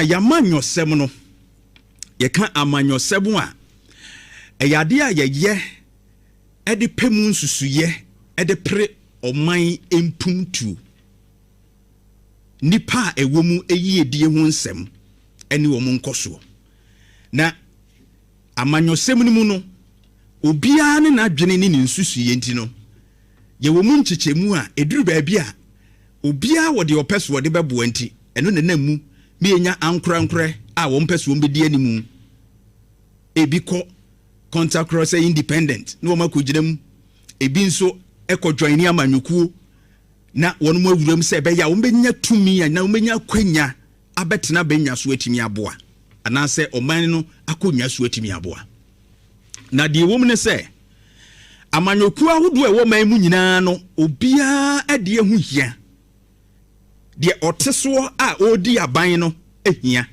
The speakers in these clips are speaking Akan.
Yamanyosem no ye kan amanyosem a eyade a ye e de pemu nsusuye e de pre oman empumtu nipa ewomu eyi edie ho nsem ene wo mu nkoso na amanyosem ni mu no obia ne na dwene ne nsusuye nti no ye wo mu nchechemu a eduru ba bia obia wo de opeso wo de bebo anti eno ne namu mi enya ankurankure a wo mpeso wo bedi animu ebi ko contact cross independent no makogirem ebi nso ekojoin ni amanyukuo na wonu mu awuram se be ya wo benya tumi na wo benya kwanya abetena benya so atimi aboa anase oman no akonwa so atimi aboa na de wo mu ne se amanyukuo ahodo e wo man mu nyina no obia ade ehu hia de oteso a odi aban no ehia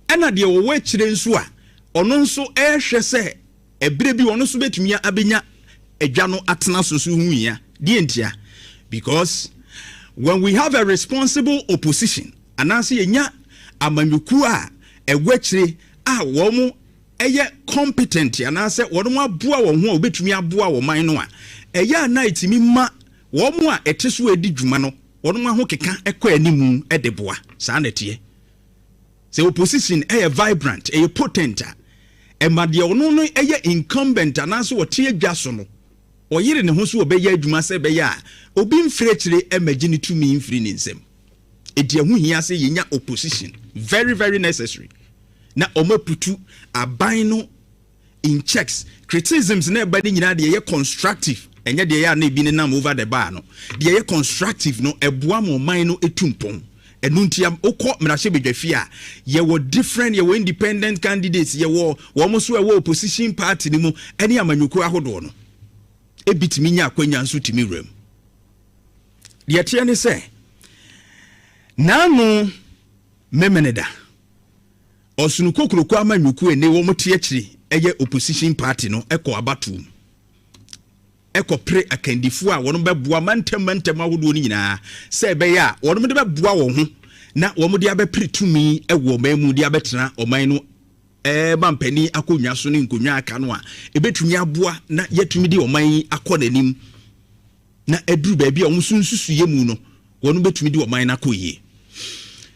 ena de wo wachire nso a ono nso ehwe se ebire bi ono so betumi abenya adwa no atena so hu hia de ntia because when we have a responsible opposition anase yenya amanyuku a ewachire a wo mu eye competent anase wo mo aboa wo ho a obetumi aboa wo man no a eya na itimi ma wo mu a eteso edi dwuma no wono ma ho keka ekọ animu edeboa saa netie se opposition vibrant potent emade ono no incumbent anaso wote adwa so no oyire ne ho so obeya adwuma se beya obi mfire kire emagine tumi mfiri ne nsem edi ho hia se yenya opposition very very necessary na omaputu aban no in checks criticisms na ebade nyina de ye constructive enye de ya na bi ne nam over the bar no de ye constructive no eboa mo man no etumpon enu ntia okọ mrahye bedwafi a ye wo different ye wo independent candidates ye wo mo so wo opposition party ni mu ene amanyuku ahodo no ebitimi nya akwanya nso timi rem de tie ne se nanu memeneda osunu kokroko amanyuku ene wo mo tie akiri eye opposition party no ekọ abatum ekopre akandifu a wono beboa mantem ahodo ni nyina se be ya wono de beboa wo ho na wo de abepre tumi ewo mamu de abetena oman no bampani akonwa so ne nkonwa aka no a ebetumi aboa na yetumi de oman akonanim na eduru ba bia wo sunsusu yemu no wono betumi de oman na koyie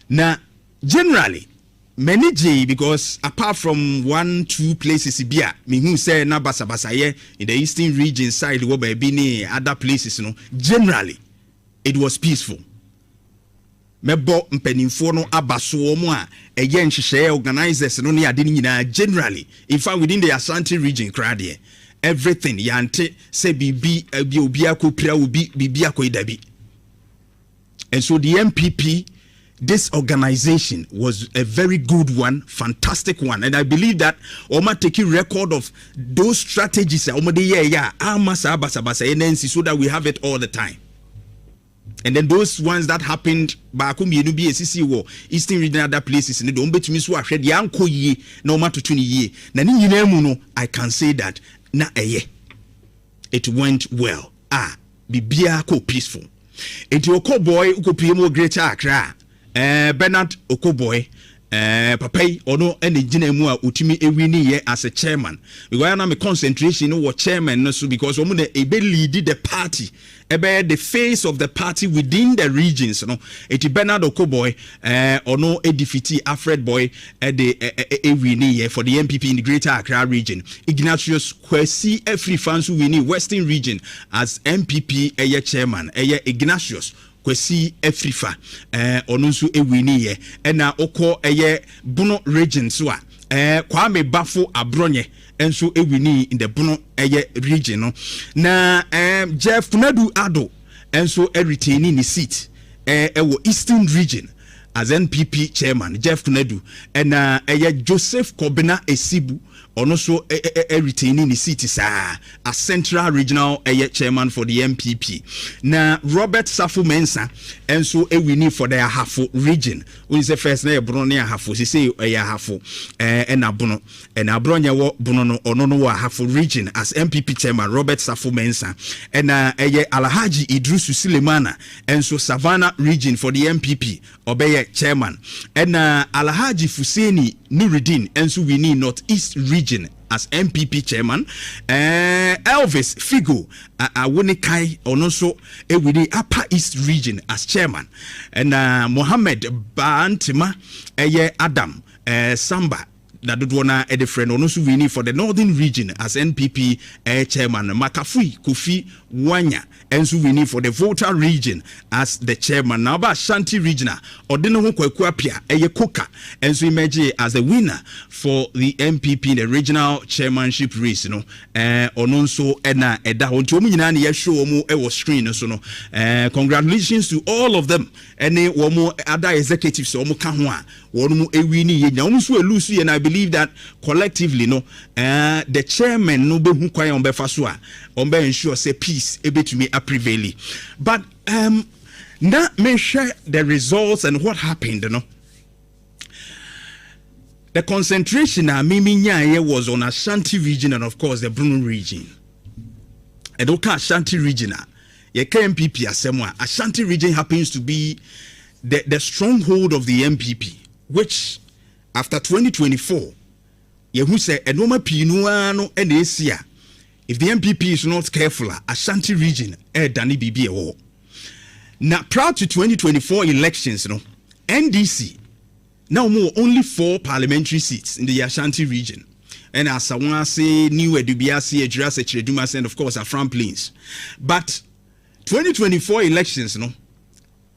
na generally manage because apart from 1-2 places bia me hu say na basabasa ye in the eastern region side wo ba bi ni other places no generally it was peaceful mebo mpanimfo no abaso mo a eye nhihye organizers no ne ade ni nyina generally in fact within the Ashanti region crowd everything yante say bibi obi akopira obi bibi akoidabi and so the MPP, this organization was a very good one, fantastic one, and I believe that Oma taking record of those strategies so that we have it all the time. And then those ones that happened back home, you know, BSC war, Eastern region, other places, and don't bet me so I said, Yanko ye, no matter 20 years. Nani, I can say that na it went well. Bibia ko peaceful. It your boy who PM greater Accra. Bernard Okoboy papai ono ene gina mu a utimi ewini ye as a chairman because na me concentration no chairman no so because omo na ebe lead the party ebe the face of the party within the regions no eti Bernard Okoboy ono edifiti Alfred Boy de ewini ye for the MPP in the Greater Accra region. Ignatius Kwesi Efri Fansu wini Western region as MPP chairman Ignatius Kwesi Efrifa onunsu ewini ye ena oko Bono region so a Kwame Bafo Abronye enso ewini in the Bono region no na Jeff Kunadu Ado enso retain ni seat ewo Eastern region as NPP chairman Jeff Kunadu ena Joseph Kobina Esibu ono so retaining the seat as central regional chairman for the MPP. Now Robert Safo Mensah and so winning for the Ahafo region. When is the first name Bruno Ahafo? She say Ahafo and Abono and Abronya Bono Ono Ahafo region as MPP chairman Robert Safo Mensah and Alhaji Idrisu Sulemana and so Savannah region for the MPP Obeye chairman and Alhaji Fuseni Nuruddin and so we need Northeast region as MPP chairman. Elvis Figo Awonikai also with the Upper East region as chairman. And Mohammed Bantima Adam Samba that do wanna a friend also winning for the northern region as NPP chairman. Makafui Kofi Wanya and so winning for the voter region as the chairman. Now about Shanti regional or Dino Kwapia Koka and so imagine as the winner for the MPP in the regional chairmanship race. Ononso Ena Eda Ontomina show mo was screen so no. Congratulations to all of them. Any womo other executives so mo kanwa one mo ewini yenya almost Lucy, and I believe that collectively the chairman no be hu kwan on befa so a on be ensure say peace e betumi a prevail. But now me share the results and what happened the concentration was on Ashanti region and of course the Bruno region. And okay, Ashanti region MPP Ashanti region happens to be the stronghold of the MPP, which after 2024 who say enoma pinuano and Asia, if the MPP is not careful, Ashanti region Dani Bibi or now prior to 2024 elections, NDC now more only 4 parliamentary seats in the Ashanti region. And as I want to say, New Edubiasi, Ejurase, Chiredumas, and of course, Afram Plains. But 2024 elections,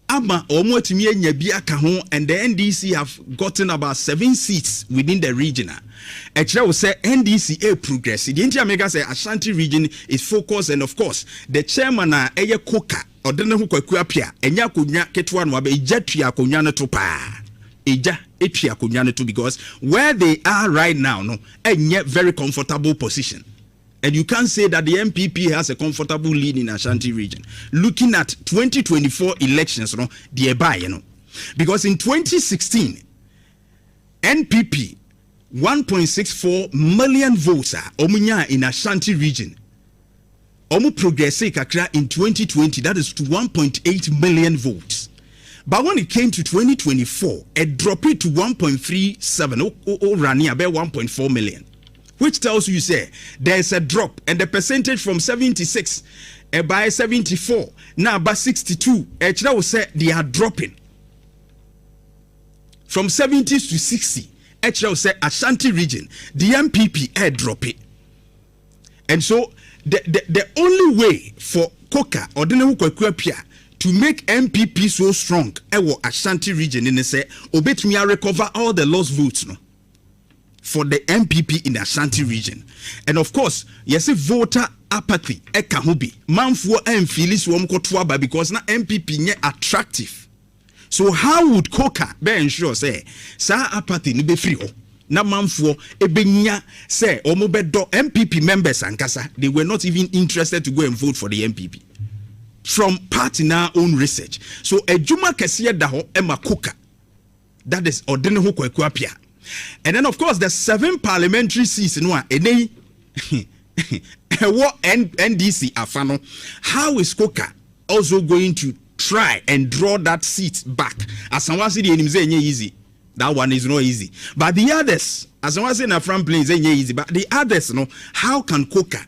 Ama Omotimiye Nyabia Kahon and the NDC have gotten about 7 seats within the region. Echira will say NDC a progress. The Intia say Ashanti region is focused, and of course, the chairman Eye Koka or Dana Hukwapia, and Yakunya Ketwan Wabe, Jetia Kunyana Topa. Because where they are right now, and yet very comfortable position. And you can't say that the MPP has a comfortable lead in Ashanti region. Looking at 2024 elections, because in 2016, NPP 1.64 million votes omunya in Ashanti region. Omu progresse kakra in 2020, that is to 1.8 million votes. But when it came to 2024, it dropped it to 1.37, running about 1.4 million. Which tells you, say, there's a drop, and the percentage from 76 by 74, now by 62, that will say they are dropping. From 70 to 60, that will say Ashanti region, the MPP air drop it. And so, the only way for Koka or Dinahukwapia to make MPP so strong, Ashanti region, and they say, obetumi recover all the lost votes, for the MPP in the Ashanti region. And of course, yes, voter apathy, ekahubi, manfo and Phyllis Womkotwaba because na MPP nye attractive. So how would Koka be ensure say, sa apathy ni be free ho? Na manfo ebenya say omobedo MPP members ankasa, they were not even interested to go and vote for the MPP. From party now own research. So ejuma kesiye daho ema Koka. That is ordene ho kwakwapia. And then of course the 7 parliamentary seats in one NDC afano. How is Koka also going to try and draw that seat back? As someone said, easy. That one is not easy. But the others, as someone said, Afram Plains easy. But the others, how can Koka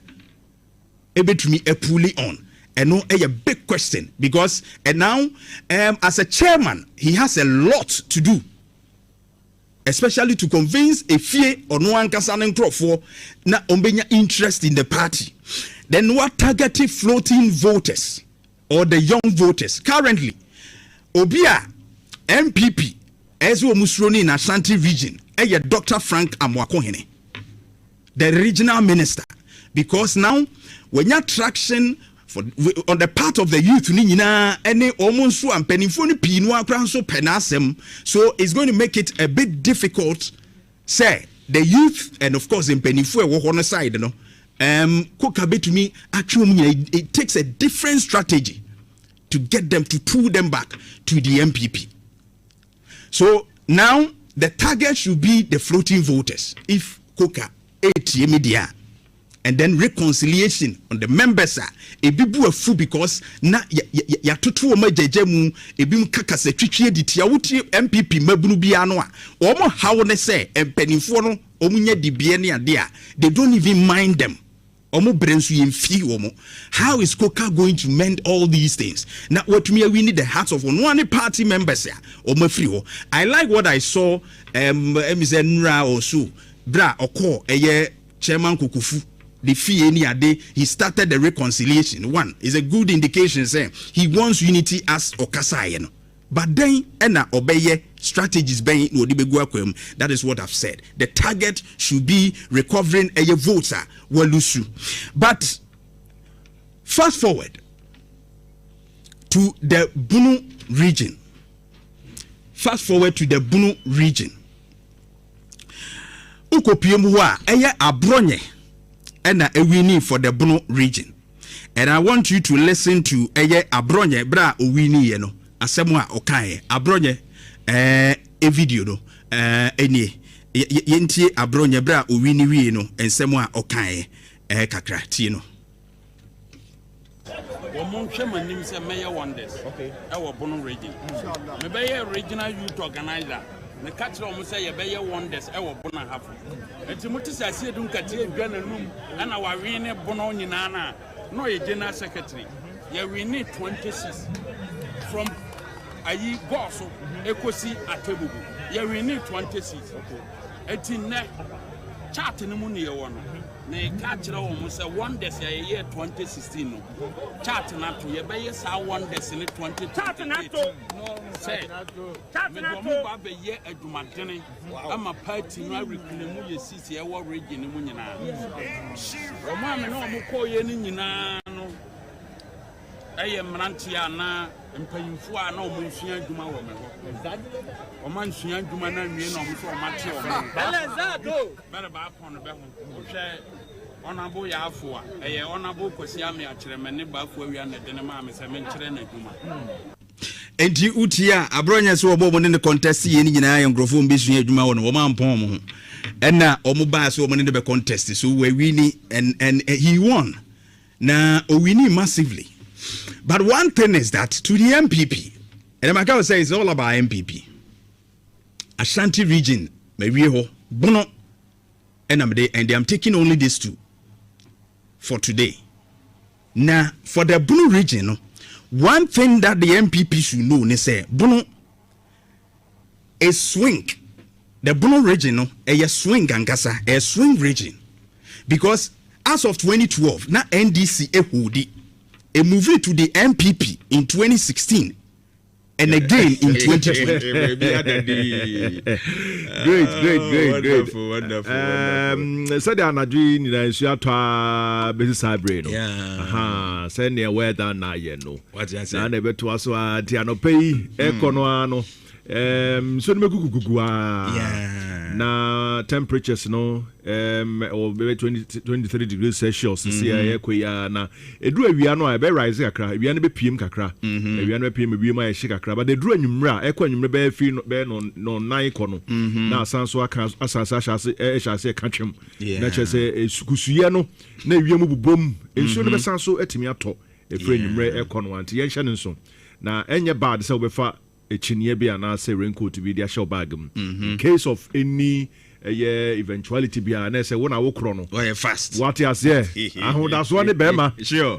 able to me a pulley on? And a big question because and now as a chairman, he has a lot to do. Especially to convince a fear or no one can for na ombenya interest in the party. Then what targeted floating voters or the young voters currently? Obia MPP as we musroni in Ashanti region, Dr. Frank Amwakohene, the regional minister, because now when you traction for on the part of the youth any almost and penifoni pinwa so penasem, so it's going to make it a bit difficult say the youth and of course in Penifue on side, you know. Koka betumi actually it takes a different strategy to get them to pull them back to the MPP. So now the target should be the floating voters. If Koka 8 media and then reconciliation on the members are a bibu fu because na ya tutu oma jejemu ebim kaka se twitwe ditia wuti MPP mabunu bia no a omo hawo ne se empanifo no omunya dibie ne ade a they don't even mind them. Omo brensu yemfi omo. How is Koka going to mend all these things? Now what we need the hearts of one party members ya omo free ho. I like what I saw Nra also bra oko eye chairman Kukufu the fee any ade he started the reconciliation. One is a good indication saying he wants unity as Okasa no. But then ena obeye strategies ben no dibegu akwam. That is what I've said. The target should be recovering a voter walusu. But fast forward to the Bunu region. Fast forward to the Bunu region. Ukopiemwa eye abronye ena ewini for the Bunu region. And I want you to listen to eye abronye bra owini ye no. Asemwa okaye abronye e video no enie yentie abronye bra owini wie no ensemwa okaye kakra tie no. Omonhwe manim se meye wonders okay e wo Bunu region inshallah me be regional youth organizer me catch them say ye be wonders e wo Bunu hafo enti mutisi asie dun katie adwana num ana wa wi ne Bunu nyina na no ye general secretary ye we need 26 from ayi goso ekosi atebugu ye we need 26 okay enti ne chart ni mu ne ye wono na catch ra wo say wonders ye year 2016 no chart na to ye be sa wonders in 2020 chart na to say chart na to me ba be ye adumadene ama party no rekune mu ye sisi ye wo region mu nyina o ma me no mo ko ye ni nyina no aye mrantia na mpanyimfo a na omunsua adwuma wo me ho omansua adwuma na nwie na omso omate o me belezado bere ba pon be ho hwe onabo ya afo a eye onabo kwasi ame akire me ne ba afo awia na de ne ma me se me nkire na adwuma enti utia abronya so obo mo ne contest ye ni nyina ya ngrofo mbesua adwuma wo no wo ma mpon mo ho ena omo ba so omo ne be contest so we win and he won na o win massively. But one thing is that to the MPP, and I'm going to say it's all about MPP. Ashanti region, Mewiho, Bono, and I'm taking only these two for today. Now, for the Bono region, one thing that the MPP should know is say Bono a swing. The Bono region, a swing angasa, a swing region, because as of 2012, na NDC ehudi. A movie to the MPP in 2016 and again in 2020. Great. Wonderful. So they are not doing the business hybrid. Yeah. Send the weather now, you know. What you say? And they bet to us, Tiano pay, Econoano. So na temperatures no or maybe 23 degrees Celsius see ya na edu awia no e be rise kakra awia no be pm kakra awia no be pm bi ma e hye kakra but the dru anwumra e kwa anwumra be fi no be no 9 kono na asanso aka asanso ahase e hase katwem na chese kusuye no na awia mu bubom enso no be sanso atimi ato e fra anwumra e kono anti ye hye nso na enye bad se obefa echinie bi ana say raincoat bi dia show bag in case of any eventuality bi ana say wona wo kro no fast what you say that's one bema sure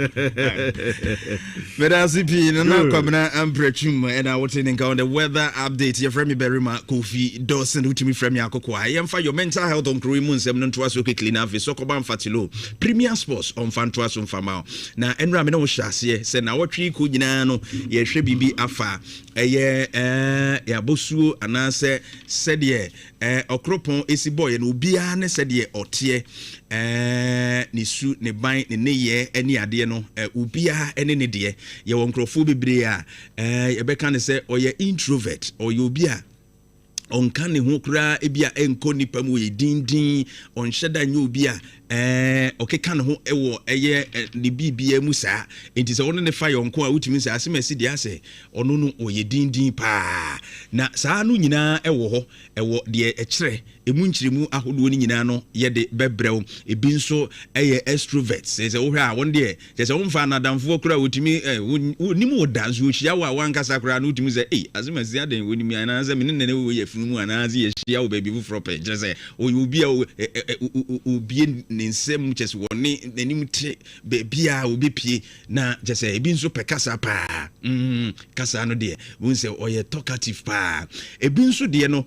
but as if no na kwamna amprechum and I want to think on the weather update your friend Barima Kofi Dawson who to me from Akokoa I am for your mental health on KuroYiMuNsem no to aso clean up so ko ban fatilo Premier Sports on fan to aso fama na enra me no hyase say na wotwe ko nyina no ye hwe bibi afa ya bosuo anase sede okropon esi boy no bia ne sede otie ni su ne ban ne ye ani ade no ubia ene ne de ye won krofo bebre a ye beka ne se oye introvert or ye obia onka ne ho kura ebia enko nipa mu ye dindin onhyeda nyo bia okeka ne ho ewo eye ne bibia mu saa enti se wonu ne fa yonko a wutimi saa asemasi dia se ono no oye dindin pa na saa no nyina ewo ho ewo de ekire emu nkyiremu ahodo ni nyina no ye de bebrew ebi nso eye extrovert se wo hwa won de se wo mfa na damfo kura wutimi nimu odanzo ohia wa wankasa kura no wutimi se asemasi aden wonimi ana se me ne wo ye funu mu ana ze ye hia wo baby fu fro pe se obi obi nsem chese woni nanim te bia obi pie na chese ebi nso pe kasa pa kasa no de won say oye talkative pa ebi nso de no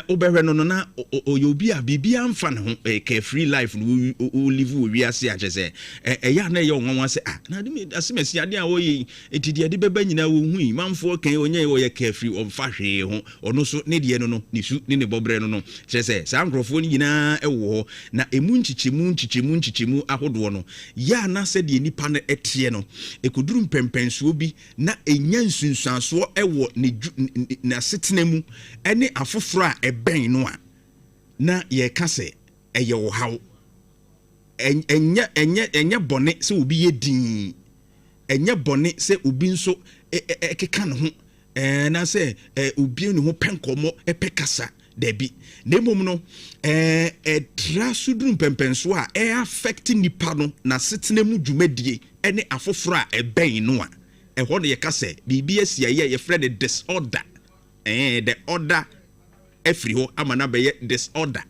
obehwe no na oyobi a bibia mfa ne ho carefree life no o live wi ase a chese ya na ye onwa se na de asemasi ade a oyi etidi de beba nyina wo hu manfo kan onye oye carefree omfa hwe ho ono so ne de no nisu ne bobre no chese sa nkrofo ni nyina ewo na emu nchichemu ahodo no ya na se de nipa no etie no ekuduru mpempenso bi na enya nsunsuanso ewo na setenemu ene afoforo a eben no a na ye ka se eye wo haw enya bone se obi ye din enya bone se obi nso ekeka no ho na se obi ne ho penkomo epekasa debi nemom no trasudrum pempenso a affect nipa no na setenemu dwumadie ene afoforo a eben no a ho ne yeka se bibia sia ye friend disorder the order every ho amana be disorder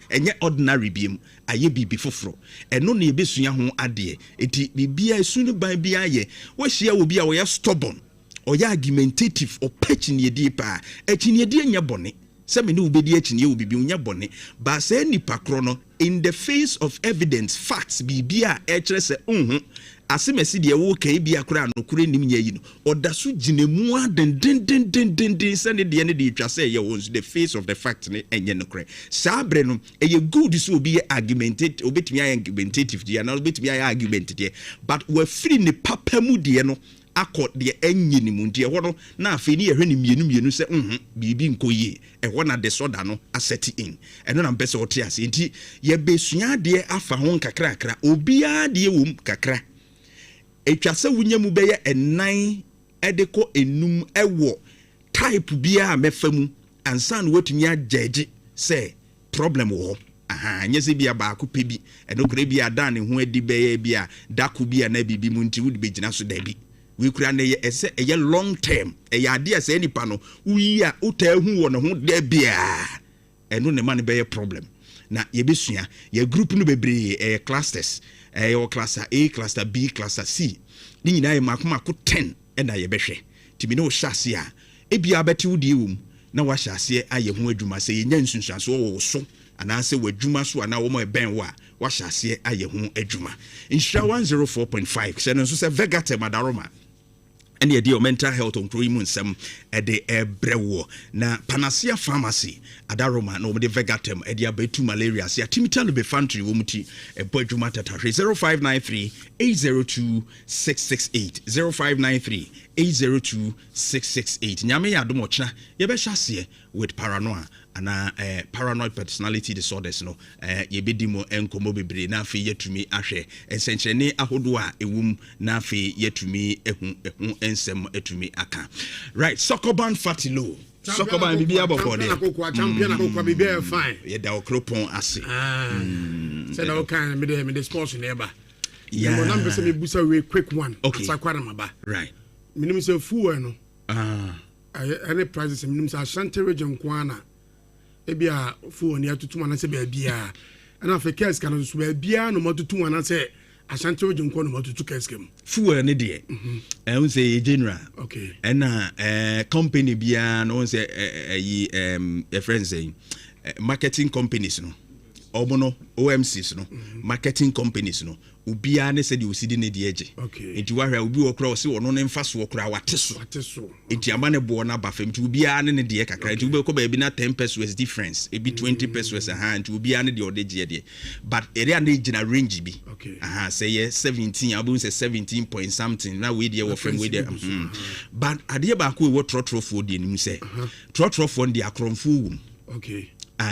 enye ordinary biem aye bibi foforo eno na ebesua ho ade enti bibia esunu ban bia ye wo hia wo bia wo ye stubborn or ya argumentative or pechiniedi pa echiniedi nya bone se me ne ubedi echini ye bibi nya bone ba se nipa kro no in the face of evidence facts bibia e kire se asemesi de wo kai bia kra no kure nim nya yi no odaso ginemu den se ne de ne de twa se ye wons the face of the fact ne enye no kre sabre no eye good so obi argumentative obetimi argumentative de na obetimi argumentative but we free ne papa mu de no akọ de enye ni mu ntie ho no na afi ni ehwe ni mienu se bibi nkoye ehwo na disorder no asset in eno na mpese ote ase nti ye besua de afa ho kakra obi a de wom kakra etwase wunyemu beye enan edeko enum ewo type bia mefamu ansan wotumi agege se problem wo nyese bia ba ko pebi eno kure bia dan ne ho adi beye bia dako bia na bibi mu nti wudi begina so da bi we kura na ye ese eye long term eye ade ese nipa no uyi a utahu wo ne ho da bia eno ne man beye problem na ye besua ye group no bebre clusters your class A, class B, class C. Ni nyina ye makomako 10 na ye behwe. Timi no hyase a ebia beti wudi wum na wa hyase aye ho adwuma se ye nya nsunsuaso wo so ana se wadwuma so ana wo mo ben wa hyase aye ho adwuma. Insha 104.5 se no so se vegate madaroma. And your mental health on KuroYiMuNsem de ebrewo na Panacea Pharmacy adaroma no de vegatem e dia betu malaria sia timital be fantry wo muti e bodwuma tata 0593 802 668 0593 802 668 nyame ya domo chna ye be hyase with paranoia ana paranoid personality disorders no ye be dimo enkomo bebre na afi yetumi ahwe ensenkyene ahodo a ewum na afi yetumi ehu ensem etumi aka right Sokoban Fatilo Sokoban bibia bofo de Akokoa champion Akokoa bibia fine ye da okropon ase say na okan me the sports neighbor yeah mo number say me busa we quick one okay sakwara maba right minimum say fuel no any prices minimum say Ashanti region kwana ebia fuel ni atutu ana say bia ana afekes kan so bia no matutu ana say Ashanti region kwana matutu keskem fuel ne de we say general okay and company bia no say a friend say marketing companies no omono OMCs no marketing companies no ubia ne said you see ne de age enti wa hwa obi okra o se wono ne mfa so okra wateso enti amane bo na ba fam ti ubia ne de kakra enti ube ko ba bi na 10 pesos difference e bi 20 pesos enti ubia ne de odeje de but area na gina range bi say 17 abu say 17 point something na we dey wo fam we dey but ade ba ko we trotro for de nim say trotro for de akromfo wum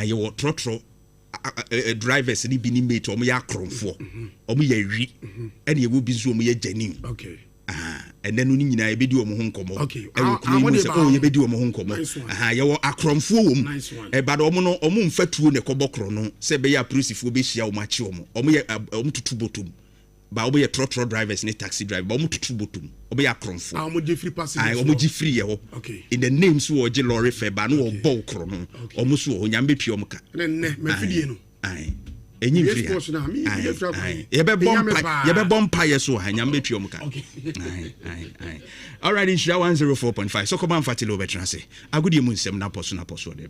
you wo trotro drivers ni bi ni mate omo ya kronfo omo ya wi ene ye wo bi so omo ya janin and then ni nyina ye bedi omo ho nkomo ye bedi omo ho nkomo ye wo akromfo wom ba do omo no omo mfatuo ne kobokro no se be ya prisifo be hia omo achi omo ye omo tutu botom ba omo ye trotro drivers ni taxi driver ba omo tutu botom omo ya akromfo omo je free passage omo je free ye ho in the names wo je lorry fe ba no wo bo kro no omo so o nyambe pie omo ka ne mafidie no enyi free ye be bompa ye so ha nyambe pie omo ka all right in 104.5 so come on fatilo betra say KuroYiMuNsem na poso de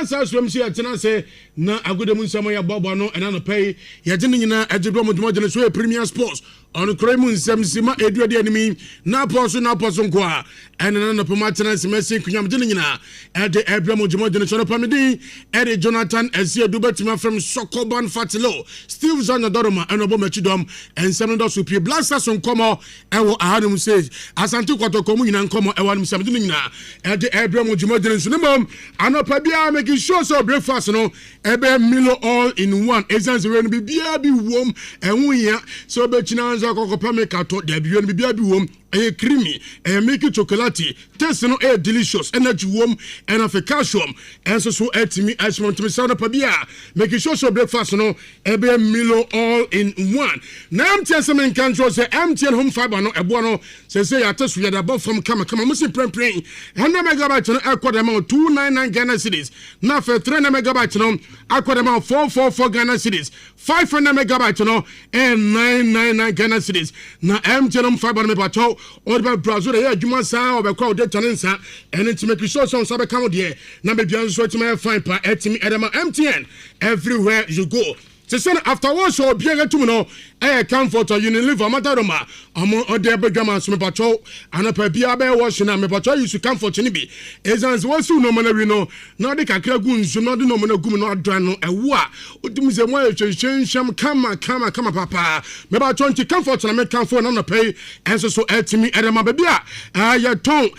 Sa swem si atena se na KuroYiMuNsem ya bobo no ena no pay ya gene nyina agedro modmo so Premier Sports on KuroYiMuNsem sima eduade animi na poso nko a ena no poma atena se mesi kunyam gene nyina ede ebra modmo so no pamedi ede Jonathan Esiedu betima from Sokoban Fatilo Steve Zanadoroma eno bo machidom ensem do so pie blasters nkomo ewo ahanum se Asante Kotokomu nyina nkomo ewo anum sem gene nyina ede ebra modmo so nemom anopa bia make sure so breakfast no ebe Milo all in one essence we no bibia bi wom enwu ya so be china nza Akokoa make ato de bi no bibia bi wom creamy make chocolate taste no delicious energy wom and of calcium and so etimi as want to sound up bia make sure so breakfast no ebe Milo all in one na MTN men kan say MTN home fiber no ebo no say ya taste we da from kama musi praying 100 megabyte no akwa ma 299 Ghana cedis na for 300 megabyte no akwa ma 444 Ghana cedis 500 megabyte no and 999 Ghana cedis na MTN home fiber me pacho or by Brazil ya adwuma sa obekwa de tanensa and to make sure so sabe come there na be bian so to fine pa etimi edema MTN everywhere you go. Say afterwards so bien to no comfort or Unilever Mataroma or de begama so me pacho anapa bia be wash na me pacho you should comfort ni bi ezans was no man we no na de kakra gun so no de no man gum no adran no ewo a odum ze mo hwenhwenhwem kama papa me pacho nti comfort na me comfort na pay enso so etimi edema ba bia ya ton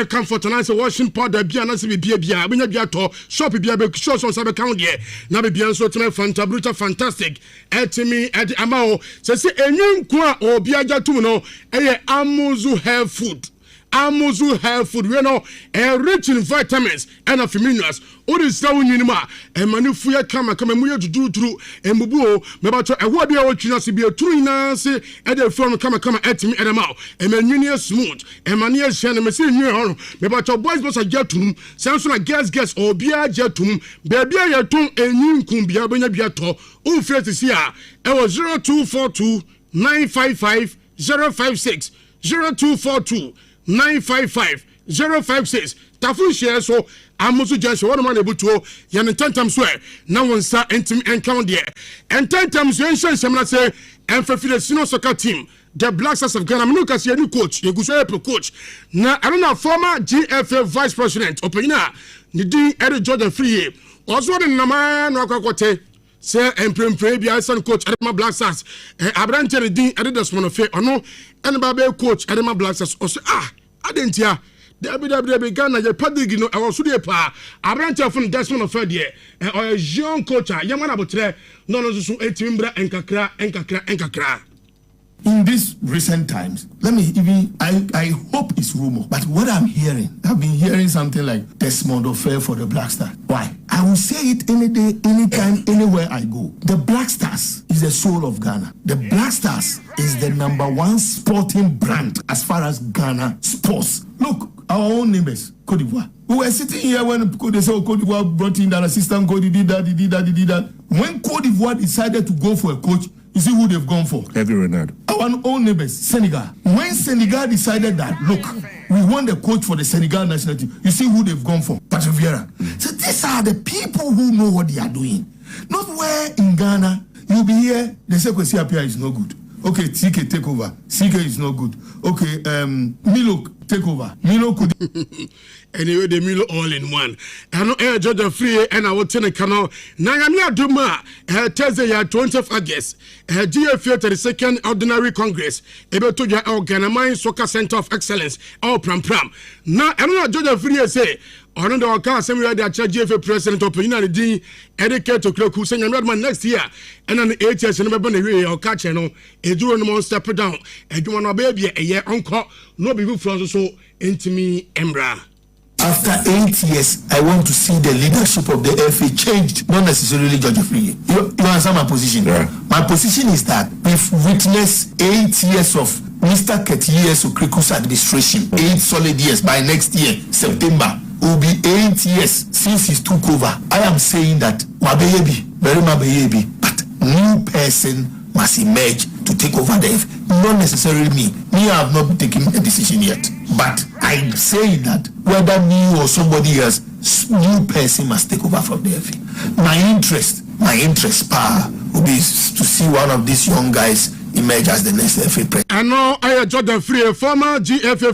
comfort na say washing powder bia na se bia benya bia to shop bia be sure so sabe count there na be bia so teme fanta bruta fantastic etimi edi amao se enyin kwa obi ajatum no Amuzu health food we know rich in vitamins and of minerals odi sa wonyinima emanifu ya kama mu ya duduru embubu me ba to ewo bia wo twina se bia turu ina se ede from kama etimi edema emanwini smooth emani ya hye ne me se nwi ho me ba to boys boss ajatum senso na girls obi ajatum bia bia ya ton enyinkun bia benya bia to o frete si a ewo 0242 955 056 0242 955 056 tafu share so amusu janse one man ebutuo ya ntantam so na wonsa entim encounter there ntantam so enshan semna say emfafile sino soccer team the Black Stars of Ghana mnuka si any coach yeguso pro coach na arena former GFA vice president opinion ni di Eddie Jordan Free also the nama no Akokoa say empre bia san coach Adema Black Stars abrante din Desmond of ono and babe coach Adema Black Stars also adentia David Ghana je padigi no e wo so de pa abrante fun Desmond of de or young coach yamana botre no so etimbra enkakra. In these recent times, I hope it's rumor, but what I've been hearing something like Desmond Affair for the Black Stars. Why? I will say it any day, anytime, anywhere I go. The Black Stars is the soul of Ghana. The Black Stars is the #1 sporting brand as far as Ghana sports. Look, our own neighbors, Cote d'Ivoire. We were sitting here when they said Cote d'Ivoire brought in that assistant coach, he did that. When Cote d'Ivoire decided to go for a coach, you see who they've gone for? Heavy Renard. Our own neighbors, Senegal. When Senegal decided that, look, we want the coach for the Senegal national team, you see who they've gone for? Patrick Vieira. So these are the people who know what they are doing. Not where in Ghana, you'll be here, they say Kwesi Appiah is no good. Okay, TK take over. CK is no good. Okay, Milo take over. Milo could anyway, the Milo all in one. I know Georgia free and I will tell a canal. Nayamia Duma, Thursday, 20th August, GFA 32nd Ordinary Congress, able to your Organamine Soccer Center of Excellence, all Pram. Now, I know Georgia free say, on the account, some of the GFA president of United D, educate to Kroku, saying Redman next year, and an 8 years and never been or catch no, a dual no step down, and you want a baby a year uncle, no be from so into me, Embra. After 8 years, I want to see the leadership of the FA changed, not necessarily George Free. You understand my position? Yeah. My position is that we've witnessed 8 years of Mr. Ketiyes Okriku's administration, 8 solid years. By next year, September, will be 8 years since he took over. I am saying that Barima Kofi, but new person must emerge to take over the FA. Not necessarily me. I have not taken a decision yet. But I say that whether me or somebody else, new person must take over from the FA. My interest, power, will be to see one of these young guys emerge as the next FA president. I know I Jordan Free, former GFA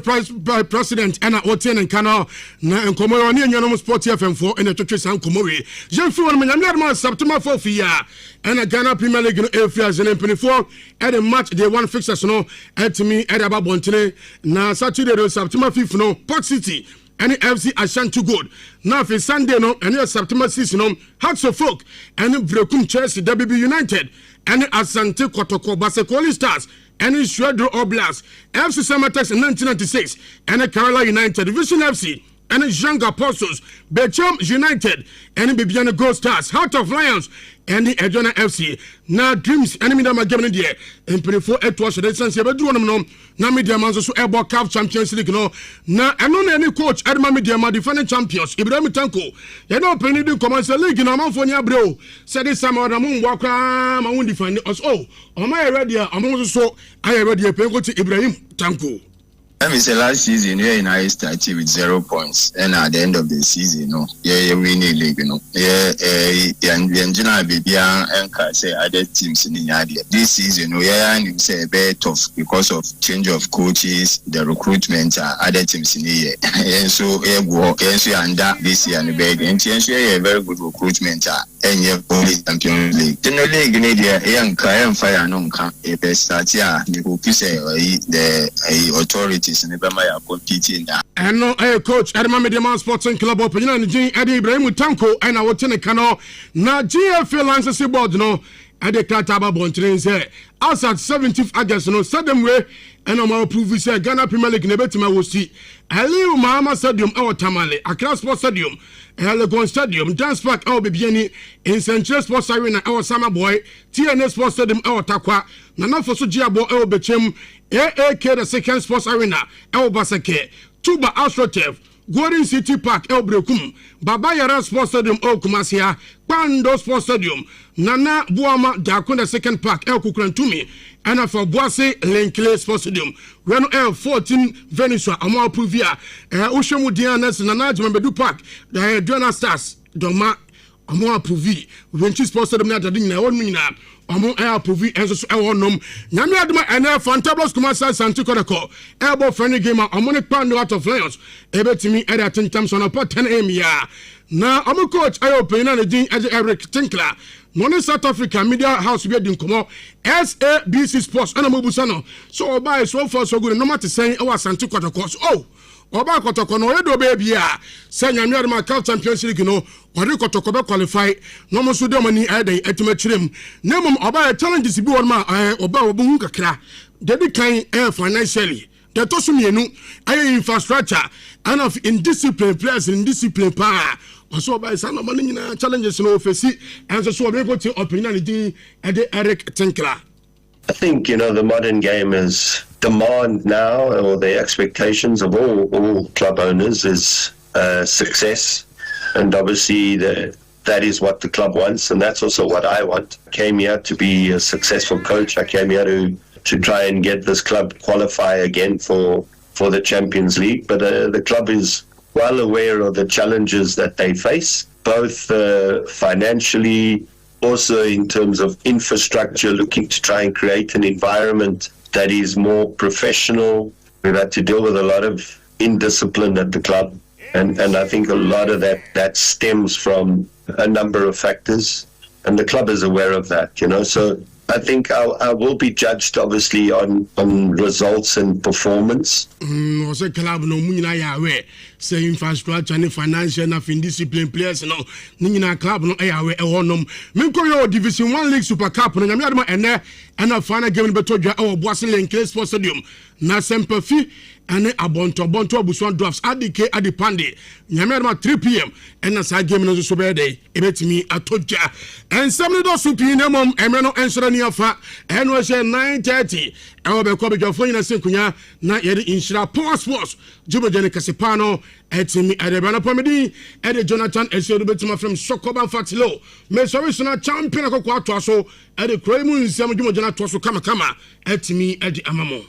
president, and Oten and Canal, and Komori, and Yanam Sport FM4, and the Churches and Komori. Jean Fuan, I'm September 4th year, and a Ghana Premier League affairs and MP4 at a match they won fixers no at me at about Bontene. Now Saturday, September 5th, no, Port City. Any FC Ashanti good. Now for Sunday no, and September 6th no, Hearts of Folk, and Brekum Chelsea WB United. And Asante Kotoko Basekoli Stars and Shredro Oblast FC Samatex in 1996 and Kerala United Division FC and Young Apostles Becham United and Bibiana Gold Stars Heart of Lions and the Edona FC now Dreams enemy that my game in the and 24 was the sense of no now media man so Airborne Cup Champions League no now I know any coach Edma media man defending champions Ibrahim Tanko you know penny do commercial league no man for bro said this time on moon walk ma won defend us am I ready am so I ready penko to Ibrahim Tanko. Let me say last season, I started with 0 points, and at the end of the season, we win the league, and general baby and say other teams in the area. This season, and say very tough because of change of coaches, the recruitment, other teams in the year, and so under this year and beg, and a very good recruitment, and you only Champions League. The league in the young fire no can start here. You say the authority. And no, coach Adama Media Sports and Club of Eddie Ibrahim Tanko and our Tenekano. Now, GFA Lances board no at the Kataba Bontrains here. As at 17th August, no, sudden way, and I'm approve say Ghana Premier League Nebetima will see. Aliu Mahama Stadium, our Tamale, Accra Sports Stadium, Legon Stadium, Dance Park, our Bibiani, in Central Sports Arena, our Summer Boy, TNS Sports Stadium, our Takwa, Nana Fosujiabo, our Bechem, AAK, the second Sports Arena, our Basake, Tuba AstroTurf, Golden City Park, El Brekum, Baba Yara Sports Stadium, El Kumasia, Pando Sports Stadium, Nana Buama, Dakunda Second Park, El Kukrantumi, and for Boise Lenkle Sports Stadium. Reno L 14 Venezuela, Amal Puvia, Ushamu Dianas, Nana Jumbedu Park, the Diana Stars, Doma, amo approve venture sports dem na tade nyina wonu nyina amo approve enso so e wonom nyame adema ene fantabulous commercial santikodeko e bo friendly game amo ne pound out of Lions ebetimi e da tentam so na po 10 am ya na amo coach ayo open na din Eric Tinkler Money South Africa Media House be din komo SABC Sports ana mobusa no so buy so far so good no matter say e wa santikodeko oh Oba Kotoko no edo baby a say nyame adema CAF Champions League no ori Kotoko be qualify no mo so de mani ade etimachirem na mom oba challenges bi won ma oba obu kakra dedi kan financially the to so mienu infrastructure and of indiscipline players in discipline pa so oba say no mani nyina challenges no face and so oba go to opinion di Eric Tinkler. I think, the modern game is demand now, or the expectations of all club owners is success. And obviously that is what the club wants, and that's also what I want. I came here to be a successful coach. I came here to try and get this club qualify again for the Champions League. But the club is well aware of the challenges that they face, both financially, also in terms of infrastructure, looking to try and create an environment that is more professional. We've had to deal with a lot of indiscipline at the club, and I think a lot of that stems from a number of factors, and the club is aware of that, so I think I will be judged obviously on results and performance. Also club no munyina ya we say infrastructure and financial and discipline players no nyina club no ya we e wonom menko yo Division 1 League Super Cup no nyame adama ene final game no beto dwa e Boase Lenke Sports Stadium na Sempafi ene abonto abusuan drafts adike adipande nyame adama 3 pm ena sa game no so be dey ebetimi atodja ensem no do so pin na mom emre no ensoro ni afa eno she 9:30 e obekọ bedwafo nyina senkunya na yede inshira Power Sports jubojene kasepano etimi adebana pomedi ede Jonathan Esiodo betima from Sokoban Fatilo me sorry na champion Akokoa to aso ede KuroYiMuNsem jubojene to aso kama etimi ede amamo.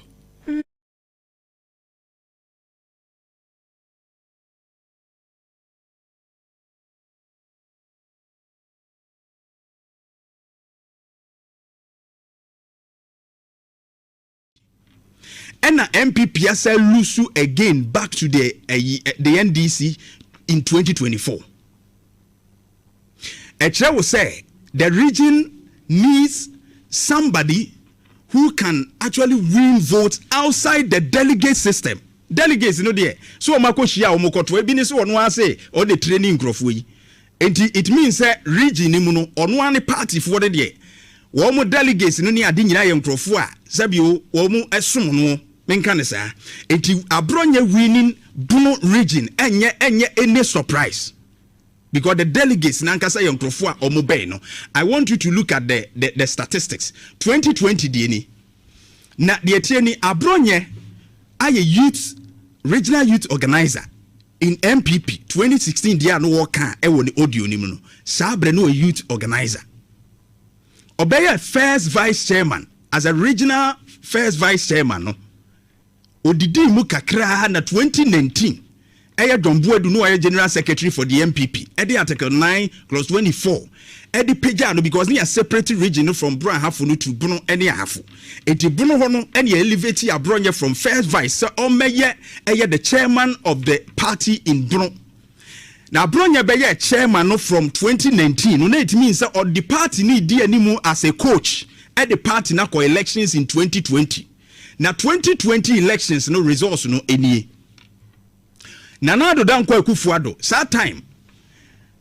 And MPP has lose again back to the NDC in 2024. Eche will say the region needs somebody who can actually win votes outside the delegate system. Delegates, there. So Makoshia or Mokoto, business or no say or the training crofui. And it means that region imuno on one party for the day. Womo delegates no ni adinyina ye nkrofo a sabio womo esom no menka ne saa enti abronye winning Bono region enye any surprise because the delegates nankasa ye nkrofo a omo bay no. I want you to look at the statistics 2020 DNI na de etie ni abronye aye youth regional youth organizer in MPP 2016 dia no worka e wo ni audio ni mu no sabre no youth organizer Obeya first vice chairman as a regional first vice chairman no odidi mu kakra na 2019 eye Dombuedu no eye general secretary for the MPP ede article 9 clause 24 ede peja no because near separate region from Bro Hafu no to Bono ene Hafu eti Bono ho no ene elevate abronye from first vice so omeye eye the chairman of the party in Bono. Now, Bronya Beye chairman no from 2019. No, it means that the party need anymore as a coach at the party now for elections in 2020. Now, 2020 elections no results no any. Nanado dan kwa kufuado. That time.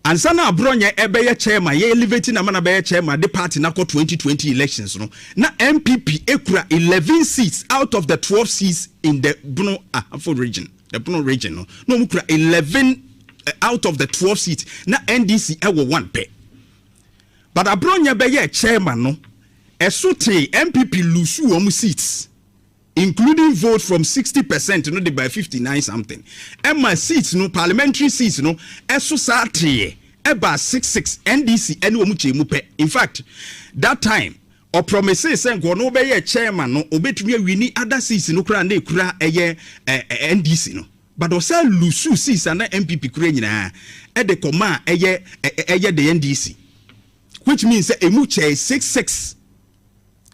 And sana Bronya Ebeye chairman ye elevating na mana Beye chairman the party now for 2020 elections no. Na MPP ekura 11 seats out of the 12 seats in the Bono region. The Bono region no. No mukura 11 out of the 12 seats na NDC ewo 1 pay but abronya beye chairman no esote MPP lose one seats including vote from 60% no by 59 something emma seats no parliamentary seats no eso sate eba 66 NDC ene wo mu chemu pay. In fact that time or promises say go no beye chairman no obetumi awini other seats no kura na ekura eye NDC no but also lusu seats and MPP kura nyina e de koma eye the NDC, which means a much 6-6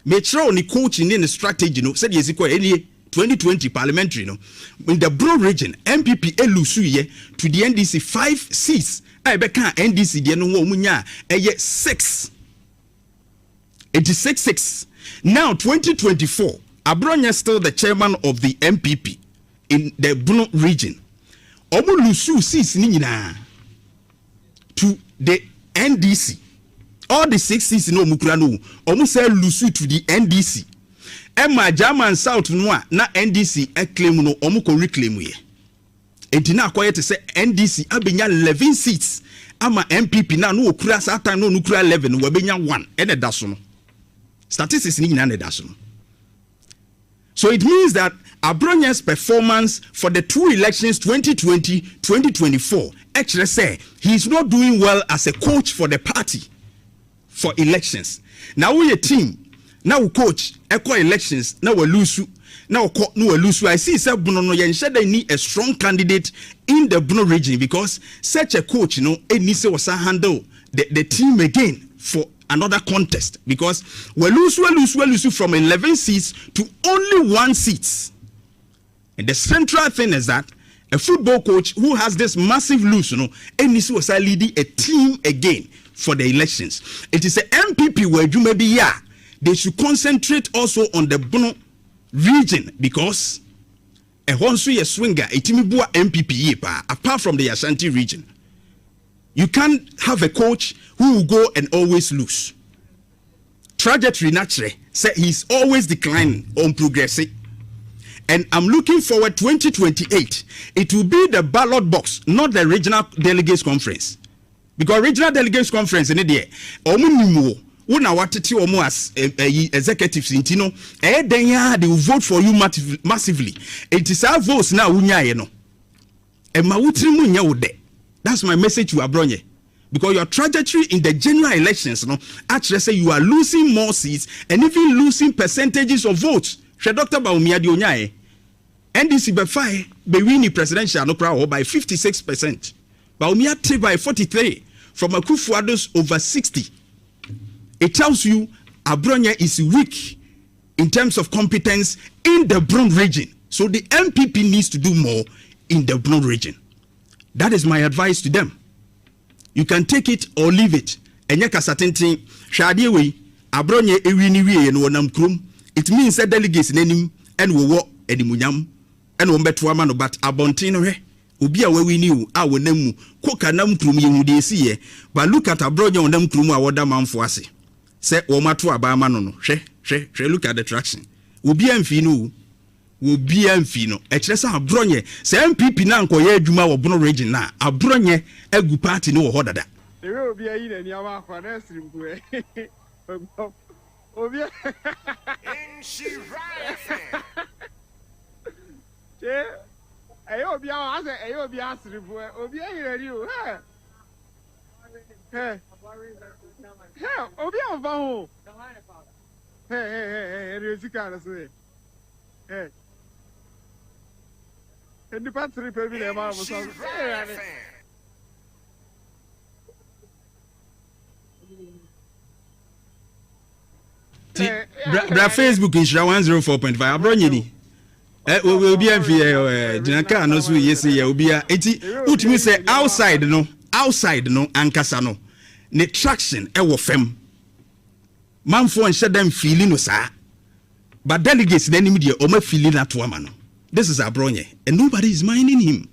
metro ni coaching in the strategy no said yesiko any 2020 parliamentary no in the Bro region MPP elusu ye to the NDC 5 seats I beka NDC de no wo munya eye 6 86-6. Now 2024 Abronya still the chairman of the MPP in the Bro region. Omu lusu seats ni nyina to the NDC. All the 6 seats no mukura no. Omu say lusu to the NDC. Emma German South no na NDC claim no omu ko reclaim ye. Enti na akoye te say NDC abenya 11 seats. Ama MPP na no okura satan no nukura 11 wabenya 1 ene da so no. Statistics ni nyina ne da so no. So it means that Abronya's performance for the 2 elections 2020-2024 actually say he is not doing well as a coach for the party for elections. Now we a team, now we coach echo elections, now we lose. Now we lose. I see say Bruno no yen they need a strong candidate in the Bruno region because such a coach, you know, it needs to handle the team again for another contest because we lose from 11 seats to only 1 seat. And the central thing is that a football coach who has this massive lose, you know, and this was leading a team again for the elections. It is a MPP where you may be they should concentrate also on the Bruno region because a Honsu swinger, a Timibua MPP apart from the Ashanti region. You can't have a coach who will go and always lose. Trajectory naturally say he's always declining on progressing. And I'm looking forward 2028. It will be the ballot box, not the regional delegates conference. Because regional delegates conference in the omu una watiti omu as executives intino they will vote for you massively. It is our votes now unya no. E ma wutri mu nya wo de. That's my message to Abronye. Because your trajectory in the general elections, no, actually say you are losing more seats and even losing percentages of votes. Dr. Baumia Dionyae, NDC by win presidential no crowd by 56%. Baumia take by 43 from Akufuado's over 60. It tells you Abronye is weak in terms of competence in the Bron region. So the MPP needs to do more in the Bron region. That is my advice to them. You can take it or leave it. Enye kasatentin hwade we Abronye ewi ni wie no nam krom. It means that delegates nanim and we wo edimunyam and wo beto ama no but abontin no hwe obi a wawi ni u a wonam mu koka nam krom ye hu de siye but look at Abronye wonam krom a woda manfo ase se wo mato aba ama no no hwe look at the traction obi amfi no obi amfi no e kire sa Abronye se MPP na nkoye adwuma wo Bono region na Abronye agu party no wo hodada ewe obi ayi na ni ama akwa na sirimku e obi in she right che ayo obi a ase ayo obi asirimku e obi ayi na ri o he obi a va ho he resika na so he and the battery baby the man was Bra Facebook is 104.5 Abronye ni we be am dinaka no so yes ye obi a enti utimi say outside no ankasa no ne traction e wo fam manfo on shedam feeling no sa but delegates na nim de o ma feeling na to ama no. This is Abronye, and nobody is minding him.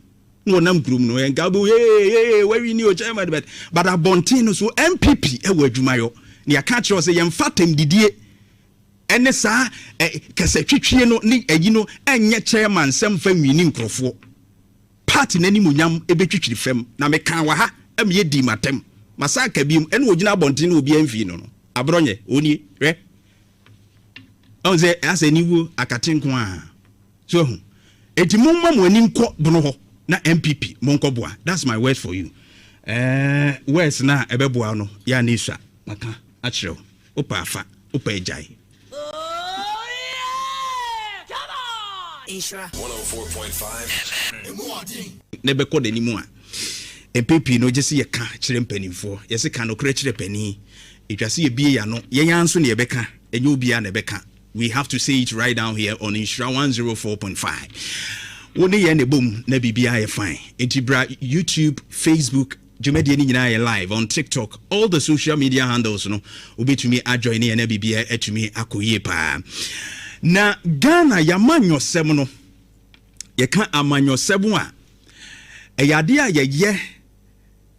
No, nam group no, and Gabo, hey, where we knew chairman, but Abontino so MPP, Jumayo, near catch us a young fatim didier, and the sa, Cassatino, Nick, and yet chairman, some fame meaning crofo. Party nani munyam, a betri fem, Namekawaha, ye di matem, Masaka beam, and Wojina Bontino be enfino. Abronye, only, eh? On the as a new Akatin. So, eti mumma mweni nko bono ho na MPP monko boa. That's my word for you. Words na ebeboa no ya na isua maka achiro opa afa opa ejai. Insura 104.5 Never called anymore. A pepe no just see a car, children penny for. Yes, a can of creature penny. If you see a beer, no, Yayanson Yebeka, and you'll be an Ebeka. We have to say it right down here on Insura 104.5. One day and a boom, never be fine. Intibra YouTube, Facebook, Jumedi nyina live on TikTok, all the social media handles no obi to me adjoin and bibia etumi akoye pa. Na Ghana yamanyo sem no ye kan amanyo sem a eyade a ye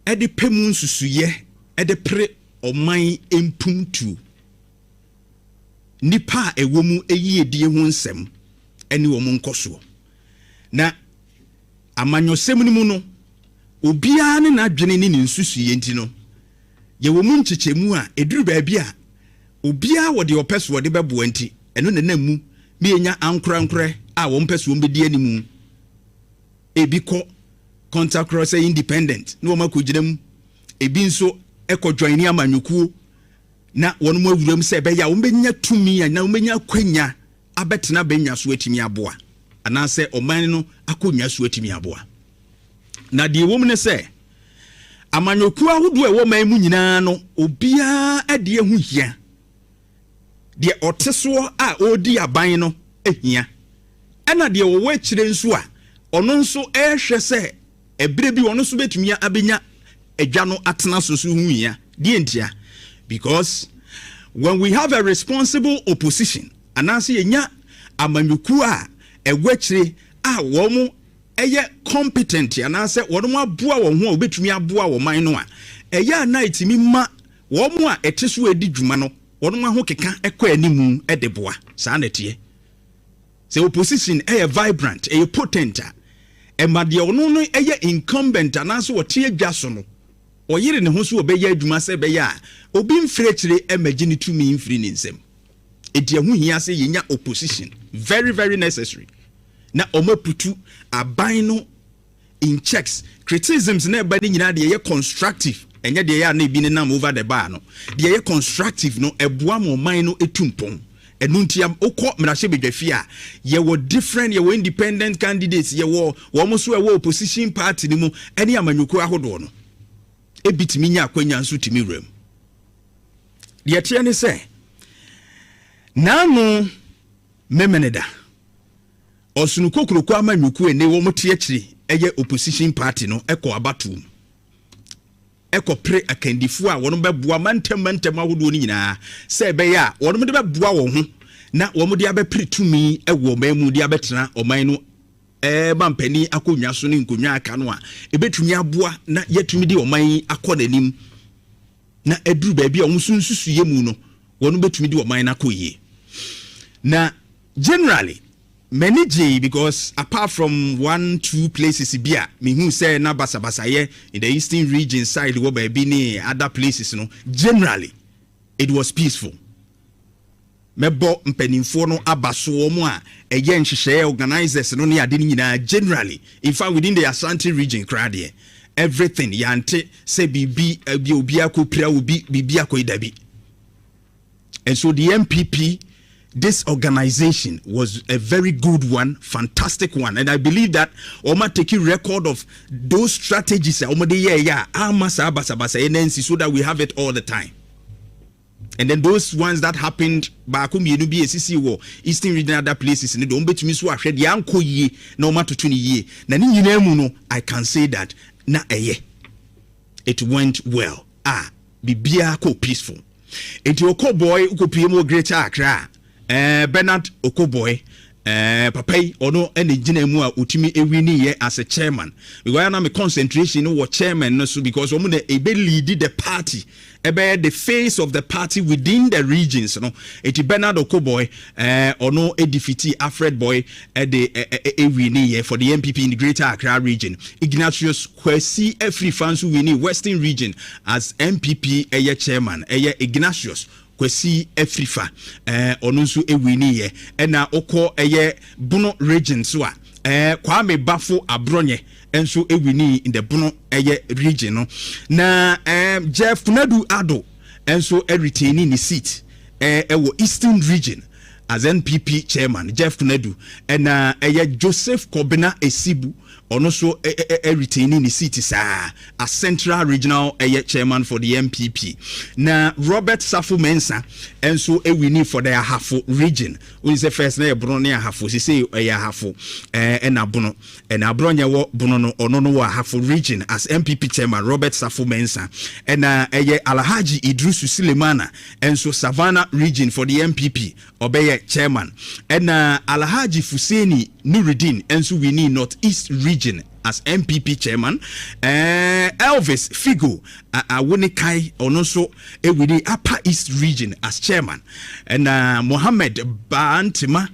e de pemu nsusuye e de pre oman empuntu nipa ewomu eyiedie ho nsem eni wo mu nkoso na amanyo sem ni mu no obia ne na adwene ne nsusuye enti no ye wo mu nchechemu a eduru ba bia obia wo de opeso wo de bebo enti eno ne namu me enya ankurankure a wo mpeso wo bedi animu ebi ko contact cross independent no makogire mu ebi nso ekojwani amanyukuo na wono mu awuram se be ya wo benya tumi na wo benya kwanya abetena benya so atimi aboa ana se oman no akonya so atimi aboa na die wo mne se amanyoku ahodo e wo man mu nyina no obia ade ehu hia de oteso a odi aban no ehia ena de wo we kire nso a ono nso ehwe se ebire bi ono so betumi abenya edwa no atena so hu hia die ntia because when we have a responsible opposition anase yenya amanyoku a ewe kire a wo mu eye competent anase wodom aboa wo ho obetumi aboa wo man no a eye na itimi ma wo mo a eteso edi dwuma no wodom ho keka ekọ animu edeboa saa na tie se opposition eye vibrant eye potent emade ono no eye incumbent anase wo tie adwaso no oyire ne ho so obeye adwuma se be ya obi mfrekire emagine tumi mfiri ne nsem edi ho hia se yenya opposition very very necessary na omaputu aban no in checks criticisms na eba ni nyina de ye constructive enye de ya na ebi ne nam over the bar no de ye constructive no eboa mo man no etumpon enu ntia okọ mrahye bedwafi a ye wo different ye wo independent candidates ye wo mo so e wo opposition party ni mu ene amanyuku ahodo no ebitimi nya akwanya nso timi wram de tie ne se na no memeneda osunu kokroko amanyuku ene wo mote akiri eye opposition party no eko abatum eko pre akandifu a wono beboa mantem ahodo ni nyina se be ya wono de beboa wo ho na wo de abepre tumi ewo mamu de abetena oman no bampani akonwa so ne nkonwa aka no a ebetumi aboa na yetumi de oman akonanim na eduru ba bia omusunsusu yemu no wono betumi de oman na koye na generally many J because apart from 1-2 places bia me who say na basa ye in the eastern region side wo ba bi ni other places no generally it was peaceful mebo mpanimfo no abaso mo a eye nhihye organizers no ne ade nyina generally in fact within the Ashanti region crowd everything yante say bibi obi akopira obi bibi akoidabi and so the MPP this organization was a very good one, fantastic one, and I believe that Oma taking record of those strategies so that we have it all the time. And then those ones that happened back home, Eastern region, other places, and don't bet me so I said, Yanko ye, no matter 20 years. I can say that na it went well. Bibia ko peaceful. It your boy who could be more greater Accra. Bernard Okoboy papai ono ene gina mu a utimi ewini ye as a chairman because na me concentration no chairman no so because omo na ebe lead the party ebe the face of the party within the regions no eti Bernard Okoboy ono e defeat Alfred Boy the ewini ye for the MPP in the Greater Accra region. Ignatius Kwesi Efri fans who win Western region as MPP chairman Ignatius Kwesi Efrifa ono nso ewini ye na okọ Bono region so a Kwame Bafo Abronye enso ewini in the Bono region no na Jeff Kunadu Ado enso retaining the seat ewo Eastern region as NPP chairman Jeff Kunedu and Joseph Kobina Esibu also retaining the seat as central regional chairman for the MPP. Now Robert Safu Mensah and so we need for their Hafo region. We say first na Bronia Hafo say Hafo and Abuno and Abronya Bono or no Hafo region as MPP chairman Robert Safu Mensah and Alhaji Idrusu Silemana and so Savannah region for the MPP Obeye chairman and Alhaji Fuseni Nuruddin and so we need Northeast region as MPP chairman. Elvis Figo Awonikai also we need Upper East region as chairman and Mohammed Bantima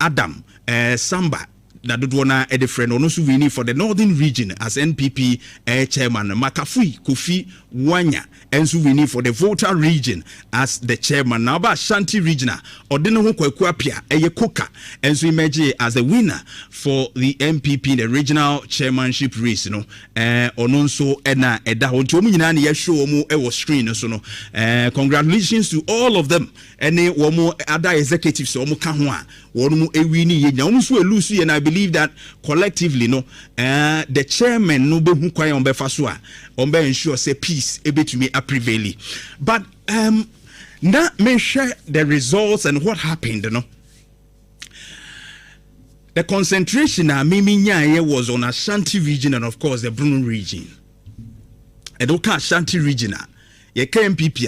Adam Samba that do wanna a different also we need for the northern region as NPP chairman Makafui Kofi Wanya and so we need for the voter region as the chairman now about Shanti regional or didn't Kwapia Koka and so imagine as a winner for the MPP the regional chairmanship race or non so ena eda ontomina ye show mu e was screen so no congratulations to all of them and one other executives so mu ka ho a won mu ewini ye nya so elusu and I believe that collectively the chairman no be hu kwan on be fa so a on be ensure say peace e betumi a prevail but now me share the results and what happened the concentration was on Ashanti region and of course the Bruno region. And okay, Ashanti region, MPP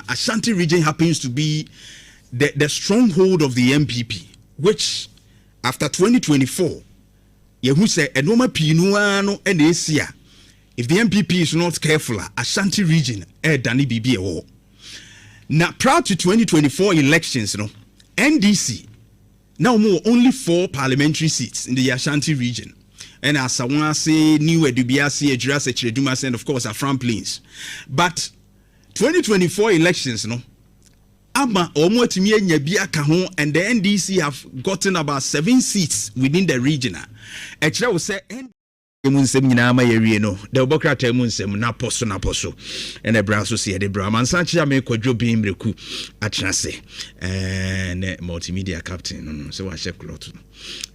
Ashanti region happens to be the stronghold of the MPP, which after 2024, you say enoma pinuano and Asia. If the MPP is not careful, Ashanti region, Dani BB. Now, prior to 2024 elections, NDC now more only 4 parliamentary seats in the Ashanti region. And as I want to say, New Edubiasi, Ejurase, Chiredumas, and of course, Afram Plains. But 2024 elections, Ama Omotimiye Nyabia Kahon and the NDC have gotten about 7 seats within the region. Ejura will say, KuroYiMuNsem nyina ma yewie no the obokra KuroYiMuNsem na poso ene bra so se de bra man sanchi am kwadwo bin mreku atrase ne multimedia captain no so wa chef cloth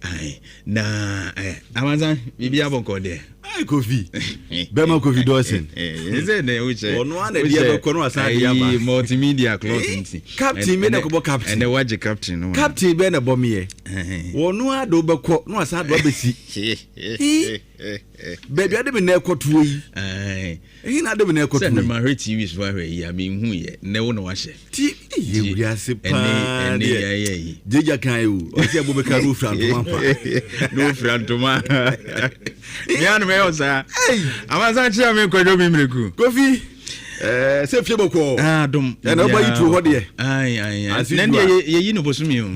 ai na amanza bibia bonko de ai Kofi Barima Kofi Dawson eze ne uche ono ana dia ko no asa dia ba multimedia cloth nti captain me na ko captain ene waje captain no captain be na bomiye ono ado be ko no asa do besi baby ade me na ekoto yi ehi na ade me na ekoto yi na ma TV is why we ya me hu ye ne wo no wa hye ti ye wuri ase pa ene jeja kan yu o se bo be ka no frantoma pa no frantoma ya no me o sa amaza chia me kwadwo bi mreku Kofi se fie boko dum na ba yitu ho de na ndi ye yi no bosumi o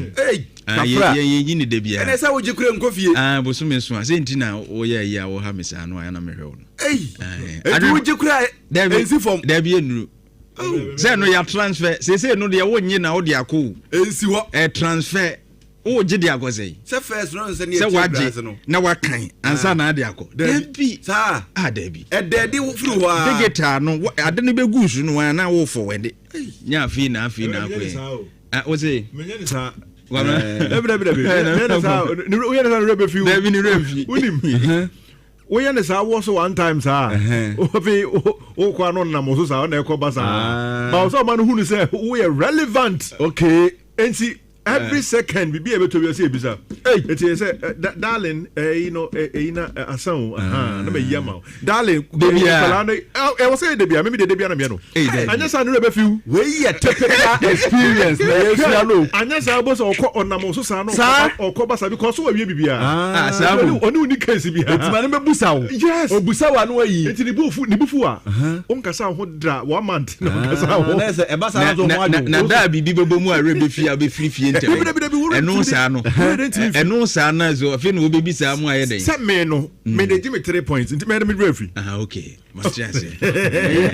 ye yi ni de bia ene sa wo jikure nkofie bosumi so ase ntina wo ye ya wo ha mesa no ya na mehwe wo adu wo jikure ensi form da bia nuru se no ya transfer se no de wo nyi na wo de akọ ensi ho transfer wo gide akọ se first no se ne ya no na wakan ansa na de akọ dabi sa dabi ededi wo furu ho a digital no ade no be gusu no na wo forward nya afi na akọ wo say menye ni sa wana we yan sa was one time sa o kwa no na mo so sa na ekoba sa ba so man hu ni say we are relevant okay enti every second we be able to be say bisa it is darling asan na me yama darling I was say debia me de debia na me no anya sa no be fiu we ya typical experience na yes no anya sa bo so onam so sa no okoba sa because we bibia sa oni uni case bia enti ma me busa wo yes o busa wa no ayi enti ni bufu a on kasa ho dra 1 month na kasa ho na se e ba sa no mo adu na da bibi bebo mu a rebe fia be free eno sa na zo afi no bebi sa mu aye den se me no me dey give me 3 points nti me dey free okay Masiase.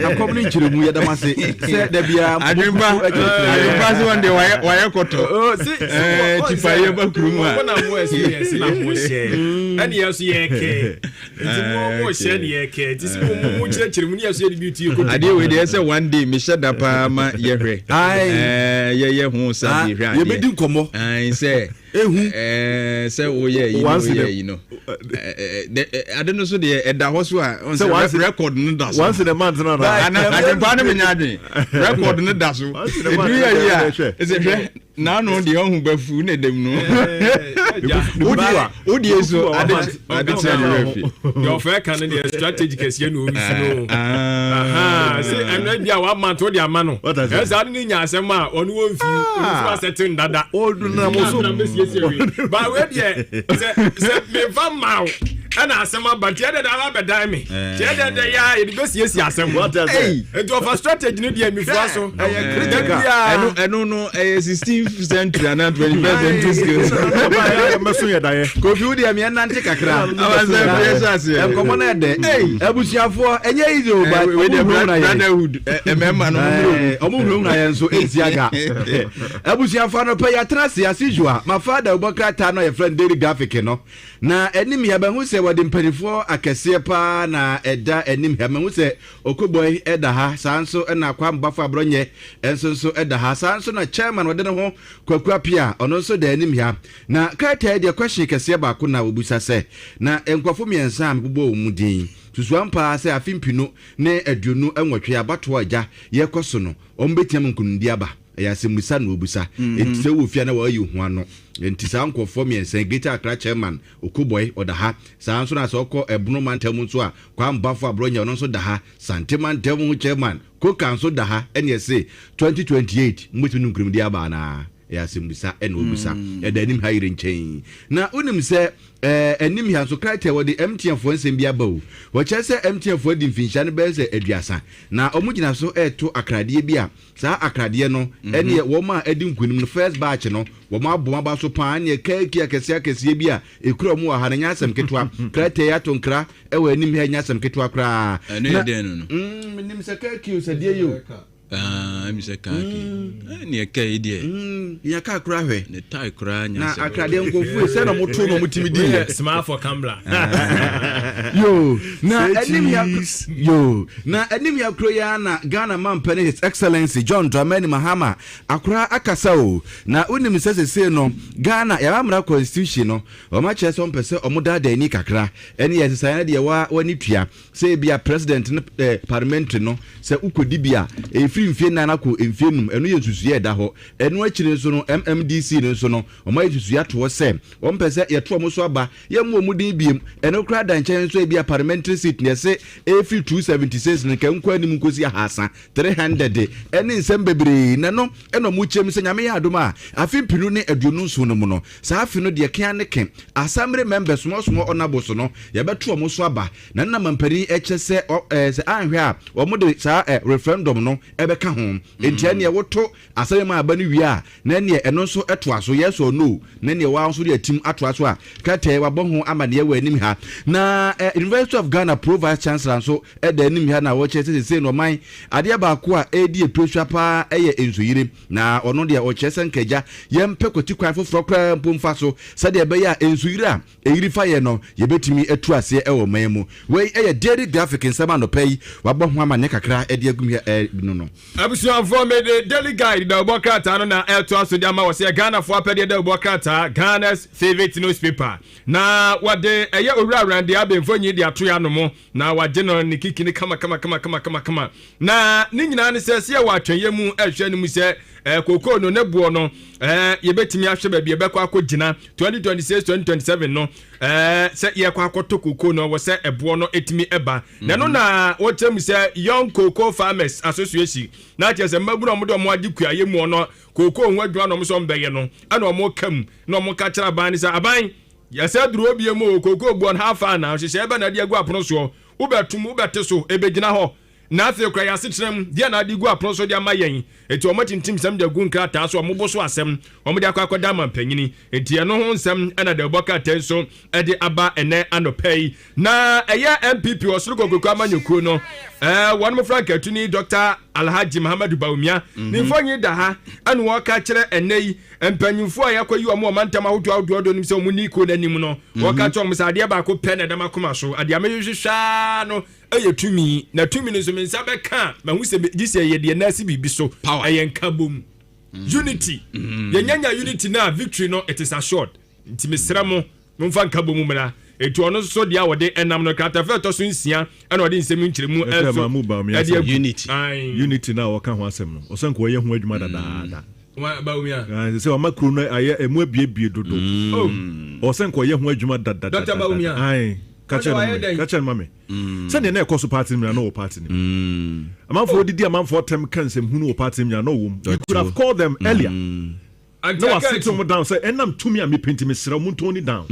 Akɔmni nkyeremu yɛ damase. Sɛ da bia adwempa so one day wayɛ kɔtɔ. Oh, si tipa yɛ ba kurum a. Na mo experience na mo share. Ɛne yɛ so yɛ kɛ. Nti mo share ne yɛ kɛ. Ti si mo kyerɛkyerɛmu ne yɛ so yɛ beauty ko. Ade we dey say one day me hyɛ da pa ma yɛ hwɛ. Yɛ ho sa bi hwɛ ade. Yɛ bedi nkɔmɔ. Sɛ sɛ woyɛ you know. Ade no so de ɛda hɔ so a on record no da so. Once in a month no. Adwempa no menya adwen. Record no da so. Edu yɛ ɛsɛ hwɛ na no de ɔhu bafu ne dem no. Odi so ade tena ne refi. Your fair can the strategy kɛseɛ no obi no. Say ɛna bia wa man to de ama no. Ɛsa ne nya asɛm a ɔno won fi setting dada. Odu na mo so. But we there say me van mau ana asɛm aba tie de da ba dan me. Tie de ya e go sie asɛm. Into of a strategy no de mi fu aso. Ɛno no 16th century and 21st century skills. Meso yɛ daye. Kofi wo de me nante kakra. Awase precious. Enkomo na de. Abusuafo enye easy o ba we the brotherhood. Member no omo na yɛn so eziaga. Abusuafo no pe ya trase asijua. My father Obokrata no your friend daily graphic no. Na enim ya ba hu se wode mpanifo akɛseɛ pa na ɛda enim ya ma hu se Okoboy ɛda ha sanso na kwa mbafo abronye enso ɛda ha sanso na chairman wode ne ho kwakua pia ɔno nso da enim ya na krata de question kɛseɛ ba ko na obusa sɛ na enkwafo miensa ambobo mu din tusuampa sɛ afimpino ne aduonu enwotwe abato agya yɛkɔso no ombetiam nkunundi aba ya semusa na obusa entise wo fia na wa yi ho ano entisa nkofo miensa geta akra chairman Okoboy oda ha saa nso na sɛ ɔkɔ ebunu mantam nso a kwa mbafo abronya ɔno nso da ha santeman tam chairman ko kanso da ha ɛne ɛse 2028 mutunu nkurumdi aba na ya semusa ene obusa ɛda nim ha yire nkyɛn na unim sɛ enim ya so krata wode MTN fo nsɛm bia ba o wɔkyɛ sɛ MTN fo di mfinhya ne bɛ sɛ aduasa na ɔmo gina so ɛto akradeɛ bi a saa akradeɛ no ɛne wɔn a edi nkunim no first batch no wɔn aboma ba so paa ne kɛɛki akɛseɛ bi a ekura mu ha na nya asɛm ketwa krata ya to nkra ɛwɔ anim ha nya asɛm ketwa kra ɛne den no nim sɛ kɛɛki sɛdeɛ yo mi se kaki ni eka idie ya ka kura hwe ne tai kura nya na akrade nkofu se na moto no mutimi di smart for Kambla na enim ya kuro ya na Ghana man pen His Excellency John Dramani Mahama akura akasa o na unim se no Ghana ya amra constitution no o ma che so mpese o muda da ni kakra ene ya sesa de wa wani tua se bia president parliament no se ukodi bia mfie na ko mfienum eno yesusu da ho eno akire nso no MMDC nso no o ma yesusu ya to sɛ o mpese ye to mo so aba ye mu omudin biem eno kra da nkyɛn nso e bia parliamentary seat ne se efi 276 ne kan kwa nim nkosi ahasa 300 ene nsɛm bebre na no eno mu kyem sɛ nyame ya adoma afimpinu ne aduonu nso no mu no saa afi no de kan ne ken assembly members mo onabo so no ye beto mo so aba na na mampani ekyɛ sɛ anhwe a o mo de saa referendum no ka ho entia ne woto asɛm ma aba ne wi a na ne eno nso eto aso yes or no na ne wa nso de atim ato aso a kata wa bɔ ho ama ne wa anim ha na University of Ghana Pro Vice Chancellor nso da anim ha na wo kyerɛ sɛ no man ade ba ko a edi pressure pa ɛyɛ ensuyire na ɔno de o kyerɛ sɛ nkagya yɛmpɛ koti kwan foforo kra mpomfa so sɛ de ɛbɛyɛ a ensuyire a ɛyiri fa yɛ no yɛbɛtumi atu ase ɛwɔ man mu wei ɛyɛ daily graphic nsɛm anɔpɛ yi wa bɔ ho ama ne kakra ɛde agum no abusuafo me the daily guide da Obokrata no na eto aso de ama wo se Ghana fo apede da Obokrata Ghana's favorite newspaper na wade eye owura de abemfonyi de ato ya no mo na wage no ne kikini kama na ni nyina ne se se wa atwenye mu ehwe ne mu se koko no ne buo no yebetimi ahwe ba bi ebekọ akogina 2026 2027 no se ye kwa akoto koko no wo se ebo no etimi eba na no na wo tem se Young Cocoa Farmers Association na tie se mabuna mo de mo agikua ye mu no koko ho adwa no mo so mbeye no ana mo kam na mo ka kira ban ni se aban ya se duro obie mu koko buon half an na hye eba na de agu apono so wo betum wo bete so ebegina ho na afei kura yɛ asekyerɛm deɛ na ade gu apono so de ama yɛn eti ɔmo tintim sɛm de gu nkrataa so ɔmo bo so asɛm ɔmo de akɔ akɔda ama mpanyini eti ɛno ho nsɛm ɛna de bɔ krataa so ɛde aba ɛnɛ anɔpɛ yi na ɛyɛ MPP ɔsoro kokoko amanyɔkuo no wɔn mo frank atuni Dr. Alhaji Muhammadu Bawumia ne mfonyi da ha ɛna wɔka kyerɛ ɛnɛ yi mpanyinfo a yakɔ yi ɔmo ɔmantam ahodoɔ do nim sɛ ɔmo ni ko n'anim no wɔka kyerɛ ɔmo sɛ adeɛ baako pɛ na ɛdɛm akoma so adeɛ amehwehwɛ no ɛyɛ tumi na tumi no nso me nsa bɛka ma hu sɛ gisi ɛyɛ deɛ nasi bibi so ɛyɛ nka bom unity yɛnyanya unity na victory no it is assured nti mesrɛ mo momfa nka bom mmra etu ɔno so deɛ wɔde ɛnam no kratafa ɛtɔ so nsia ɛna ɔde nsɛm nkyerɛmu ɛfɛ unity na wɔka ho asɛm no ɔsɛ nkɔ wɔyɛ ho adwuma dadaada Bawumia sɛ ɔma kuro no ayɛ ɛmu abiebie dodo ɔsɛ nkɔ wɔyɛ ho adwuma dadaada Dr. Bawumia kakyɛ no ma me sɛdeɛ na ɛkɔ so party no na wɔ party no amanfoɔ didi amanfoɔ tɛm ka nsɛm hunu wɔ party no na wɔ mu you could have called them earlier na wasit mo down sɛ ɛnam tumi a mepenti mesrɛ mu ntɔni down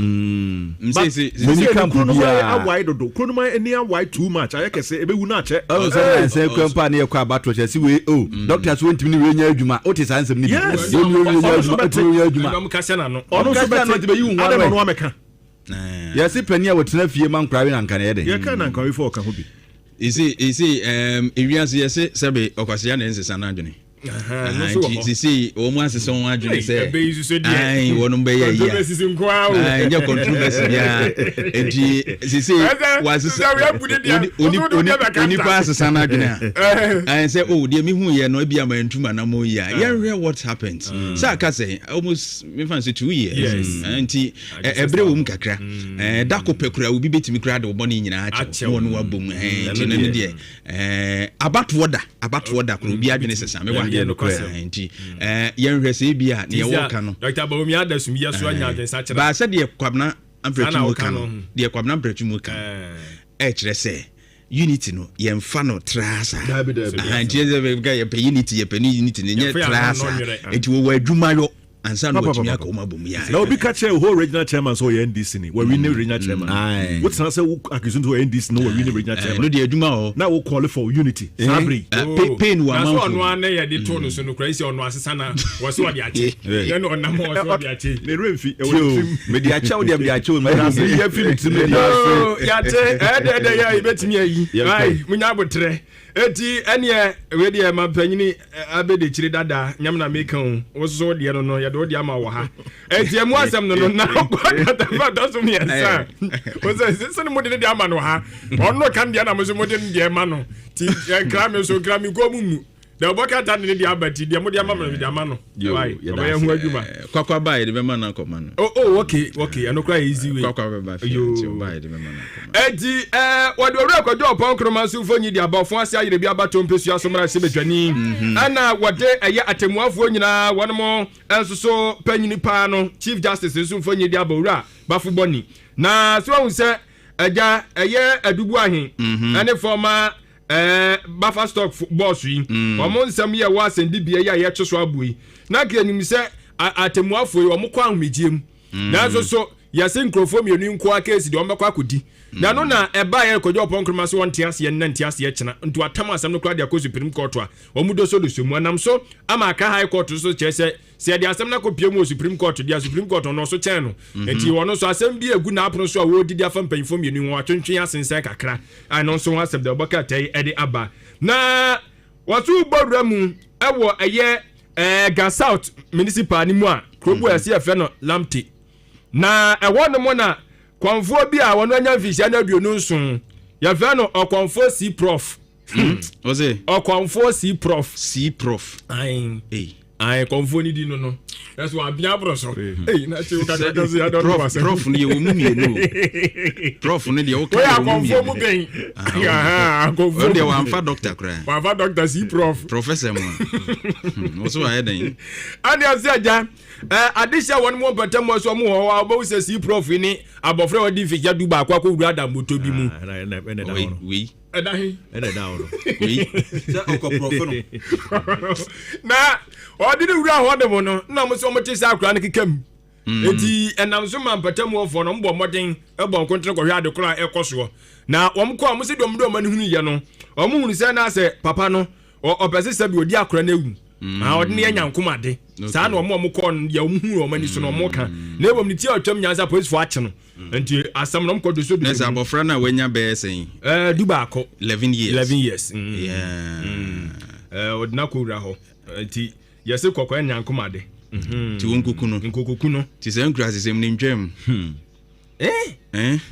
kuro no ma awae dodo kuro no ma ani awae too much ayɛ kɛsɛ ɛbɛwu no akyɛ sɛ kwampa ne yɛkɔ abato kyɛ sɛ wei doctor so wɔntimi ne wɛnya adwuma wote saa nsɛm ne bi ɔno amɛka yɛse pani a wɔtena fie ma nkorawe na nkane yɛde yɛka na nkawe fɔ ɔka ho bi ewiase yɛse sɛbe ɔkwasea na ɛnsesa no adwene sisi wɔn mu asesa wɔn adwene sɛ ayi wɔn bɛyɛ yia nyɛ controversy bia eti sisi wasesa onipa asesa no adwene a ayi sɛ o deɛ mi hu yɛ no ebi ama ntuma na mo yia yɛrehwɛ what happened sɛ aka sɛ almost mefa sɛ 2 years nti ɛbrɛ wɔm kakra dako pɛ kura obi betimi kura de wɔbɔ ne nyinaa akyɛ wɔn wabɔ mu nti no ne deɛ abatoɔ da kura obi adwene sesa me wa nti yɛnhwɛ sɛ bi a ne yɛwɔ ka no Dr. Bawumia da sum yɛ so anya adwen sa kyerɛ ba sɛ deɛ kwabna amprɛtwum ka no deɛ kwabna amprɛtwum ka kyerɛ sɛ unity no yɛmfa no trasa nti yɛpɛ unity ne nyɛ trasa nti wɔwɔ adwumayɔ ansa no watumi aka wɔn abom ya na obi ka kyerɛ whole regional chairman so yɛ NDC ni wɔ win regional chairman what say say akizun to NDC no wɔ win regional chairman no de adwuma o na wo call for unity sabri pain wa man so ɔno ane yɛ de to no so no kura isi ɔno asesa na wɔ so ɔde akye yɛ no ɔnam wɔ so ɔde akye ne remfi me de akye wo de me akye wo me yɛ film tim ne ya te ɛdɛ yɛ ibetimi ayi ai munya botre eti ɛneɛ we de ma panyini abede kyire dada nyam na meka wo so de no yɛ de ama wɔ ha eti emu asɛm no na kɔta fa dɔso mi ɛsa wo sɛ ne mode de ama no ha ɔno kan de na mo so mode de ma no ti kra me so kra me ko mu da boka ta ne de abati de mo de ama me de ama no why ɔbɛyɛ ho adwuma kwakwa ba de be ma na kɔma no okay ɛno kra easy way kwakwa ba de be ma na eti wɔde owura kɔdɔ ɔpɔn kroma so fonyi de abɔfo ase ayere bi abato mpesua so mara se bedwani ana wɔde ɛyɛ atemuafo nyinaa wɔn mo enso so panyini pa no chief justice so fonyi de abawura bafo boni na so wɔn sɛ ɛgya ɛyɛ adubu ahen ɛne former Buffer stock boss yi omo nsɛm yɛ wɔ asɛndi bia yɛ yɛtwe so abui na kranim sɛ atemuafo yi ɔmo kɔ ahomegiem na so yɛse nkrofo mienu nko akesi de ɔmo bɛkɔ akodi na no na ɛba yɛ kɔdwo ɔpɔn kroma so wɔnte ase yɛ nante ase yɛ kyena nto atam asɛm no kora de akɔ supreme court a ɔmo do so mu anam so ama aka high court so kyerɛ sɛ de asɛm na kɔ pie mu supreme court de supreme court no so kyɛn no enti wɔno so asɛm bi egu na apono so a wo didi afa mpanyifo mienu ho atwentwen asensan kakra ano so ho asɛm de ɔbɛka tai ɛde aba na wɔso bɔdura mu ɛwɔ ɛyɛ Ga South municipal ni mu a krobo ɛse ɛfɛ no Lamte na ɛwɔ no mo na kɔnfo bi a wɔn anya mfisia na aduonu nson yɛfɛ no ɔkɔnfo C prof ɔse ɔkɔnfo C prof ai kɔnfo ni di no that's why abia bro so na che ka se ya don prof ni wo mu mienu prof ni de wo ka wo mu ben kɔnfo de wa amfa doctor kra wa amfa doctor C prof professor mo wo so aye den ani asia adisha won mo patam mo so mo ho ba wo se C prof ni abofra wadi fija du ba akwa ko wura da moto bi mu we edahi we sa okoprofo no na odi ni wura ho de mo no na mo so mo te sa akra ne kekam enti enam so man patam wo fo no mbo moden e bon kontre ko hwa de kora e koso na wo mko mo se dom dom ani hunu ye no ɔmo hunu sɛ na sɛ papa no ɔpɛsɛ sɛ bi odi akora na ewu ɔde ne nya nkomade saa na ɔmo kɔ no ya ɔmo hunu ɔmo ani so na ɔmo ka na ebom ne tie ɔtwam nyansa policefoɔ akye no nti asɛm no ɔmo kɔ do so nɛsɛ abɔfra no a wanya bɛyɛ sɛn du baako 11 years ɔde na kɔwura hɔ nti yɛsɛ kɔkɔɛ nya nkomade nti wɔn nkuku no nti sɛ nkura asɛm ne ntwam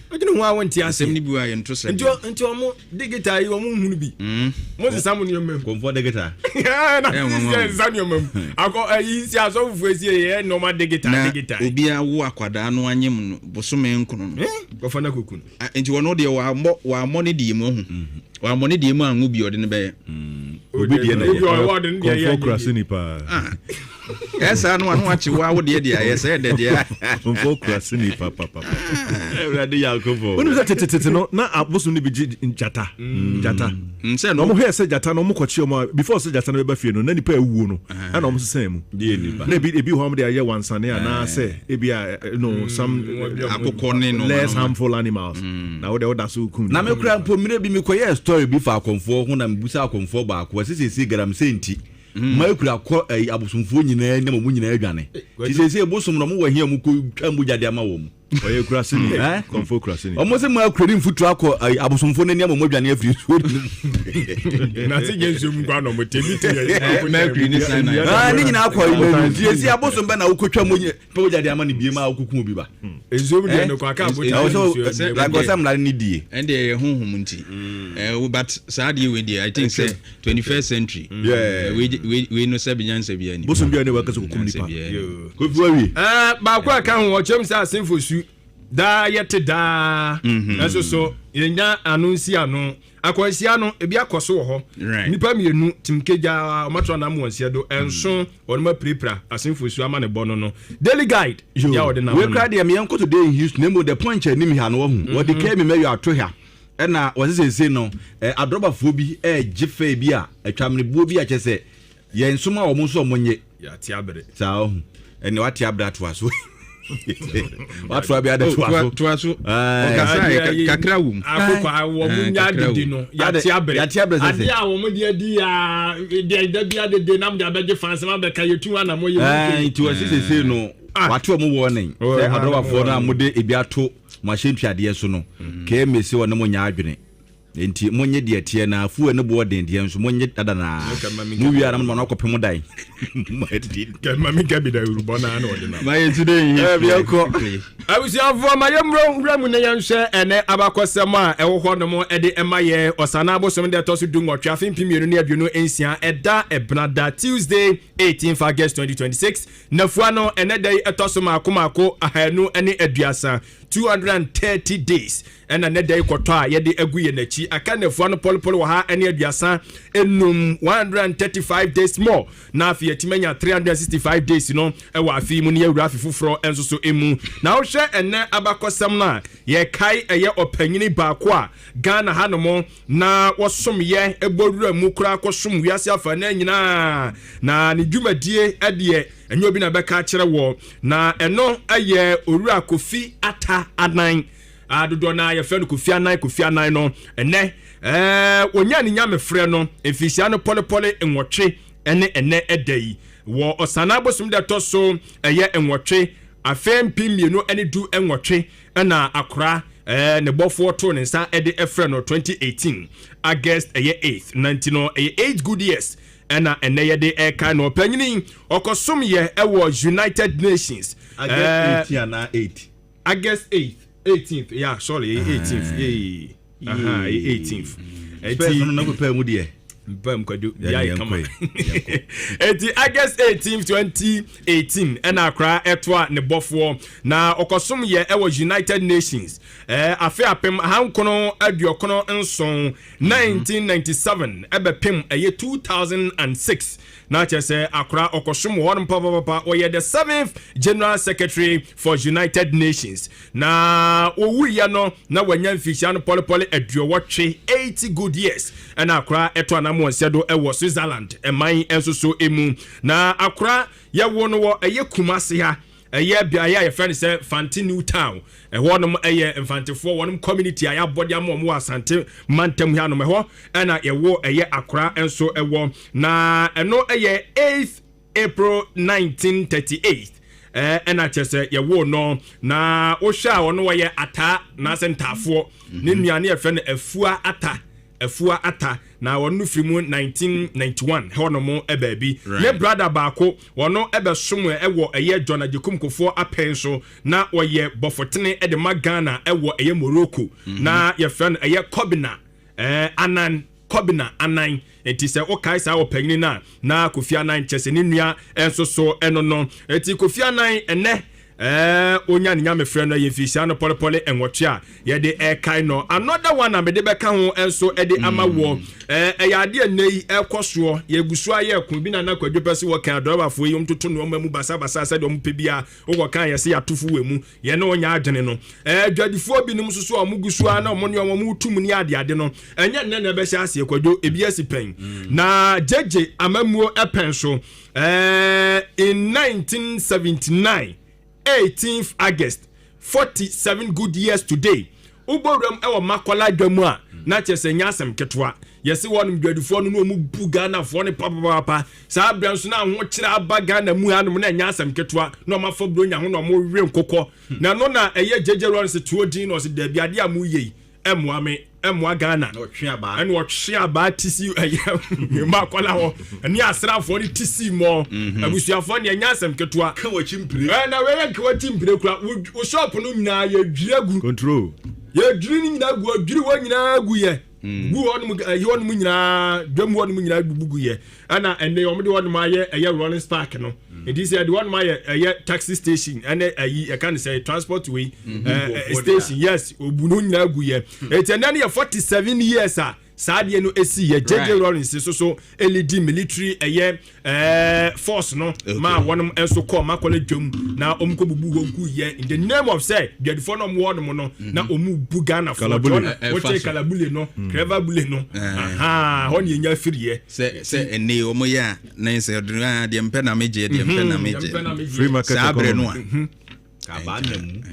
ɔgyina ho a wɔnti asɛm ne bi wa yɛnto sɛ nti ɔmo digital yi ɔmo hunu bi mo sesa mo nneɛma mu kɔmfɔ digital sesa nneɛma mu akɔ ayi si asɔfofoɔ esi yɛ normal digital na obiara wo akwadaa no anyem no bosome nkono no kɔfa na koku no nti wɔno deɛ wammɔ ne deɛ mu ho wammɔ ne deɛ mu anwo bi ɔde ne bɛyɛ obi deɛ na yɛ kɔmfɔ kurase nipa ɛsa no ano akye wa wo deɛ ayɛ sɛ ɛdɛ deɛ kɔmfɔ kurase nipa papa ɛwurade yakobɔ wonu sɛ tetete no na abosom no bi gye njata nsɛ no ɔmo hwɛ sɛ jata no ɔmo kɔkye ɔmo before sɛ jata no bɛba fie no na nipa awuo no ɛna ɔmo sesan mu na ebi hɔ ɔmo de ayɛ wansane anaasɛ ebi no some akokɔ ne no less harmful animals na wo de woda so kum na me kura mpo mire bi me kɔyɛ story bi fa akɔmfoɔ ho na mebusa akɔmfoɔ baako wɔsesesi garam senti ma kura kɔ abosomfoɔ nyinaa ne mo nyinaa adwane ti sese bosom no mo wɔ hia mo kɔ twa mo jade ama wɔ mo ɔyɛ kurase ni kɔmfɔ kurase ni ɔmo sɛ mo akura ni mfutu akɔ abosomfoɔ ne nneɛma mo adwane afiri so na se gye nso mu kwa no mo tebi te ma akuri ni sign na ne nyinaa akɔ yi ti sese abosom ba na wokɔtwa mo jade ama ne bie ma wokɔku bi ba enzo mu de no kwa ka abota la go sam la ni die and the honhom nti but sad we dey I think say 21st century we no say binyansa bia ni bosom bia ne wa kasa kokum nipa ko fuawi ba ko aka ho chem say asemfo su da yete da eso so yenya anunsi ano akwansia no ebi akoso wo ho nipa mienu timkeja omatro na amwansia do enso onma prepra asemfo su ama ne bono no daily guide ya ode na we crowd ya me enko today in Houston nemo the point anim ha no ho wo de kemi meyo ato ha na wɔsesese no adrobafoɔ bi gyefa bi a atwamnebuo bi a kyɛ sɛ yɛn nsoma wɔ mo nso ɔmonye yɛate abere saa ho ɛne wate abere atoa so watwa bi ada toa so ɔkasa kakra wum akokɔ wɔ mo nya didi no yɛate abere ade a wɔ mo de adi a de bia de nam de abɛgye fansɛm abɛka yɛtu ana mo yɛ nti wɔsesese no wate wɔ mo wɔ ne sɛ adrobafoɔ no a mode ebi ato mo ahentwadeɛ so no kemese wɔ ne mo nya adwene enti monye de tie na afu ne bo den de nso monye dada na mu wi ara no akɔpem dan mami gabi da urubɔ na na ɔde na my today bi akɔ abusiafo ma yemro mu ne yɛnhwɛ ene abakɔsɛm a ɛwɔ hɔ no mo ɛde ɛmayɛ ɔsana abosom de ɛtɔ so du nwɔtwe afempimienu ne aduonu ensia ɛda ɛbnada Tuesday 18th August 2026 nafua no ene dai ɛtɔ so maako ahanu ne aduasa 230 days ɛna ne dai kɔtɔ a yɛde agu yɛ n'akyi aka nafua no polopolo wɔ ha ne aduasa enum 135 days more na afia timanya 365 days no ɛwɔ afi mu ne yɛwura afi foforɔ enso so emu na wohwɛ ene abakɔsɛm na yɛ kai ɛyɛ ɔpanyini baako a Ghana ha no mo na wɔsom yɛ ɛbɔwura mu kura kɔsom wiase afa na nyinaa na ne dwumadie ɛdeɛ enyo obi na bɛka kyerɛ wɔ na ɛno ɛyɛ owura Kofi ata anan adodo na yɛ fɛ no Kofi anan no ɛnɛ wonya ne nyame frɛ no efisia no polepole enwɔtwe ɛne ɛnɛ ɛda yi wɔ ɔsana bosom de tɔ so ɛyɛ enwɔtwe afɛmpi mienu ɛne du enwɔtwe ɛna akora ne bɔfoɔ to ne nsa ɛde ɛfrɛ no 2018 August ɛyɛ 8th 19 no ɛyɛ 8 good years ɛna ɛnɛ yɛde ɛka no ɔpanyini ɔkɔsom yɛ ɛwɔ United Nations August 8th 18th yeah sorry 18th 18th ɛti no na pɛ mu deɛ Bam kwadu ya kama eti August 18th 2018 ena akra etwa ne bofo na okosom ye ewo United Nations afi apem hankono aduokono nson 1997 ebepem eye 2006 na chese akra okosom won papa oye the 7th General Secretary for United Nations na owuya no na wanya mfisha no polepole aduowotwe 80 good years ena akra etwa na monsedo ewo Switzerland eman enso so emu na akra ye wo no wo eye kumase ha ɛyɛ bia yɛ friend say Fanti New Town ɛhɔ nom ɛyɛ mfantefoɔ wɔnom community a yɛabɔde ama ɔmo asante mantam hia nom ɛhɔ ɛna yɛwɔ ɛyɛ akora enso ɛwɔ na ɛno ɛyɛ 8th April 1938 ɛna kyerɛ yɛwɔ no na wohwɛ a ɔno wɔyɛ ata na sɛ ntaafoɔ ne nuane yɛfrɛ no afua ata na wɔno firi mu 1991 hɔ no mo baabi ne brother baako wɔno ɛbɛsom ɛwɔ ɛyɛ John Ajekum Kofoɔ apɛn so na wɔyɛ bɔfotene de ma Ghana ɛwɔ ɛyɛ Morocco na yɛfrɛ no ɛyɛ Kobina Anan enti sɛ wokae saa wɔpanyini no na Kofi Anan kyɛsɛ ne nua ɛnso so ɛno no enti Kofi Anan ɛnɛ onya ne nyame frɛ no yɛ mfisia no pɔlepɔle ɛnwɔtwe a yɛde ɛkae no another one a mede bɛka ho ɛnso ɛde ama wɔ ɛyɛ adeɛ nnɛ yi ɛkɔ soɔ yɛgu so ayɛ ko bi na na kwadwo pɛ sɛ wɔka adɔbafoɔ yi ɔmtoto no ɔma mu basabasa sɛdeɛ ɔmo pɛ bia wowɔka yɛ sɛ yɛatofo wɔ mu yɛne ɔnya adwene no dwadifoɔ binom so so a ɔmo gu so a na ɔmo ne ɔmo tum ne adeade no ɛnyɛ nnɛ na ɛbɛhyɛ aseɛ kwadwo ebi asi pɛn na gyegye amamuo ɛpɛn so in 1979 18th August 47 good years today uborum ewo makola dwamu a na kyese nyasem ketwa yesi wonum dwadufo no mu bu Ghana fo ne papa saa branso na ho kyira aba Ghana mu hanom na nyasem ketwa na omafo bronya ho na mo we nkokɔ na no na eye jejero se tuodin no se da biade a mu yei emwa Ghana no twe aba ene wo twe aba tisi makola ho ene asrafo ne tisi mo abusuafo ne nyasem ketwa ka wachimpire na we ka wachimpire kura wo shop no nyina ye dwiragu control ye dwiri ni nyina gu dwiri wo nyina gu ye gu wonum nyina dwam wonum nyina bugu ye ana ene yo mde wonum aye Rolling Spark no it is the one my taxi station and I can say transport way station yes obunu nyina gu ye et and then 47 years Sadia no esi ye JJ Lawrence so LED military force no ma wonum enso call ma kole dwom na omko bubu gu ye in the name of say the phone no wonum no na omu bu Ghana for what kalabule no clever bule no aha hon ye nya firi ye se ene omo ya na se de mpe na meje free market sabre no kabanamu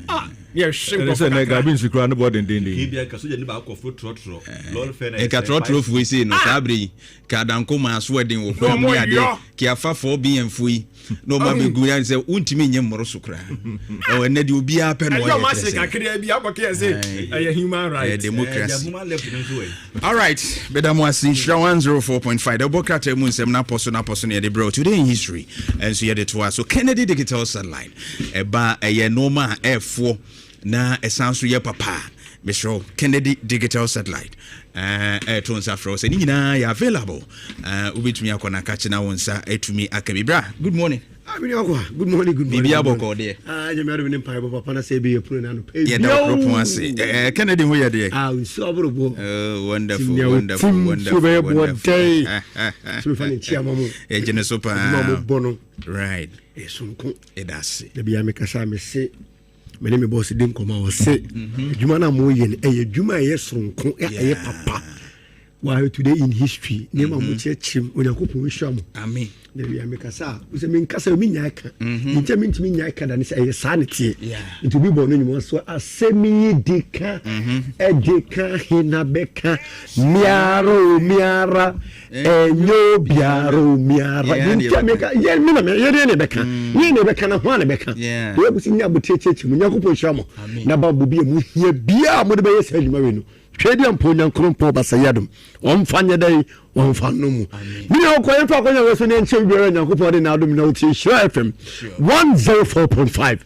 yeah shimko se na gabi nsikura no boden den ibia ka so je ni ba akofo trotro lol fe na e ka trotro fu we say no sabre ka danko ma so den wo kwa mu ade ki afa fo bi enfu yi no ma be gu ya say untimi nye mmoro so kra e we na de obi a pe no ya ma se ka kire bia ko ke say a human right democracy all right bedamu asi 104.5 the bokata mu nsem na poso ne de bro today in history and so ye de to so Kennedy digital satellite e ba ye normal f4 na esanso ye papa Mr. Kennedy digital satellite tonsa fro se ni nyina ya available ubetumi akona ka china wonsa etumi akabibra good morning good morning bibia boko de jamiado bi nimpa papa na se be pro na no pay ye da pro ase Kennedy ho ye de so abrobo wonderful so fani chiama mo jene so pa mo bono right esunko edase de bia me kasa me se me ne me boss din koma o se adwuma na mo ye adwuma ye sonko ye papa why today in history nema mo chechim onyankopon we hwam amen de bia me kasa we se me kasa mi nya aka nje mi ntimi nya aka da ne se ye sanity nti bi bo no nyimo so asemi dika edika hinabeka miara enyo biaro miara nti me ka ye me na me ye ne beka ni ne beka na ho ne beka we bu si nya botechechi mu nyakopon hwam na babu bi mu hia bia mo de be ye sa adwuma we no twedi amponya nkrompo basayadum omfanye dai omfanno mu ni okoye fa konya we so ne nche biara nyankopon de na adum na uti Shira FM 104.5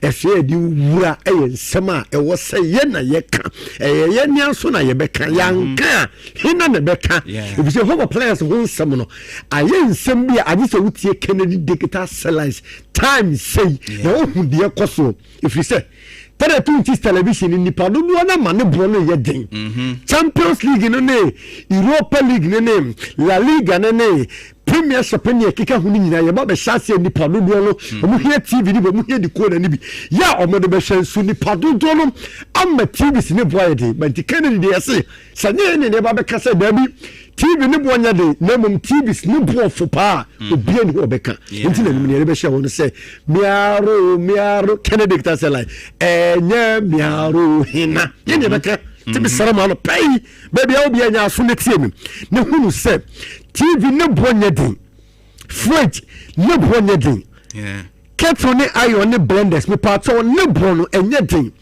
efe di wura nsema ewo se ye na ye ka ye nia so na ye beka yanka hina na beka if you have a players who nsem no aye nsem bia ade se utie Kennedy digital satellite time say na ohu de ekoso if you say Tere 20 television in Nipado na mane brono ye den. Champions League no ne, Europa League ne, La Liga ne, Premiership ne kika huni nyina ye ba be chance Nipado no, omo hia TV ni bo hia decoder ni bi. Ya omo de be chance Nipado no, am TV ne boy de, but Kennedy de say, sanye ne ba be kasa da bi TV ne bo nya de na mum TVs ne bo fo pa obia ni obeka nti na nimne be hye won say miaro Kennedy ta say like nya miaro hina ye ne beka ti be sarama no pai baby a obia nya so ne tie mi ne hunu say TV ne bo nya de fridge ne bo nya de kettle ne iron ne blenders me pato ne bo no enye den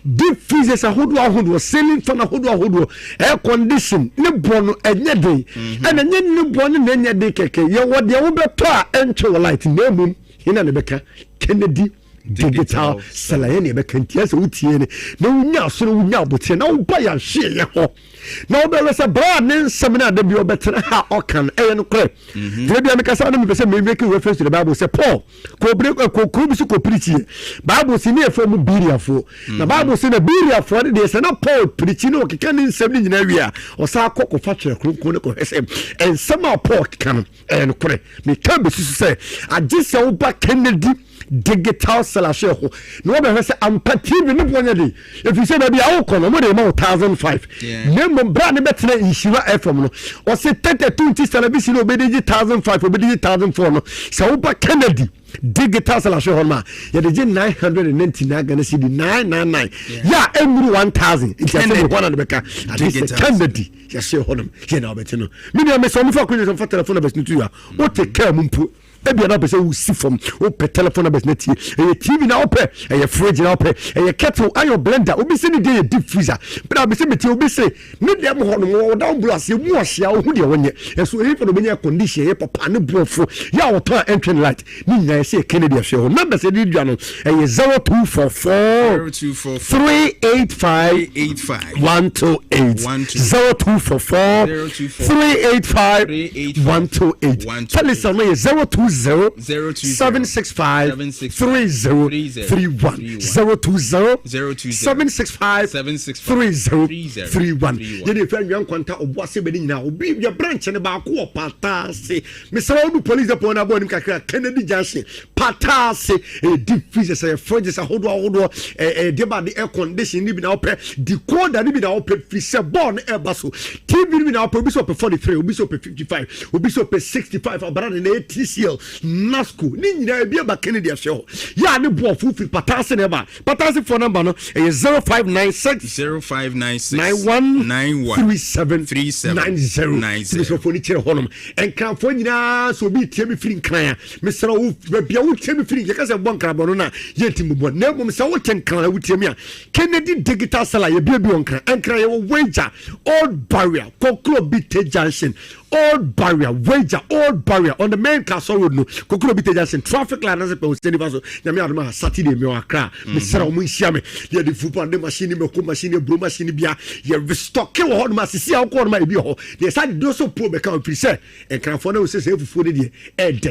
deep freezers ahodo ceiling fan ahodo air condition ne bo no enye den and enye ne bo no enye den keke ye wo de wo beto a enche light na mum hina ne beka Kennedy digital salaye ne beka ntia se wutie ne na wunya so wunya abote na wo ba ya hye ye ho na wo be se bra ne nsem na da bi obetere ha okan no kre de bia me kasa na me pese me make reference to the Bible say Paul ko break ko bi su ko preach Bible si ne efo mu biriafo na Bible si na biriafo de se na Paul preach no keka ne nsem ni nyina wi a o sa akoko fa kire kronko ne ko hesem ensem a Paul kan no kre me kan be su say agise wo ba Kennedy digital salashe ho no be say ampa TV ne bonya de if you say na bia wo kono mo de ma 1005 ne mbra ne betena inshira FM no o se 32 inch television obedi 1005 obedi 1004 no so wo ba Kennedy digital salashe ho ma ye de 999 Ghana cedi 999 ya emru 1000 it ya say one and beka digital Kennedy ya say ho no ye na obeteno me ne me so mo fa ko so fa telephone best tu ya o take care mumpu ebia na pese wo si from wo pe telephone best net e TV na ope e fridge na ope e kettle ayo blender obi se ni dey deep freezer but be se meti obi se ni dem ho no wo down blast e mu ohia wo hu de wonye so e for no benya condition e papa ne brofo ya wo turn entry light ni nya se Kennedy ahwe ho number se di dua no e 0244 385 128 0244 385 128 tell us something 020 765 3031 020 765 3031 yene fa nwan kwanta oboase beni nyina obi ya branch ne ba ko patase mesra odu police depo na bo nim kakra Kennedy Junction patase deep freezer say fridges ahodo de ba the air condition ni bi na opɛ decoder ni bi na opɛ freezer born e ba so TV ni bi na opɛ obi so opɛ 43 obi so opɛ 55 obi so opɛ 65 abara ne TCL Nasco ni nyina bia ba Kennedy ahwe ya ne bo fufi patase ne ba patase phone number no 0596 9137 so phone chere honum enkan fo nyina so bi tie me free nkran mesra wo bia wo tie me free ye ka se bon krabo no na ye timbo na mum se wo tenkran wo tie me a Kennedy digital sala ye bia bi onkran enkran ye wo wager old barrier Kokro Bite Junction old barrier on the main castle road no Kokro Bite Junction traffic light na se pe o steady vaso nyame adoma Saturday me akra me sera o munhia me ye de fupa de machine me ko machine bro machine bia ye restock wo ho ma sisi akọ no ma e bi ho ye sa do so pro be kan preset e kan fo na o se fufu de ye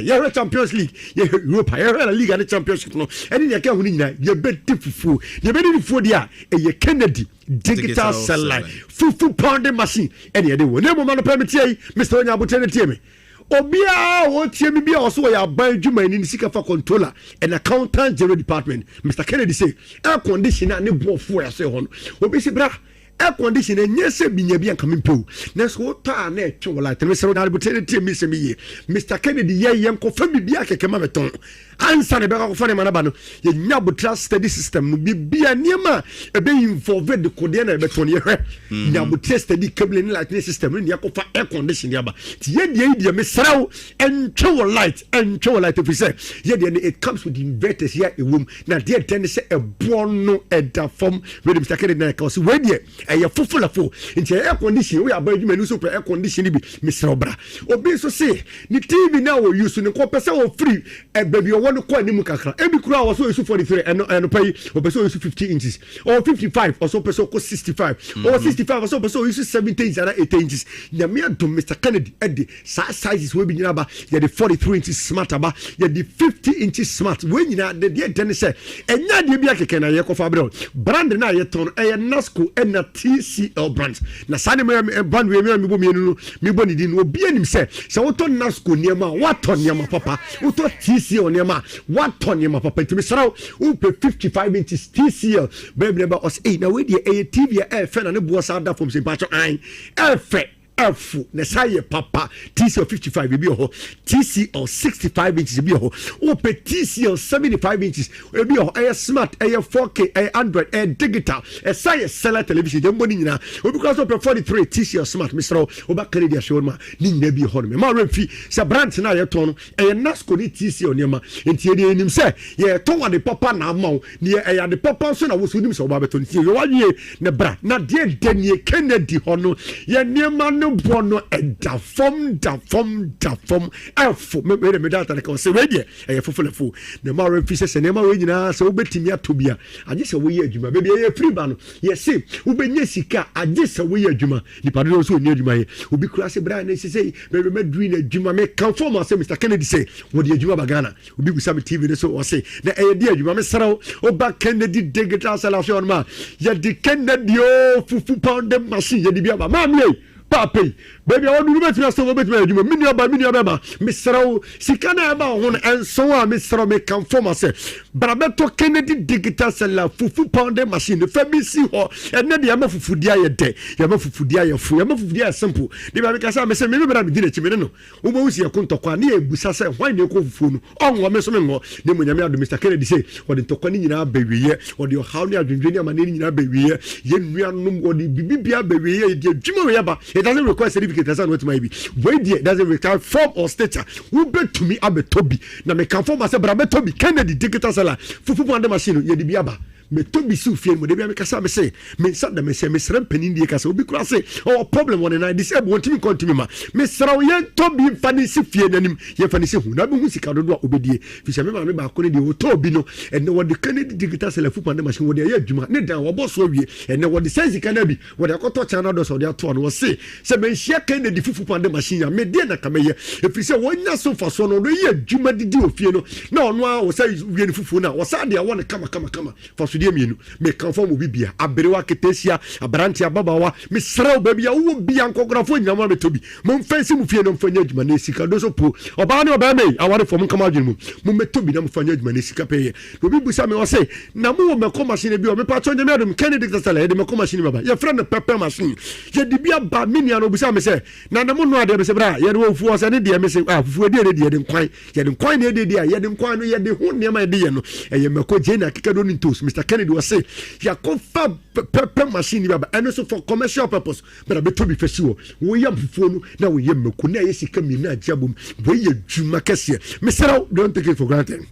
ye Champions League ye Europa ye La Liga and Championship no eni ye ka hu ni nyina ye be fufu ye be di fufu de a ye Kennedy digital cell line fufu pounding machine eni ye de wo ne mo ma no permit ye Mr. Onyabote tie me obia wo tie me bia oso ya ban dwuma ni sika fa controller and accountant general department Mr. Kennedy say air conditioner ne bofo ya say ho obi si bra air conditioner nyese binya bia kam mpew na so ta na etwe wala tene se ro bote tie me se me ye Mr. Kennedy ye ko fa bibia keke ma beton ansa ne beka ko fa ne manaba no ye nya botra steady system no bibia niema e be involve de kode na beton ye hwe nya botra steady cable ni light system ni ko fa air conditioner ba ti ye de me sraw entwe light if you say ye de it comes with inverters here a room na de ten say e bono e da form with Mr. Kennedy na ka so we de e fufulafo nti air conditioner we aba adwuma ni so air conditioner bi me sraw bra obi so say ni TV na wo use ni ko pese wo free e baby one ko animu kakra ebi kura was so 43 and pay o person use 50 inches or 55 or so person ko 65 or 65 or so person use 70 inches and 80 inches nyame adom Mr. Kennedy edi sizes we bi nyina ba ye the 43 inches smart aba ye the 50 inches smart we nyina de den say enya de bi akeke na ye ko fa brand na ye ton e Nasco and na TCL brand na sane brand we me bo mienu me bo ni din obi anim say wo ton Nasco niema waton niema papa wo to TCL niema what ton yema papa to me sraw u pe 55 inches TCL baby never us na we dey TV e fe na ne bo sa da from se pacho an e fe F na say papa TCL 55 ebi ho TCL 65 inches ebi ho ope TCL 75 inches ebi ho aye smart aye 4K aye Android aye digital say cellular television dem boni nyina obi because ope 43 TCL smart Mr. Oba Canada show ma ni nyina bi ho no ma remfi say brand na ye ton aye Nasco ni TCL niema enti ye nim say ye ton wa de papa na amaw ni aye de papa so na wo so nim say oba beton ti ye wa wie ne bra na de denie Kennedy ho no ye niema no bono da fom F me data ka say we dey e fofofo na ma remfi say ne ma we nyina say obetimi atobia age say we ye adwuma be ye free ba no ye say ubenye sika age say we ye adwuma ni pado so ni adwuma ye obi kura say bra na say me madri na adwuma me kan form say Mr. Kennedy say wo de adwuma ba Ghana obi gusa me TV no so o say na e de adwuma me saraw oba Kennedy digital solution ma ye de Kennedy o fufu pound machine ye de bia ba ma me papi baby I want to bet me so bet me adwuma mini aba me saraw sika na ba ho enso a me saraw me kan form say brabeto Kennedy digital seller fufu pound machine fa bi si ho ene de ma fufu dia ye de ya ma fufu dia ye fu ya ma fufu dia simple de ba me ka say me say me bra me di na chime no wo bo si yakontokwa na e busa say hwan ne ko fufu no onwo me so me ngo de mo nyame ado Mr. Kennedy say wo de tokwa ni nyina ba wiye wo de how ne adwendwani ama ne nyina ba wiye ye nuanom wo de bibibia ba wiye de adwuma we ba it doesn't require certificate as what might be wait there doesn't require form or stature who bet to me abetobi na me can form myself brabetobi Kennedy digital seller fufu pande machine ye de biaba me tobi su fie mo de bia me kasa me say me sada me say me sram panin die kasa obi kura say oh problem one na this ebe want me continue ma me sraw ye tobi fani si fie nanim ye fani si hu na be hu sika dodo obedie fi se me ma me ba ko ne de otobi no ene wo de Kennedy digital seller fufu pande machine wo de ye adwuma ne dan wo boss wo wie ene wo de sense kana bi wo de akoto chana do so de ato no wo say se me hia Kennedy fufu pande machine ya me de na kameye e fi se wonya so fa so no do ye adwuma didi ofie no na ono a wo say wie ne fufu na wo sa de wo ne kama fa so de mienu me kan fo mo bibia aberewa ketesia abranti ababawa me sraw babia wo bia nkografo nyama me tobi mo mfansi mu fie no mfanya adwuma na sika do so po oba ne oba me aware fo mo kama adwuma mo metobi na mfanya adwuma na sika peye no bi busa me wo say na mo me ko machine bi o me patcho nyame adum Kennedy digital ye de me ko machine baba ye friend pepper machine ye di bia ba minia no busa me say na mo no ade be se bra ye no fu o se ne de me say fu de de nkwan ne de ye de nkwan no ye de hu ne ma de ye no ye me ko je na kekado ni tos Mr. Kennedy was say ya confirm pepper machine baba and also for commercial purpose but abeto bi fesiwo wo yam fufuo no na wo yam mako na yesika mi na agiabom wo ye dwuma kese Mr. don't take it for granted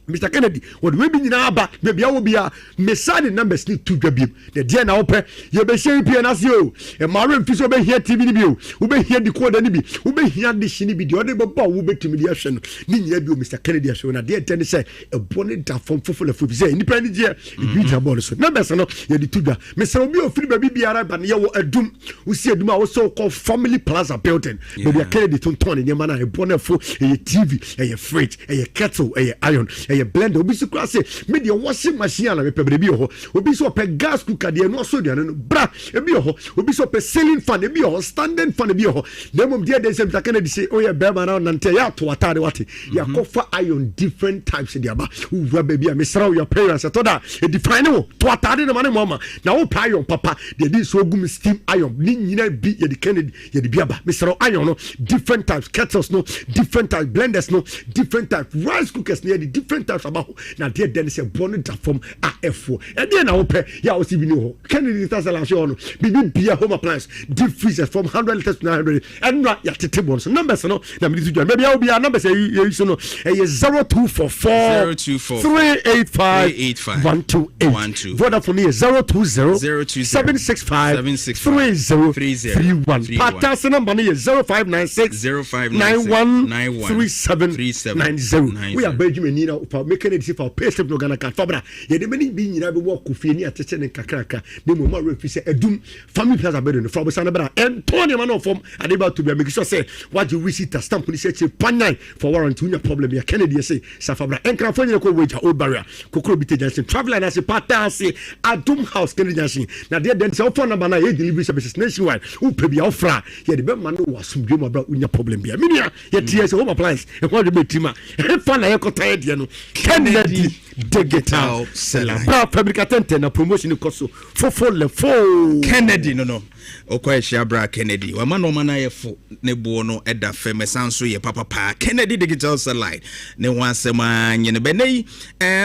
Mr. Kennedy what we be nyina aba be bia wo bia me sane numbers ni tu dwa biem de dia na wo pe ye be share pie na se o e mare mfiso be hia TV ni bi o wo be hia decoder ni bi wo be hia dish ni bi de ode be ba wo be timi dia hwe no ni nyina bi o Mr. Kennedy ahwe na de ten say e bone da fom fofo fu say ni pa ni je e bi ja ball so numbers no ye di tu dwa me se obi o firi ba bi biara ba ye wo adum wo si adum a wo so called family plaza building be bia Kennedy ton ni ma na e bone fu e TV e fridge e kettle e iron e blender obi sikura say me de washing machine na me pe bi ho obi so pe gas cooker de no so de no bra e bi ho obi so pe ceiling fan e bi ho standing fan e bi ho na mom de dey say Mr. Kennedy say oh yeah be man na nte ya to atade wate ya kofa iron different types de aba uwa baby me sraw your parents to da e define wo to atade na mane mama na wo pa iron papa de di so gum steam iron ni nyina bi ye de Kennedy ye de bi aba me sraw iron no different types kettles no different types blenders no different types rice cookers no different types about na de den se born da from afo e de na wo pe ya wo si bi ni ho Kennedy digital show no bi bia home appliance deep freezers from 100 liters to 900 and ya tete bon so numbers no na me di maybe ya bia numbers e so no e 0244 385 128 Vodafone is 020 765 3031 Patas number is 0596 913790 we are Benjamin Nina for making it for pay slip no Ghana card fabra ye de many be nyina be work ofie ni atete ne kakraka ne mo ma refi se edum family plaza bedo no for bo sana bra Antonio man of form and about to be make sure say what you receipt stamp ni say panai for warrant unya problem ya Kennedy say safabra enkra fo nyina ko weja old barrier kokro bite Johnson traveler na say pata say Adum house Kennedy Johnson na de den say phone number na ye delivery services nationwide u pe bia ofra ye de be man no wasumdwe ma bra unya problem bia minia ye tie say home appliance e kwa de betima e fa na ye kota ye de no Kennedy Digital Seller. Bra fabricatente na promotion koso fofo le fo. Kennedy no. Okwa Shabra Kennedy. Wa man na ye fo ne bo no eda feme sanso ye papa pa. Kennedy Digital Seller. Ne wansema nye ne benei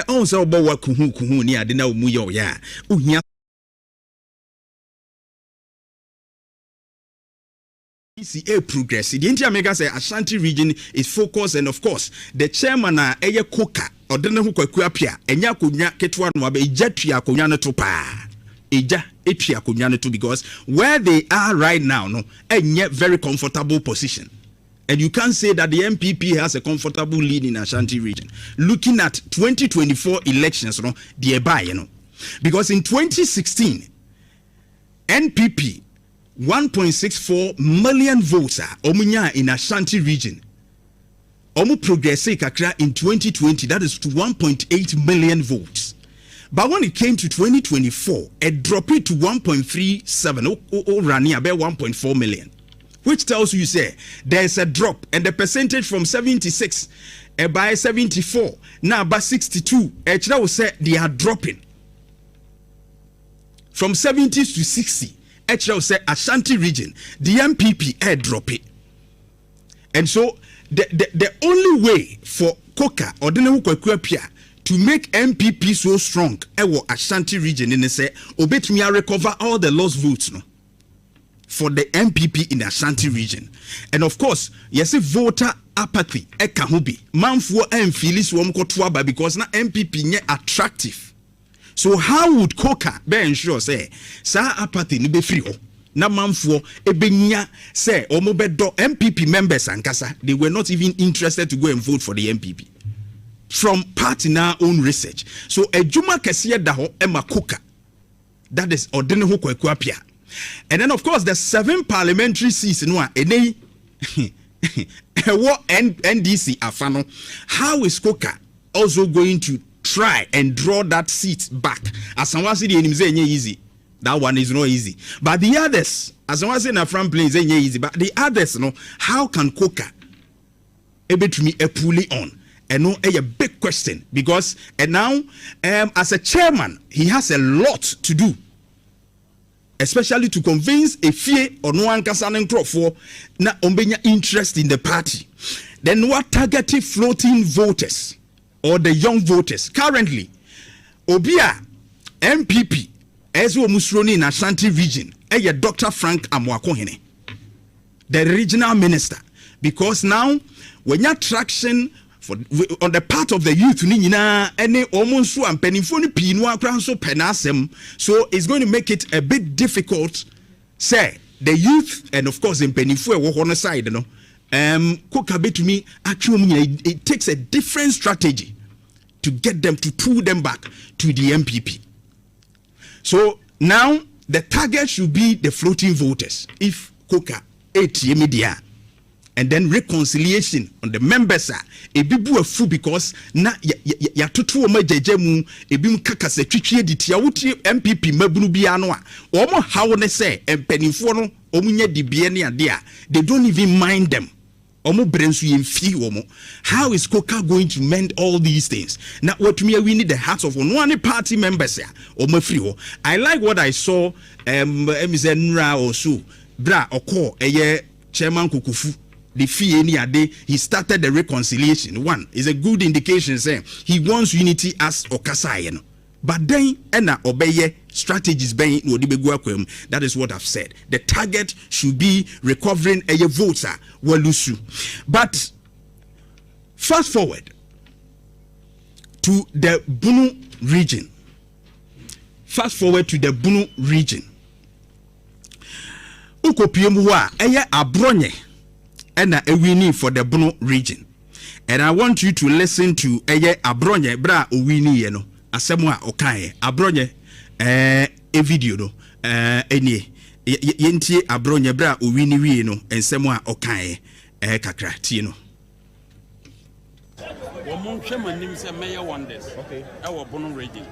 on se obo wa kuhu ni ade na omu ye ya. Ohia a progress. The India Mega say Ashanti region is focused, and of course, the chairman Eye Koka or the who kwapia enya kunya ketwa no abe ejatua kunya no to pa. Eja etua kunya no to because where they are right now no enye very comfortable position. And you can't say that the MPP has a comfortable lead in Ashanti region. Looking at 2024 elections, no, thereby, you know, because in 2016, NPP 1.64 million votes omunya in Ashanti region. Omu progresse kakra in 2020, that is to 1.8 million votes. But when it came to 2024, it dropped it to 1.37 running about 1.4 million. Which tells you say there's a drop, and the percentage from 76 by 74 now by 62. Actually, will say they are dropping from 70s to 60. Actually, will say Ashanti region, the MPP air dropping, and so the only way for Koka or the Kwapia to make MPP so strong, Ashanti region, in say obet me recover all the lost votes, no. For the MPP in the Ashanti region. And of course, yes, voter apathy, ekahubi, manfo emfilis womkotwaba because na MPP nye attractive. So how would Koka be ensure say sa apathy ni be free ho? Na manfo ebenya say omobedo MPP members ankasa, they were not even interested to go and vote for the MPP. From party na own research. So ejuma kesiye da ho ema Koka. That is ordene ho kwakwapia. And then, of course, the 7 parliamentary seats in what NDC afano. How is Koka also going to try and draw that seat back? As someone said, easy. That one is not easy. But the others, as someone said, na front plane is easy. But the others, no, how can Koka able to me fully on? And no, a big question because and now, as a chairman, he has a lot to do. Especially to convince a fear or no one can for na ombenya interest in the party. Then what targeted floating voters or the young voters? Currently, Obia MPP Ezo Musroni in Ashanti region, Dr. Frank Amwakohene, the regional minister. Because now when you traction on the part of the youth any almost and penifoni pinwa so penasem, so it's going to make it a bit difficult say the youth and of course in penifu on the side Koka to me actually it takes a different strategy to get them to pull them back to the MPP. So now the target should be the floating voters if Koka media. And then reconciliation on the members are a bibu afu because na ya tutu o majejemu ebim kaka se twitwe ditia wuti MPP mabunu bia no a omo hawo ne se empanifo no omunya dibie ne ade a they don't even mind them omo brensu yemfi omo. How is Koka going to mend all these things? Now what me we need the hearts of one party members ya omo free ho. I like what I saw Nra also bra oko eye chairman Kukufu the fee any day he started the reconciliation. One is a good indication saying he wants unity as Okasai. But then obey strategies being that is what I've said. The target should be recovering a voter walusu. But fast forward to the Bunu region. Ukopiemwa eye abronye and a winning for the Bruno region. And I want you to listen to Eye Abronye Bra Uwini Yeno, Asemwa Okaye, Abronye, a video no, any Yenti Abronye Bra Uwini Wieno, and Semwa Okaye, Kakra, Tino. Chairman name say Mayor Wonders. Okay. Our Bruno region.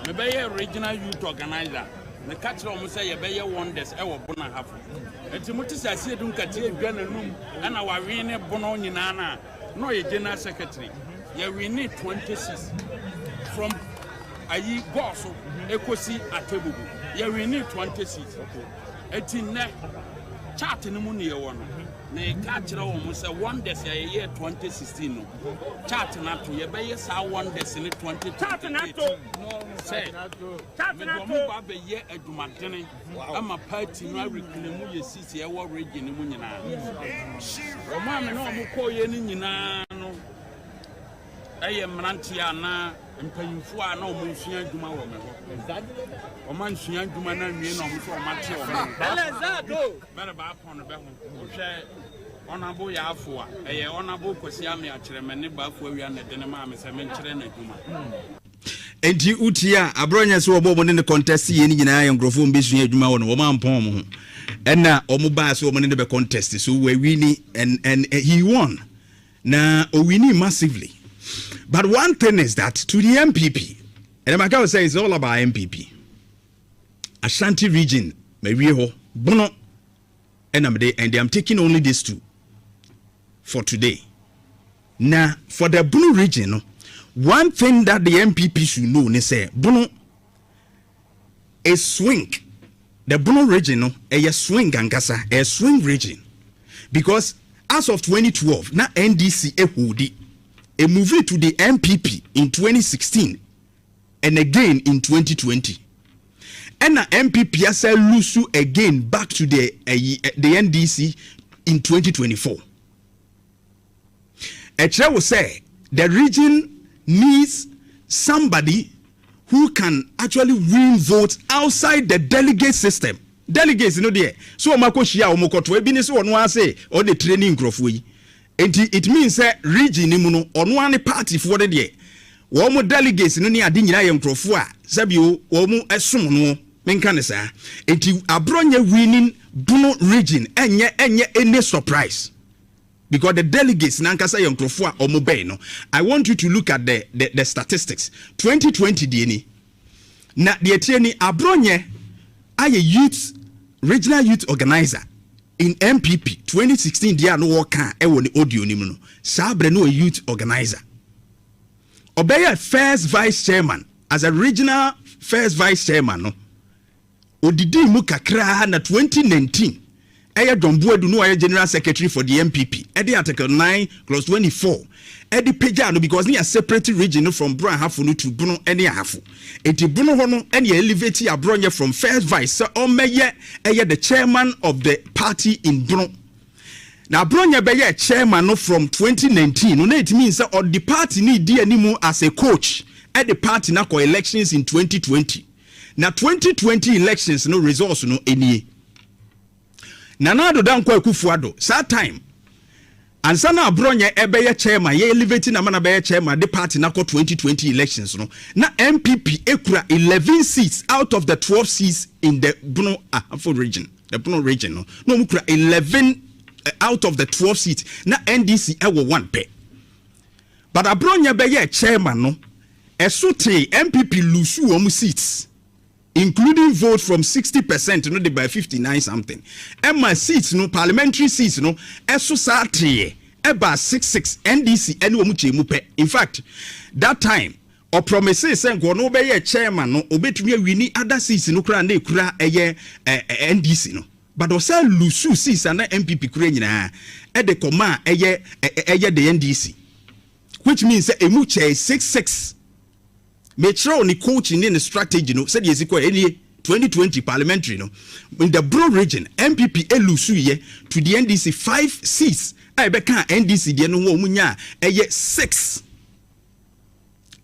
Maybe a regional youth organizer. The catch almost say a Mayor Wonders, our Bruno half. Eti mutisi asiye dunkatie Ghana num ana wawine bono nyinana no ye general secretary Yeah, we need 26 from ayi goso ekosi atebubu. Yeah, we need 26. Eti ne chart ni mu ne ye wo no. Na e ka kire wo mo say wonders ya year 2016 no. Chart na to ye be ye sa wonders ni 20. Chart na to. Say. Chart na to. Mo ba be ye adumadene. Ama party no reclaim ye sisi e wo region ni mu nyina. O ma me no mo ko ye ni nyina no. Eye mrantia na mpanyimfo a na o monsua adwuma wo me ho o man sua adwuma na nwie na o so o mate o me belezado bere ba pon be ho o hwe onabo ya afo a eye onabo kwasi ame a kire me ne ba afo awia na de ne ma me se me nkire na adwuma enti utia abronya se obo mo ne contest ye ni nyina ya ngrofo mbesua adwuma wo no wo man pon mo ho enna o mo ba se o mo ne be contest so we wini and he won na o wini massively. But one thing is that to the MPP, and I can say it's all about MPP. Ashanti region, Mewiho, Bono, and I'm taking only these two for today. Now, for the Bono region, one thing that the MPP should know is say Bono a swing. The Bono region, a swing Gangasa, a swing region, because as of 2012, now NDC a hoodie. A movie to the MPP in 2016 and again in 2020. And the MPP has lose again back to the NDC in 2024. Eche will say the region needs somebody who can actually win votes outside the delegate system. Delegates, you know, there. So, Makoshia, Omokoto, Ebinis, or no, say, or the training growth. It means that region ni muno on one party for the day. Womo delegates no ni adi nyina ye nkrofo a sabio womo esom no menka sa. Enti abronye winning Bono region enye any surprise. Because the delegates nankasa ye nkrofo a omo be no. I want you to look at the statistics. 2020 DNI. Na de etie ni abronye aye youth regional youth organizer. In MPP 2016 dia no worka e wo ni audio ni mu no sabre no a youth organizer obey first vice chairman as a regional first vice chairman no odidi mu kakra na 2019 eye Dombuadu no general secretary for the MPP e dey article 9 clause 24 e dey page no because ni a separate region from Bron Hafo no to Bono ene Hafo enti Bono ho no ene elevate abronye from first vice so o meye the chairman of the party in Bono na abronye be chairman no from 2019 no it means that the party need di animu as a coach at the party na ko elections in 2020 na 2020 elections no results no enie Nanado Danko Akufuado, that time. And sana abronye ebeye chairman, ye elevating na mana beye chairman, the party na ko 2020 elections, no. Na MPP ekura 11 seats out of the 12 seats in the Bono region. The Bono region, no. No mukura 11 out of the 12 seats. Na NDC ewo 1 pe. But abronye beye chairman, no. Esote MPP lusu omu seats. Including vote from 60%, no, by 59 something. And my seats, no, parliamentary seats, no, SOSATE, eba 66 NDC, and muche mupe. In fact, that time, or promises and go no be chairman, no, obey to me, we need other seats, no, kura NDC, no. But also lusu seats and MPP Kurena, at the command, the NDC, which means that a muche 66. Metro ni coaching in the strategy no said yesiko any 2020 parliamentary no in the Bro region MPP elusu ye to the NDC 5 seats I be kan NDC de no wo munya 6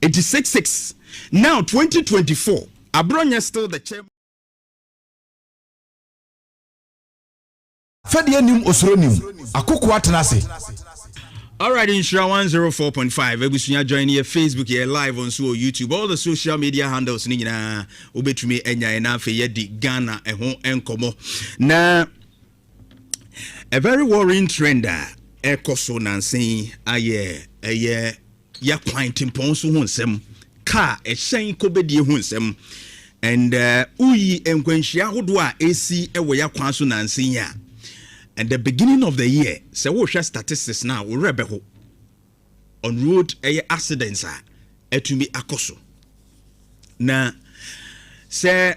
86 now 2024 Abronya still the chairman Fedi enim osronim Akokoa tenase. All right, Insura 104.5. Ebusunya join here Facebook here live on so YouTube. All the social media handles ni na obetumi enya na fe ye di Ghana ehon enkomo. Na a very worrying trend ekoso nansen aye ya client impon so hunsem car ehyen kobedie hunsem and uyi enkwanhia hodo a esi ewo ya kwan so nansen ya. And the beginning of the year, so we share statistics now. We rebeho. on road accidents etumi akoso na se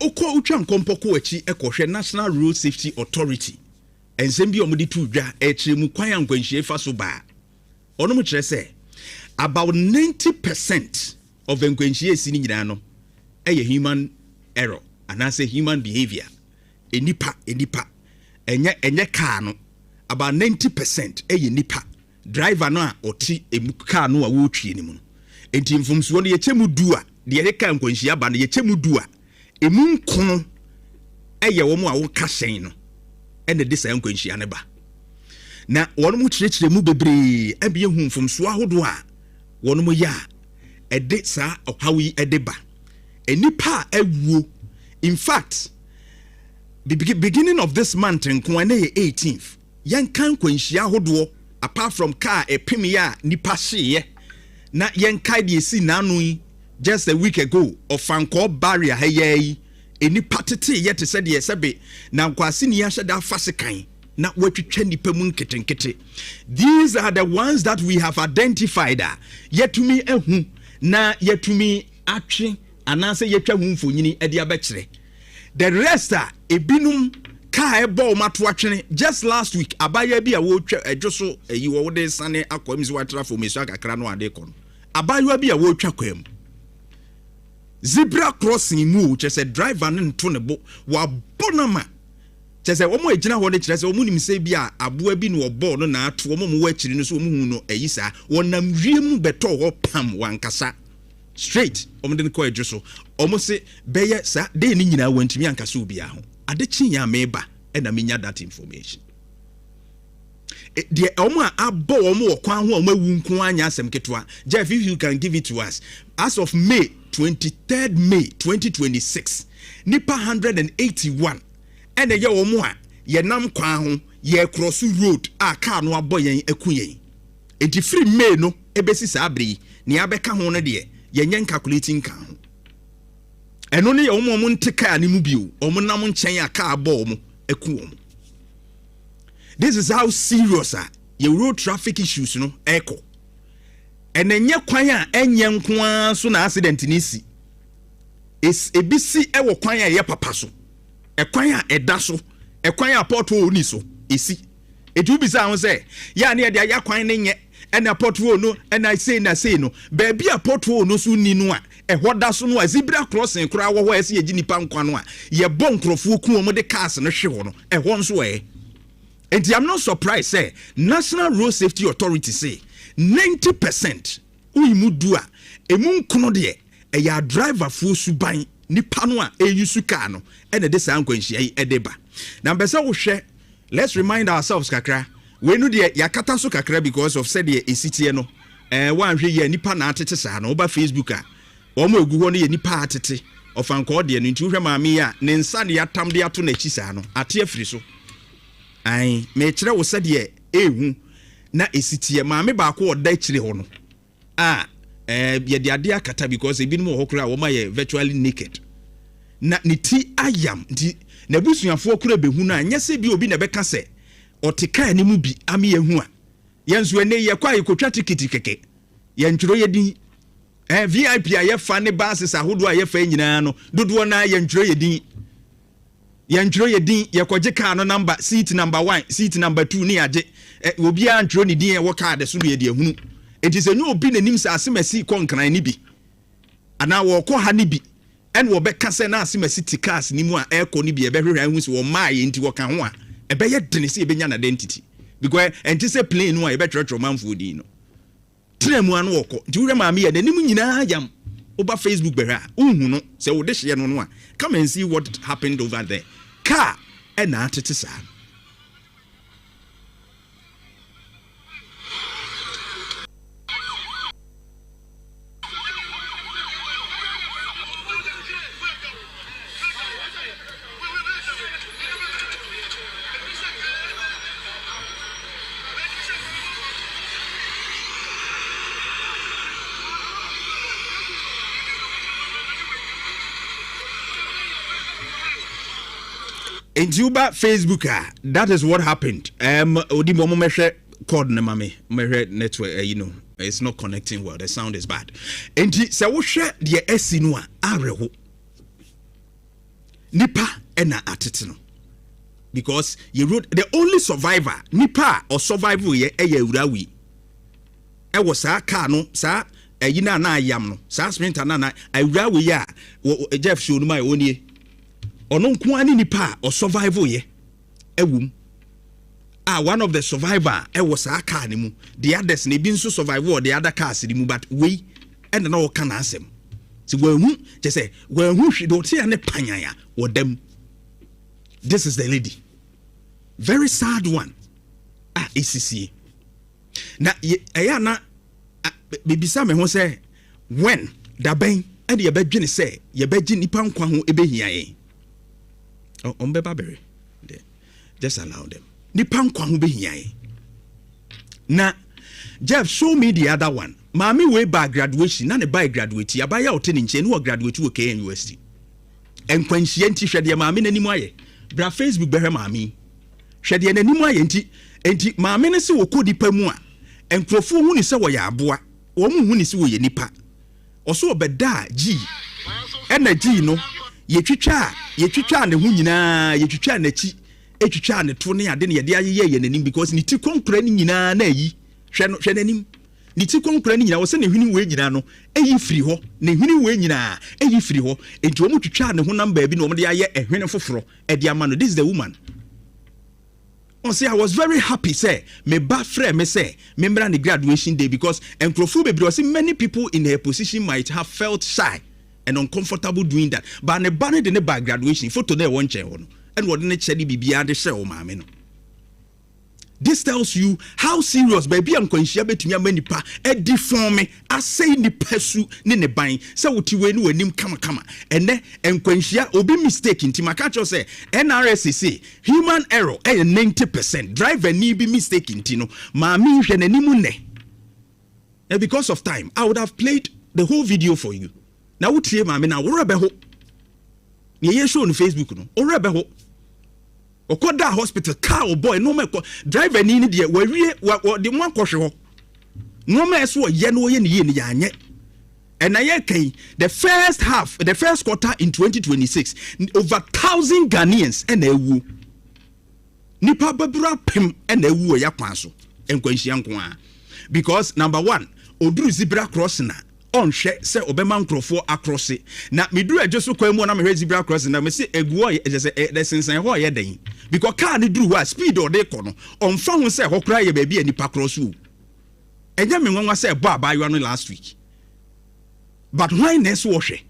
okọ utwa nkompoko achi ekohwe National Road Safety Authority ensem bi omudi tu dwa ekyiremu kwan ankwanhie fa so ba ono mu kire se about 90% of enkwanhie esi ni nyina no human error and I say human behavior enipa enye car no about 90% nipa driver no a oti car no a wo twie ni mu enti mfomso no yechemu du a de yeka nkwanhia ba no yechemu du a emu nkono wo mu a wo ka hyen no ene de sa nkwanhia ne ba na wono mu kyerɛkyerɛ mu bebre abie hu mfomso ahodo a wono mu ya ede sa ɔhawi ede ba enipa awuo in fact beginning of this month nko na 18th yankan nkwanhia ahodo apart from car epimi a nipa hye na yankai de esi nanu just a week ago of Fanko barrier hey enipa tete yete said ye sebe na nkwase ni ahye da fasekan na watwetwa nipa mu nketenkete. These are the ones that we have identified yetumi ehu na yetumi atwe anase yetwa hu mfonyini ade abekire. The rest are ebinum ka ebo mato atwene. Just last week abaya bi a wo twa adwoso yi wo de sane akwamzi watra for mesu akakra no ade kon abaya bi a wo twa kwam zebra crossing mu chese driver no nto ne bo wa bonama chese omo agina ho de chese omo nim se bi a aboa bi no obo no na ato omo mo akiri no so omo hu no ayisa wonam wiem beto ho pam wankasa straight omo de ko adwoso omo se beye sa de ni nyina wantimi ankasa obi a ho ade chinya meba na menya that information the omo abo omo kwan ho omo awu nko anya asem ketwa Jeff, if you can give it to us as of May 23rd May 2026 nipa 181 ene ye omo a ye nam kwan ho ye cross road a car no abo yen akuyen enti free May no ebesi sa abri ni abeka ho no de ye nyen calculating kan ho eno ne ye omo nteka ani mu bio omo nam nchen a car abo omo aku omo. This is how serious your road traffic issues no echo. And enye kwan a enye nko so na accident ni si. Is ebisi ewo kwan a ye papa so. Ekwan a eda so. Ekwan a portfolio ni so. Esi. Etu bi sa ho say, ya na ya kwan ne nye ena portfolio no ena say no. Baabi a portfolio no so ni no a ehoda so no a zebra crossing kura wo ho ese ye ginipa nkwa no a ye bon krofo ku omo de cars no hwe ho no. Ehon so and I'm not surprised, say National Road Safety Authority say 90% uyimudua emun kono de ya driver fu suban nipa no a eyusu car no ene de sa nkwanhia yi edeba. Na mbese wo hwe, let's remind ourselves kakra we no de yakata so kakra because of said the esitie no wan hwe ye nipa na atete sa no oba Facebook a omo egu ho no ye nipa atete ofanko de no nti hwe maame ya ne nsa de atam de ato na chi sa no ate afiri so ai me kire wo sede ehu na esitie maame ba ko oda kire ho no ye de ade akata because ebi no ho kura wo ma ye virtually naked na ni ti ayam ndi na busuafo kura behu na nyese bi obi na beka se oteka ni mu bi ame yehu a yenso ene ye kwa ye kotwa tikiti keke ye nturo ye din VIP a ye fa ne basis ahodo a ye fa nyina no dodo na ye nturo ye din yanjuro ye din ye kwaje car no number seat number 1 seat number 2 ni age obi a nturo ni din e wo car de so ye de ehunu enti nyu obi nanim sa asemasi konkran ni bi ana wo ko ha ni bi en wo be kase na asemasi tikas ni mu a eko ni bi e be hwehwa hu se wo maaye enti wo kan ho a e be ye dene se e be nya na identity because enti se plane no a e be trotro manfo din no tremu anu wo ko nti wo ma me ye nanim nyina yam over Facebook be ha unhu no se wo de hye no a come and see what happened over there. Car and atete sa. In Juba Facebook that is what happened. Odi mo mehwe code na mame mehwe network it's not connecting well. The sound is bad. And so we share the esinwa areho nipa ena ateteno because you wrote the only survivor nipa or survival ye urawi. I was sa car no sa yina na yam no sa sprinter na urawi ya Jeff show no my own ye ono nko ani nipa or survival ye ewum. One of the survivor was a car ni mu. The others ne bin so survive or the other cars ni mu but we and no can asem. So when just say when who she don't see any panyaya or them. This is the lady. Very sad one. ECC. Na ayana baby Sam who say when da ben and ye bedwin say ye bedji nipa nkwa ho ebehia ye. Ombeba bere. Just allow them. Nipa nkwa ho behia ye. Na Jeff show me the other one. Mami way by graduation na ne by graduate ya ba ya oteni nche no graduate wo KN University. Enkwanhie nti hwede mami nanimu aye. Bra Facebook behwe mami. Hwede nanimu aye nti mami ne se wo kodi pa mu a enkrofo hu ni se wo ya aboa. Wo mu hu ni se wo ye nipa. Oso obeda G. Ena G no yetwitwa ne hu nyina yetwitwa na chi etwitwa ne to ne ade ne ye ayeye nanim because ni ti konkra ni nyina na yi hwe nanim ni ti konkra ni nyina wo se ne hwini we nyina no eyi firi ho ne hwini we nyina eyi firi ho enti omu twitwa ne ho number bi no omu de aye ehwene foforo e de ama no. This is the woman. On say I was very happy say me ba frɛ me say member the graduation day because enkrofo bebre say many people in her position might have felt shy and uncomfortable doing that but ne ba ne de ne ba graduation photo na e won chen ho no and what ne chedi bibia de hye o maame no. This tells you how serious baby am kwanhia betumi amanipa e deform me asay ni pesu ne ne ban say woti we ni wanim kama ene enkwanhia obi mistake nti maka cho say NRC say human error 90%. Driver ni be mistake nti no maame hwe nanimu ne. And because of time I would have played the whole video for you. Na wotie maame na worebe ho. Ye show on Facebook no. Worebe ho. Okoda hospital car or boy no me driver ni de we de mo akohwe ho no me so ye no ye ni anye and I can the first quarter in 2026 over 1,000 Ghanaians and ewu nipa babura pem and ewu ya kwan so enkwanhia nko a because number 1 oduru zebra crossing na on hwe se obema nkrofo across na meduru adwoso kwan mu na me hwe zebra crossing na me se eguo ye the sensen ho ye den because car ni duru wa speed or dey kono on fa ho se hokra ye ba bia nipa cross u enya me nwanwa se bo abayo no last week but why next wo hwe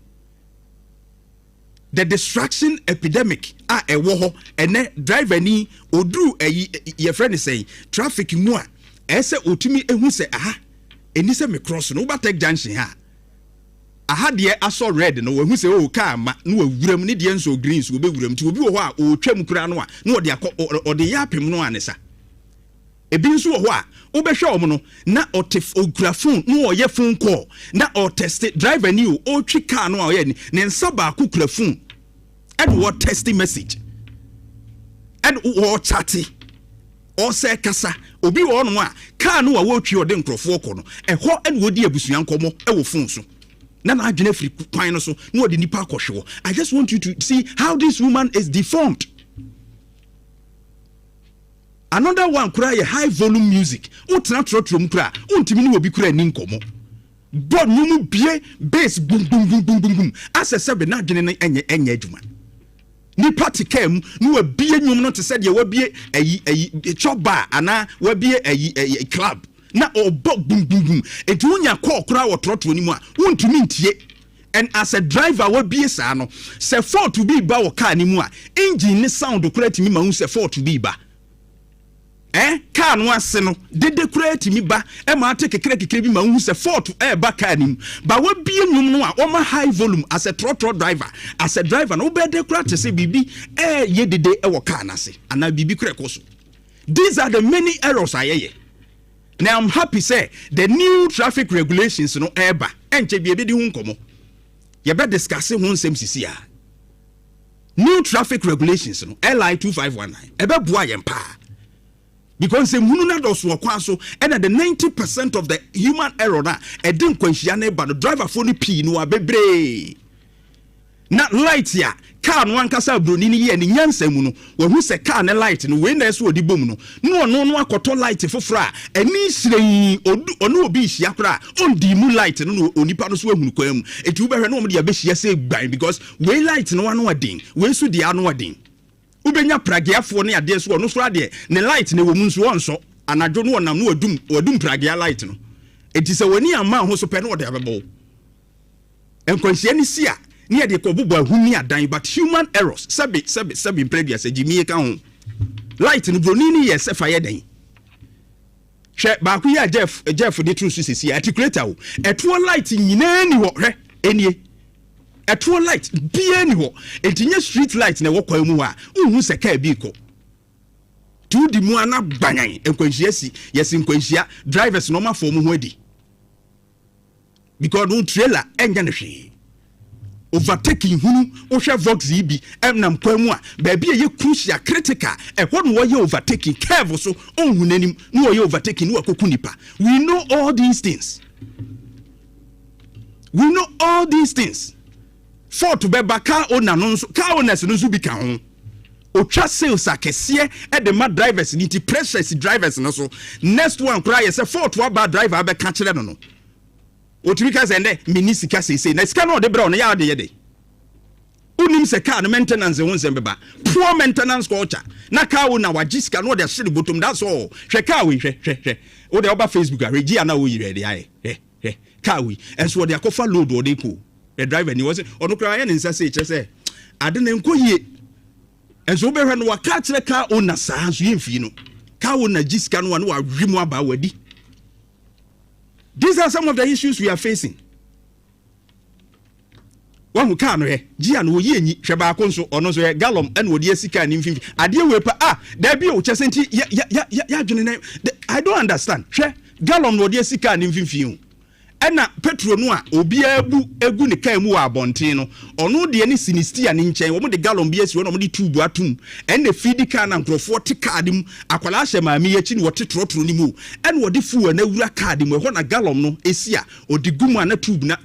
the distraction epidemic ewo ho ene driver ni oduru ye friend say traffic mu a ese otumi ehu se aha eni se me cross no ba take junction ha aha de aso red no we hu se o car ma no awuram ne de enso green so obewuram ti obi wo ho a o twam kura no a no de ode ya pem no anesa ebi nso wo ho a obehwe omo no na okura phone no o ye phone call na o test driver ni o twi car no a o ye ni ne nsa ba akukura phone and what testing message and what chatting or say kasa obi wo no a car no a wo twi ode nkrofo ko no eho en wodi abusuan komo e wo phone so na na adwene free kwan no so no ode nipa akohwe. I just want you to see how this woman is deformed. Another one cry high volume music utna trotrom kra untimi ni obi kra ni nkomo bod nyumu bie bass boom boom boom boom boom boom asese be na adwene na enye adwuma ni party came no abie nyum no te se de wabie ayi choba ana wabie ayi club na obo boom boom boom etu nya call kra wo trotro ni mu a wontumi ntie and as a driver wabie sa no se for to be ba wo car ni mu a engine ni sound kra timi ma hu se for to be ba car no ase no dede kura timi ba e ma take kekere bi ma hu se fort ba car nim ba wa bie nyum no a o ma high volume as a trotro driver no be de kura te se bibi ye dede e wo car na se ana bibi kura koso. These are the many errors ayeye. Now I'm happy say the new traffic regulations no eba enche bi e di hu nkomo ye be discuss hu nsem sisi a new traffic regulations no LI 2519 ebe bua ye mpa because sɛ hunu na dɔso ɔkwa so ɛna the 90% of the human error na ɛde nkwanhyia na ɛba no driver fo no pii no abebree na light ya car no ankasa broni ni ye ne nyansa mu no wahu sɛ car ne light no we na ɛso odi bom no no no akɔtɔ light foforo a ɛni hyerɛn ɔno obi hyia kora ondi mu light no onipa no so ahunu kwa mu etu bɛhwɛ no ɔmo de abɛhyia sɛ gban because we light no ano adin we so de ano adin ubenya pragiafo ne ade so ɔno so ade ne light ne wɔ mu nso ɔnso anadwo no ɔnam no wadum pragia light no eti sɛ wani ama ho so pɛ no ɔde abɛbɔ nkwanhyia ni sia near the Kobuba Humi adan, but human errors. Sabi previous Jimmy Town. Light in Bronini, yes, a fire day. Bakuya Jeff for the truth is here. Articulate out. A true light in any. A true light, be anywhere. A tiny street light in a walk who's a car vehicle. Two the Muana banging, and Quenchiesi, yes, in Quenchia, drivers normal form ready. Because no trailer and overtaking hunu ohwe vox ibi emnam kwamu a baabi ye crucial critical e ho no ye overtaking curve so onhu nanim no ye overtaking no akoku nipa. We know all these things. For to be car owner no so car owners no so bi ka ho otwa sales akese e de ma drivers ni ti pressures drivers no so next one cry say for to ba driver abe ka kire no no otumika sende minisika sese na sika no de bra no ya de yede unim se car maintenance won se beba poor maintenance culture na car wo na wagisika no de hye bottom that's all hwe car we hwe wo de oba Facebook regi ana wo yire de aye car we enso wo de akofa load wo de ko the driver ni wo se ono kra ya ne nsa se kire se ade na enkoyie enso wo be hwe no wa ka kire car owner sa so yemfi no car wo na gisika no wa no wa hwemu aba wadi. These are some of the issues we are facing. One who can Gian wo ye ni hweba konso ono so gallon and wo de sika ni mfimfi ade we pa there be o chesenti ya dwene I don't understand hwe gallon wo de sika ni mfimfi ena petrol no a obi egu ne kan mu wa abonten no ono de ni sinistia ni nchen wo mo de gallon bi esi wo no mo de tube atum ena feed car na nkrofo te card mu akwala hye maami yachi ni wo te trotro ni mu ena wo de fuel na wura card mu ho na gallon no esi a odi gumu na tube na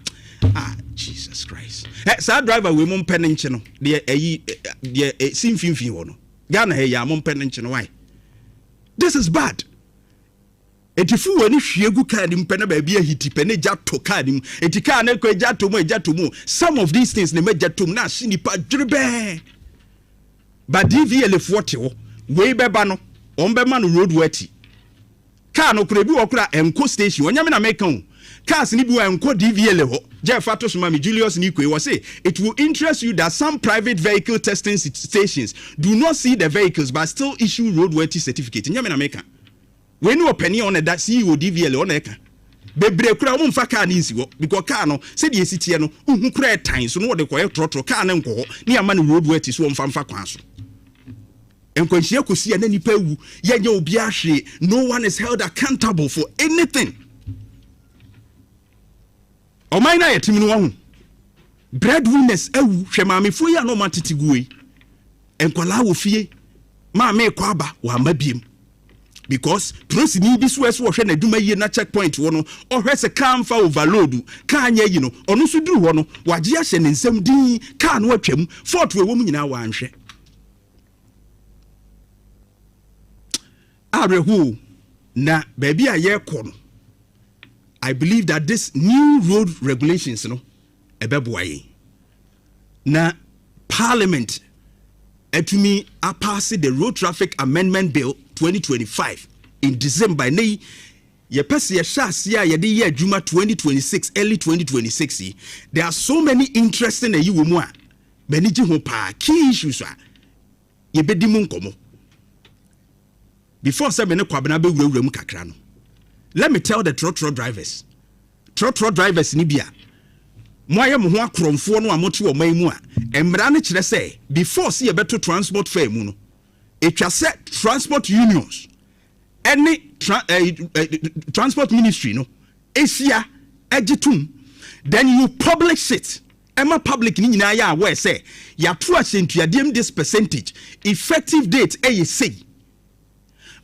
Jesus Christ. Sa driver we mum pen nche no de simfimfin wo no Ghana he ya mum pen nche no why this is bad. Etifu wani hwiegu car nim pena ba bia hiti pena jato car nim etika na ko jato mu some of these things ne majato na sinipa dwrebe ba DVL 40 we beba no on be man road weti car no kura bi wo kura enko station onyame na mekan cars ni bi wo enko DVL ho Jeff Fatos Mami Julius Nikwe was say it will interest you that some private vehicle testing stations do not see the vehicles but still issue roadworthy certificate nyame na mekan. When you penny on that CEO DVL on eka bebre kura wo mfa car ni nsiwo because car no se de esitie no hu kura time so no de koye trotro car na nko ni ama no roadworthy so mfa kwan so enkwanhia kosi na nipa wu yenye obi ahwe no one is held accountable for anything. O mai na yetimi no ho breadwinners awu hwe maamefo ya no matete guwe enkwala wo fie maame kwa aba wa mabiem because trusi ni bi so hwe na duma yie na checkpoint wo no ohwe se car mfa overload car nya yi no ono so duru wo no wagye ahye ne nsam din car no atwam fort we wo mu nyina wa anhwe arehu na baby aye ko no. I believe that this new road regulations no ebeboaye na parliament etumi pass the road traffic amendment bill 2025 in December nay ye pese ye shase ya ye de ye adwuma 2026 early 2026 there are so many interesting ayi wo mu a bani gi ho pa key issues a ye bedi mu nkomo before say me ne kwabena be wurawura mu kakra no. Let me tell the trotro drivers ni bia moaye mo ho akromfo no amote o man mu a emra ne kire say before see beto transport fare mu no etwa se transport unions any transport ministry no esia egitum then you publish it ema public ni nyina ya aware say ya to asentuadem this percentage effective date say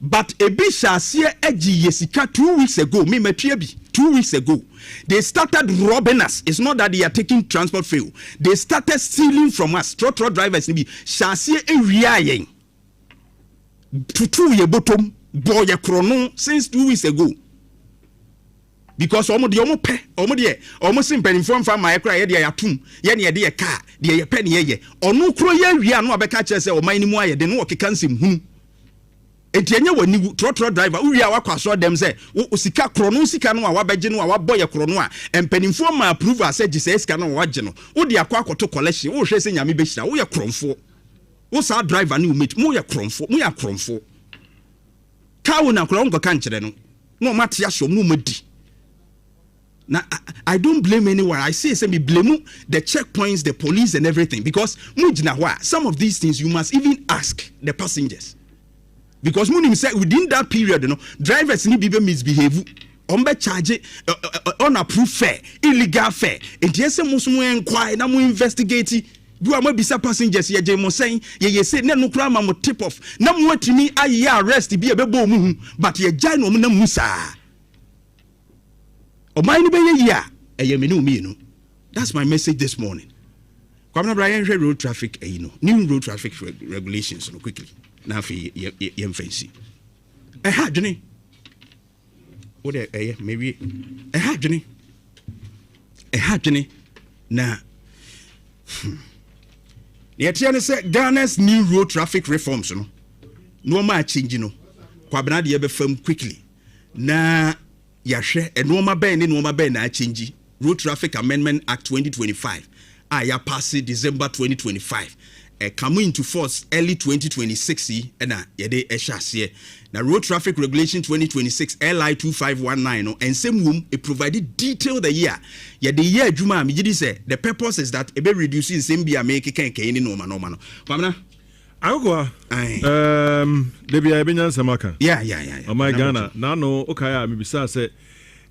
but ebi shasie eji yesika 2 weeks ago. Me metrie bi 2 weeks ago. They started robbing us. It's not that they are taking transport fare. They started stealing from us. Trotro drivers ni bi shasie ewia yen. Tutu ye bottom boy ye krono since 2 weeks ago. Because omo sim penifo mfa ma ekra ye de yatum ye ne ye car de ye pen ye onu kro ye wia no obeka kire se o man ni mu aye de no okeka nsem hunu etienye wani trotro driver wia wakwaso dem se sika krono sika no a wabegye no a waboye krono a empenifo ma approve as gise sika no wagye no wo de akwa akoto collection wo hwe se nyame be hira wo ye kromfo wo sa driver ni umit mo ye kromfo kawo na kro ngo kan kire no mate aso mu madi. Now, I don't blame anyone. I say me blame the checkpoints, the police, and everything. Because some of these things you must even ask the passengers. Because within that period, drivers need to misbehave. Charge unapproved fare, illegal fare. And yes, inquire, now investigate. You are maybe some passengers here, Jay saying, ye say, no crime, I'm tip off. Now, what to me, I arrest be a bebo, but ye jano musa. That's my message this morning. Kwamna Brian road traffic, new road traffic regulations quickly. Now for fancy. I had Johnny. What maybe I had Johnny. Now, the Atiana said Ghana's new road traffic reforms. No more changing. Kwabna the ever firm quickly. Now. Yahwe enoma ben na change Road Traffic Amendment Act 2025 ya pass December 2025 come into force early 2026 na yede ehwase na Road Traffic Regulation 2026 LI 2519 and same room it provided detail the year year adwuma me gidi say the purpose is that e be reducing same bia make kan ni no kwamna Akokoa Debbie Ibenya Samaka. Yeah. Oh my Ghana. Now no okay me bisa say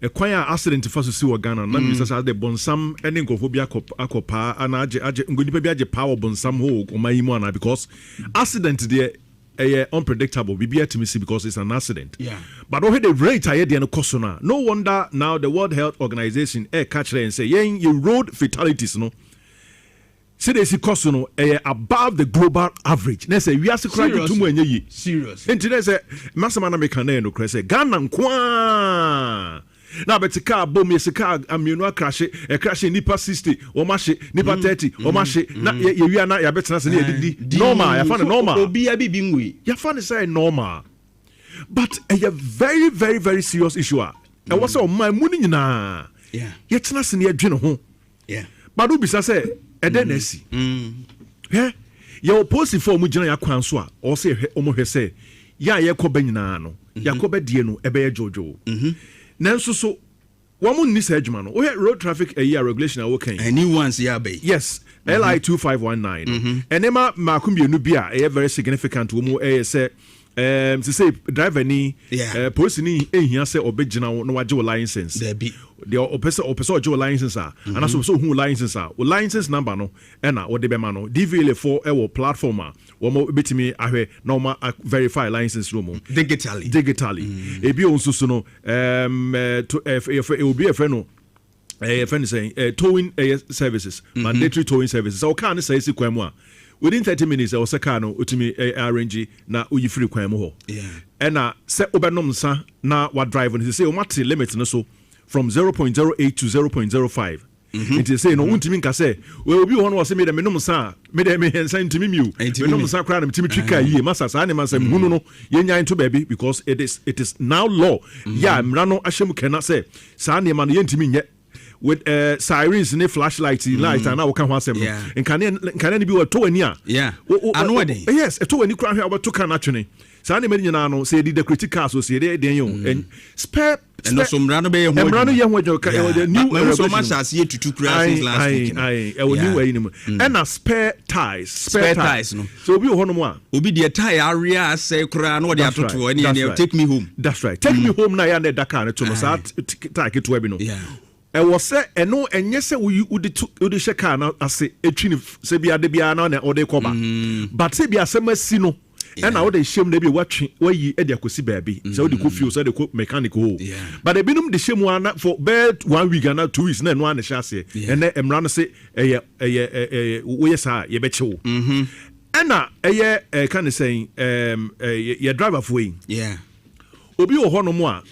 a choir accident for so see Ghana. Na me say the bonsam any nkofobia akopa ana age ngonipa bi age power bonsam ho omayimu ana because accident there unpredictable bibia to me see because it's an accident. Yeah. But over the rate I dey no cost na. No wonder now the World Health Organization catch and say your road fatalities no. Say they see cost above the global average. They say we are secretly too many. Serious. And today say Massamana mekane no say Ghana nkwa. Now but the car bomb yes car amino crash crash nipa 60 or mash nipa 30 or mash na you are not ya better say normal ya find normal. Obi abi bingwe. Ya find say normal. But a very very very serious issue. I was say my money nyina. Yeah. Yet na se ne adwene ho. Yeah. But obi say Edenesi. Your post for Mujana Yakwansoa, or say Omo say, Ya Yakoba no, Yakoba Dieno, Ebe Jojo. Nanso so, one Miss Edgeman, or road traffic a year regulation are working. And new ones, Yabe. Yes, LI 2519. And Emma Makumbi Nubia, a very significant woman, say, to say driver ni person ni here say obejina no waje license there be the opesa ojo license and also so who license license number no na wo de be ma no DVL4 e platform wo mo betimi ahwe normal verify license room digitally e bi onso so no obi e friend no friend saying towing services mandatory towing services so can say si kwamu a within 30 minutes or second utimi arrange na uyi free kwan mu ho na se obenom sa na wa drive no say o mate limit no so from 0.08 to 0.05 it say no untimi nka say we obi ho no wo say me de menom sa me de me hensa ntimi miu menom sa kra na ntimi twika yie masa sa ne masa hunu no yenya into baby because it is now law mra no ahyem kana say sa ne ma no yentimi nye with sirens and flashlights light and now we can have them and can be a to any yes a to any crime about to can actually so any many no say the critical so say they and spare and also mrano be the new so much as here to two crashes last week new and a spare ties no so be one more obi the tie area say kra no dey atoto any take me home that's right take me home na ya na Dakar to no sa take it we no was say no enye se we would shake na ase etwini se bia de bia na ode koba but se bia asema si no and now they shame they be watching where you edia kosi baby so the coffee so the mechanical but they binum the shame one for bed 1 week and 2 weeks na no an shase and emra no say we say ye beche and na kind of saying your driver for obi o hono mo a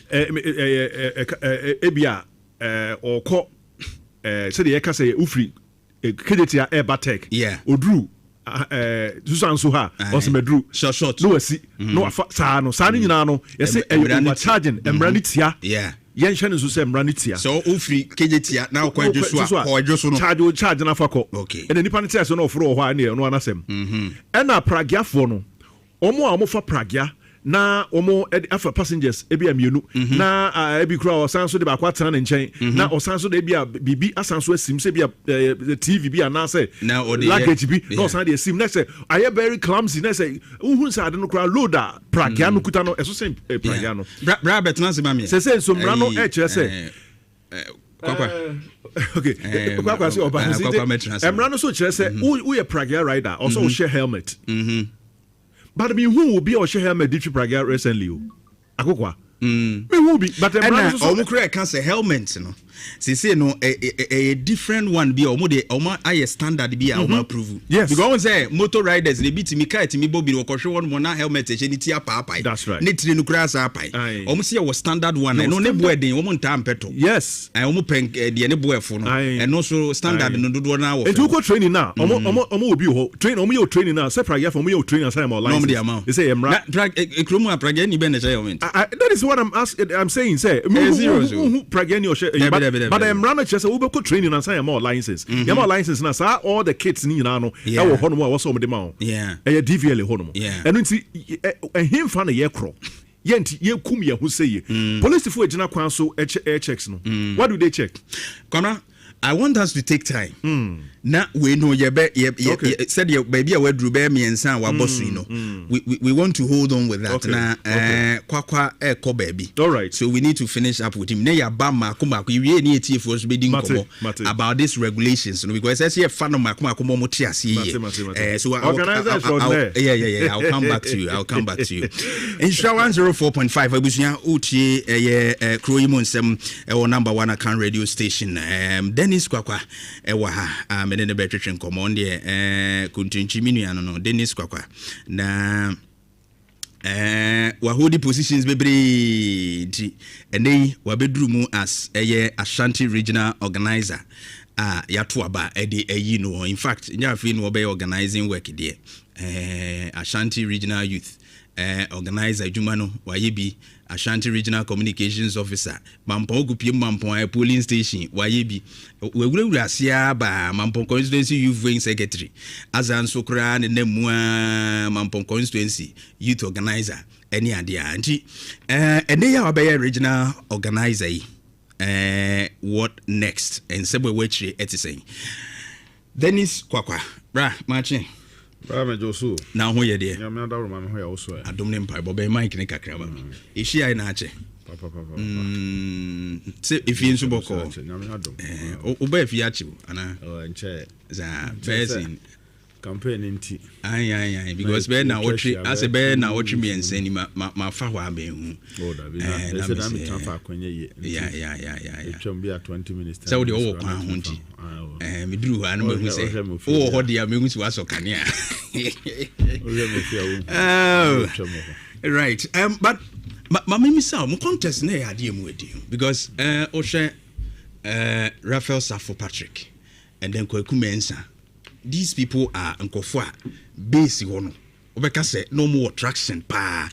ebia or ko say the yeka say ufri kedetia airbatek odru Susan Suha or some drew short no see no sa nyina no yes say charging emranitia yen hwe so say emranitia so ufri kedetia na okwadwo so a okwadwo so no charge na fako and the nipa ntia so no ofro ho ane no anasem na pragiafo no omo fa pragia na omo afa passengers ebia mienu na ebi kura osanso de ba kwatana ne nchen na osanso de ebia bibi asanso asim se bia TV bia na say luggage bi na osan de asim na say aye very clumsy na say uhun sa de no kura loader pragia no kuta no eso say pragia no bra betna se ma me say so mra no e kire say okay kwakwa say oba mra no so kire say who ye pragia rider also share helmet but me who will be or share helmet did you pragia recently Akokoa me who be but omo kura can say helmet no say no a different one be omo de omo aye standard be omo approve yes because one say motor riders they beat me car me bobi wo kohwe one mo na helmet e ni tia paapai that's right ne tire no kura sa pai omo say was standard one no ne boy den omo nta ampeto yes omo pen de ne boy fo no and also standard no dodo na wo e tu ko training now omo obi ho train omo yo training now say pragia for me yo training aside my license they say emra ekromu pragia ni be ne helmet that is what I'm saying say who pragia ni o share but I'm running just we go training and say more license you more license na say all the kids ni na no e wo hono mo so mo de ma e DVL hono mo and nti him fa na ye kro yenti ye kum ye hu say police fo agina kwan so checks no what do they check Kona I want us to take time na we know ye said your baby a wadru be miensa wa boss you know we want to hold on with that na kwakwa ko baby all right so we need to finish up with him na ya ba makoma ko wie ni etie for so be din komo about this regulations no because as ye fa no makoma mo ti ase ye so organizers from there I'll come back to you Insha 104.5 abusuya utie KuroYiMuNsem number 1 account radio station Dennis Kwakwa ewa ha menene betwetwe nkomo ndie kuntunchi minuano no Dennis Kwakwa na wahodi positions bebre nti enei wabedru mu as Ashanti regional organizer yato aba eyi no in fact nyafi no be organizing work there Ashanti regional youth organizer adwuma no wayebi Ashanti regional communications officer Mampong kupie Mampong polling station wayebi wewura asia ba Mampong constituency youth wing secretary azanso kra ne namu Mampong constituency youth organizer any ade anti ene ya obey regional organizer yi what next and sebwe wechire etiseng Dennis Kwakwa bra machi Barima Josu na ho ye de ya me adawro ma me ho ya oso ya adom ne mpa bo be mic ne kakra ba eshi ai na ache papa se ifi nso boko na me adom o ba ifi ache ana nche za person campaign nti ai because be na watch as be na watch me ense ni ma fa ho abe hu da bi na se da me transfer akwanye ye ya etwam bi a 20 minutes so de wo kwa ho nti me duru ha na me hu se o ho dia me hu si waso kanea right but mama mi sa mo contest na ya de mu edi because o hwe Raphael Safo Patrick and then Kwaku Mensa these people are nkofo a base hono obeka say no more attraction pa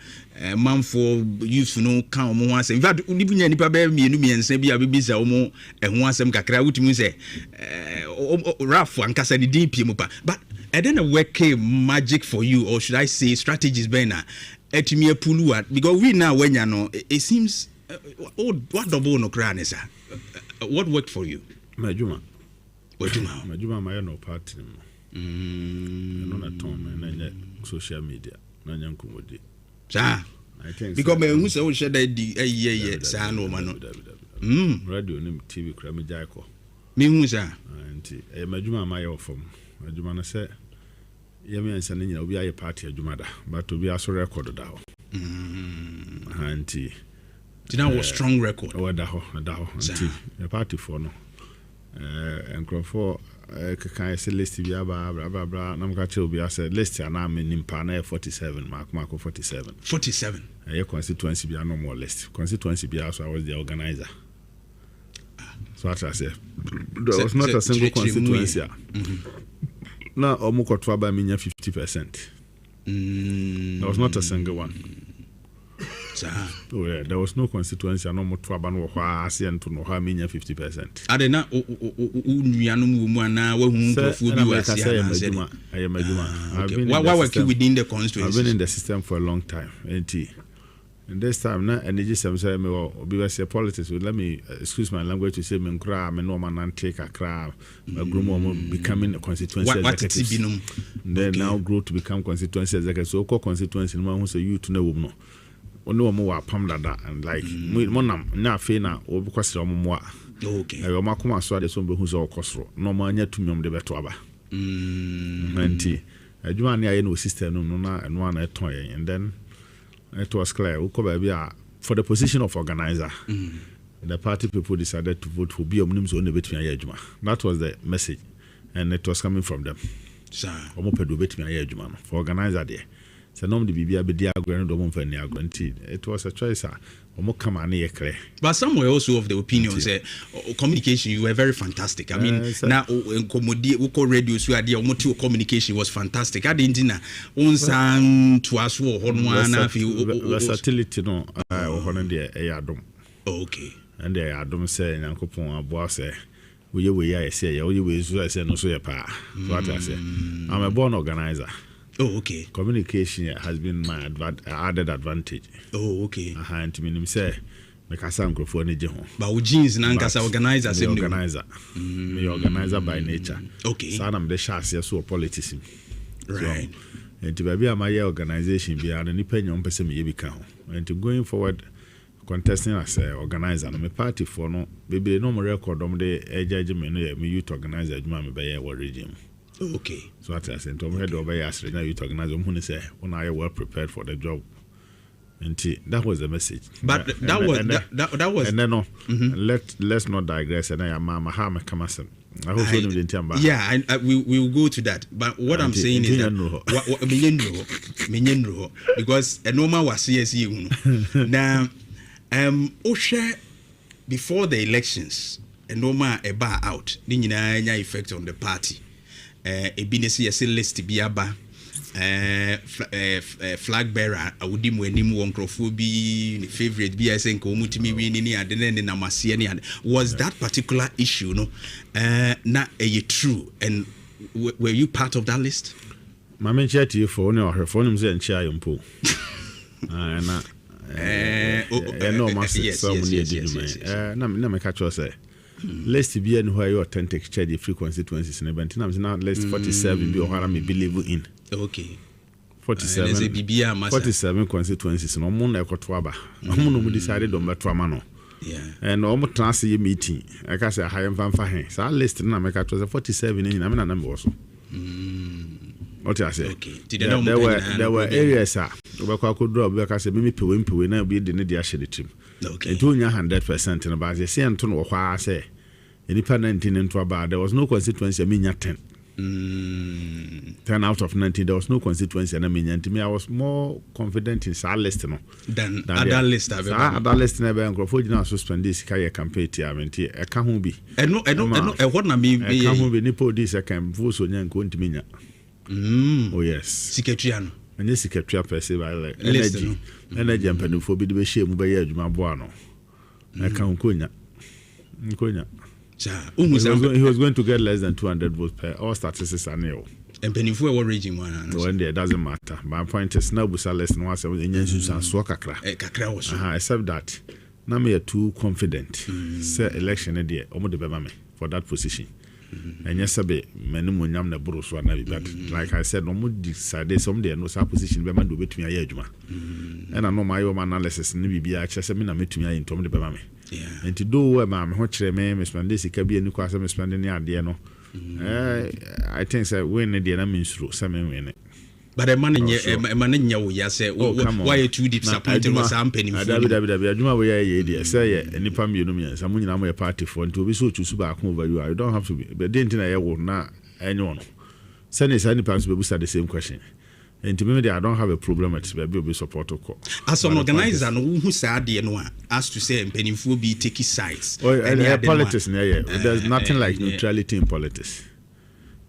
man for youth no kan omo ho asem in fact unibunya nipa be mienu miensa bi abibisa omo ho asem kakra wutimi say Raf ankasa ni DP mu pa but I don't know work magic for you or should I say strategies bena etimi apulu at because we now when you know it seems what double no cry nessa what worked for you Majuma Majuma my no party no na tom na social media na nyankomodi sa I think because me who say we share that sa no ma no radio ni TV kra me jaiko me hu sa anti majuma ma yo fom majuma na say KuroYiMuNsem nyina obi aye party adwumada but obi aso record da ho anti that was strong record da ho anti the party for no enkrofo kan say list bi aba bra na mka che obi ase list ana me nimpa na 47 mark 47 a constituency bi no more list constituency bi also I was the organizer. So as I say, there was not a single constituency. Now, Omukoto by me 50%. There was not a single one. Oh, yeah, there was no constituency. No more trouble. No, I see and to know how many 50%. I don't know. Why were you within the constituency? I've been in the system for a long time. And this time, na energy some say me will be say politics. Let me excuse my language to say me nkra me no man take a crab. My groom becoming a constituency executive. Then now grow to become constituency executive. So call constituency no who say you to know no. Ono mo wa pam dada and like mo nam na fe na obi kwasira mo a. Okay. E ma kuma so ade so be hu so okosoro. No ma anya tumyom de beto aba. Menti. Adwuma ne aye no system no na eno na eton yen and then it was clear for the position of organizer. The party people decided to vote for Biomnim Zone between Ayajuma. That was the message, and it was coming from them. For organizer there. So normally it was a choice. But some were also of the opinion say communication you were very fantastic. I mean now radio communication was fantastic. I didn't know to us versatility no okay. And they adom say Yankopon abo say we say we say no so pa. What I say I'm a born organizer. Oh, okay. Communication has been my added advantage. Oh, okay. And me say make a sound microphone je ho. But we jeans na nkasa organizer same organizer. Me organizer by nature. Okay. So I'm the chassis so politics. Right. And to be my organization be and nipa nyom pese me ye ka ho. And to going forward contesting as a organizer no me party for no baby no record de ejage me no me youth organizer adwuma me be ye war region. Okay. So what I said, Tom head over yesterday, you organize them say, when I well prepared for the job. And that was the message. But that was and then no, let's not digress. And I am Mama Hama Kamasam. I hope you didn't tell me. Yeah, we will go to that. But what I'm saying is that because a normal was CSE. Now, Osha before the elections, a normal a bar out, didn't effect on the party. Ebinesi yesi list biaba flag bearer awudi mu anim wonkrofo bi favorite bi esen ko mutimi wi ni ade ne na masie ni was that particular issue no na true and were you part of that list? Mama chat for no her phone mze nchia yompo na no massive some na me catch you say list be and where you authentic check the frequency constituencies in event now list 47 be or me believe in. Okay. 47 constituencies no mo na ekoto aba mo no mo decided on beto ama no. Yeah. And no mo trans meeting I can say high mfa he so list na me catch 47 ni na me na number also. What I say? Okay. There were areas we could draw because me pewe na be the need dia share the team. Okay. It only 100% in about the same to what I say. Independent into about there was no constituency. I mean 10. 10 out of 90 there was no constituency. And I mean to me I was more confident in our list than other list. Other list never and now suspend this campaign. I mean I can't be. I know. What na me? I can't be nipo this I can vote so nyan ko ntimi nya. Oh yes. Secretary. And this secretary person by like energy and penufo bi de be share mu be ye adwuma bo ano. I can't konya. He was going to get less than 200 votes per all statistics are nil. And penufo what region one? When there doesn't matter. My point is now busa less than 1 7 enyansu and so kakra. Kakra was. Except that now me are too confident. Say election there omo de bema me for that position. And yes, be many munyam na buru so na bi but like I said no mo decide some there no position be man do betumi aye adwuma and I know my analysis ni bibia che se me na metumi aye ntom de be ma me and to do we ma me ho kire me spend this ka bi ani kwa se me spend ni ade no I think say win the na means through some win. But a man in ya say, why you too disappointed was happening? Aduma we say nipa mienu mi samu nyina mo party for nti obi so choose back over you. I don't have to be. But then I will na anyone. Send is any parents be the same question. And to me, I don't have a problem with baby be support to call. As an organizer, no who said the no as to say pennyful be taking sides. Politics there's nothing like neutrality in politics.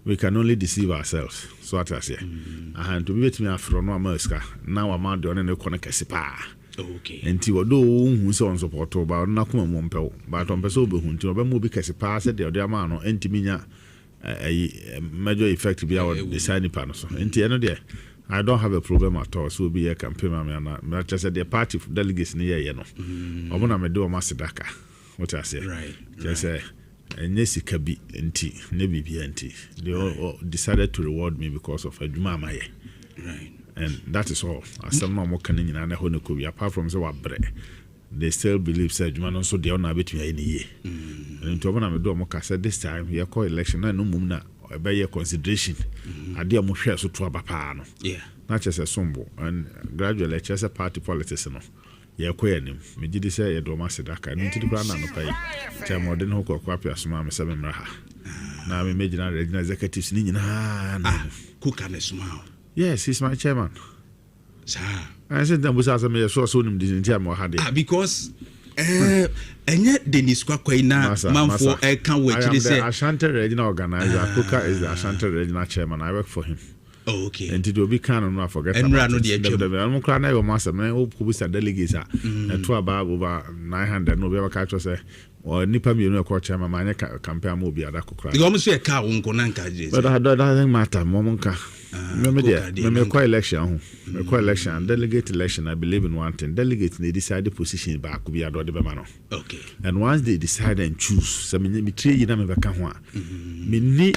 We can only deceive ourselves. So what I say. And to be with me after no America, now I'm out on a connect okay. And to do who so on support about na kuma mompel, but on person be hun to be mo be kase pass the other man no entiminya a major effect be our design panel. So enti there. I don't have a problem at all. So be a campaign man. Not just at the party delegates near you know. Obona me do masidaka. What I say. Right. Just say Nesi Kabi NT, Nebi BNT. They all decided to reward me because of a Juma. Right. And that is all. As some more canning and a honokobi, apart from the bread. They still believe said Juma so they are not between any year. And to Obona me do Moka said this time we are called election no mumna. By your consideration, I dear Moshe so to Abapano. Yeah, not just a sombo, and gradually, just a party politics. No, you're queer him. Me did say a domasidaka, and into the ground and pay. Tell more than Hoko Quapia Sumama 7 Raha. Now we made an executives in cook and a smile. Yes, he's my chairman. Sir, I said that was as a mayor, so soon didn't tell me had it. Because. And yet Dennis Quaquina man for I can't wait to say Ashanti regional organizer. Akokoa is the Ashanti regional chairman. I work for him. Oh, okay. And it will be canon not forget. And run the I'm crying over master man who was a delegate and to about over 900 no catch say or nipa mi no ko chairman man campaign mo bi Akokoa. You almost say a car won't go nanka. But that doesn't matter momonka. Me call election election delegate election I believe in one thing delegates they decide the position back be ado de bema no okay and once they decide and choose so me three you na me beka ho a me ni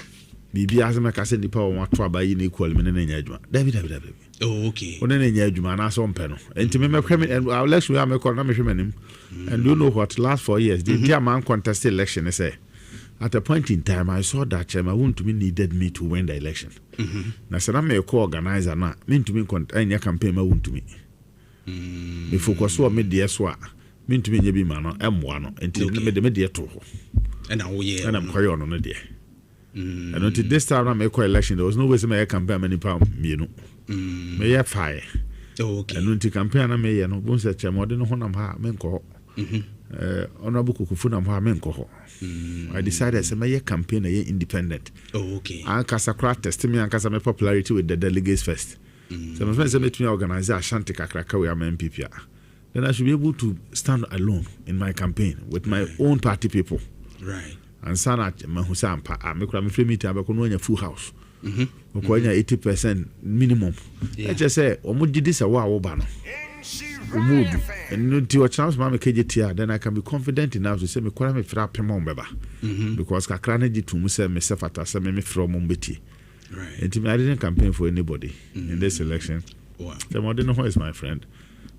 bibi azema ka se nipa won ato abayi na equal me na nya adwuma david oh okay one na nya adwuma na so mpe no enti me kwem and election we am call na me hwemanim and you know what last 4 years the dear man contest election say at a point in time, I saw that Chairman wouldn't to me needed me to win the election. Now, said I'm a co-organizer now. Mean to me any campaign I wouldn't to me. Before I saw me dear swa, mean to me be man M1 until the media to. And I'm quite on a day. And until this time I make election, there was no way to make a campaign many pound, you know. May I fire? Okay. And until campaign I may and once that Chairman didn't want to men call. Honorable Kukufuna Mohamed I decided to make a campaign independent. Oh, okay. And Casacra test me and Casame popularity with the delegates first. So my friends let me organize Ashanti Kakraka we are MPP. Then I should be able to stand alone in my campaign with my own party people. Right. And Sana Mahusampa, I make a free meeting, I'm going to full house. 80% minimum. I just say, Omuji this a wow banner. And to a chance, Mamma KJTR, then I can be confident enough to say me call me fra pemon beba. Because Kakranaji to Musa myself at us me from Mumbeti. Right. And I didn't campaign for anybody in this election. Wow. The modern who is my friend.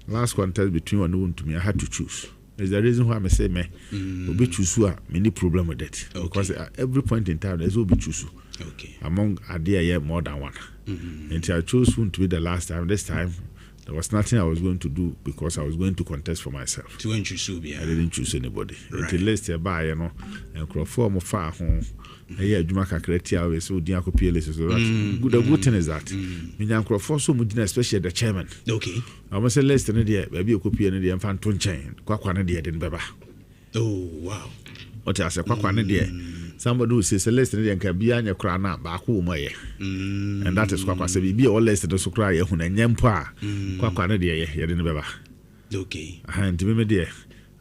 Last contest between one and to me, I had to choose. Is the reason why I say me will be choose many problem with it. Okay. Because at every point in time there's will be choose. Okay. Among a day more than one. Until I chose one to be the last time. This time there was nothing I was going to do because I was going to contest for myself. To choose, I didn't choose anybody. Right. Until last year by and from far home. Yeah, Juma Kakreti always so Diako PLS. So the good thing is that Minyan Crawford so much, especially the chairman. Okay. I must say less than a day, baby, a copy and a fan to chain, Quaquana dear in Baba. Oh, wow. What I say, Quaquana dear. Somebody who says less than a can be on your crown up back home, and that is Quaquas be all less than the Socray, who and Yampa, Quaquana dear, here in Baba. Okay. And to me, dear,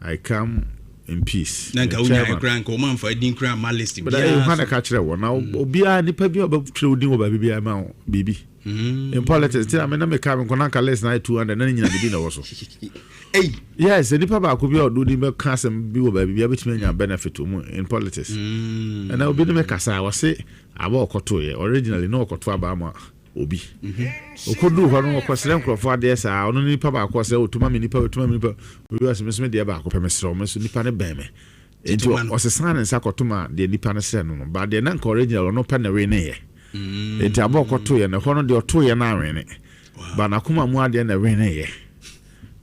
I come in peace. Nanka unya grand command for din crown malice. But I had a catcher one now. Obia ni pebi about trading over baby amount baby. In politics, I mean, I'm a cabin conanca less night 200 and then you know also. Hey, yes, any papa could be out doing the cast and be baby, which means your benefit in politics. And I will be the make I was say, I walk or two originally no Kotwabama. Obi. Okodu hɔ no kwasere nkrɔfo ade saa ono nipa ba kwasere otuma me nipa we was me de ba ko pemesro me so nipa ne bɛn me Into was a son and Sakotuma, the Nipan, but the non original no panarene. It's a boko two and a honor or 2 year in but Nakuma more than a rene.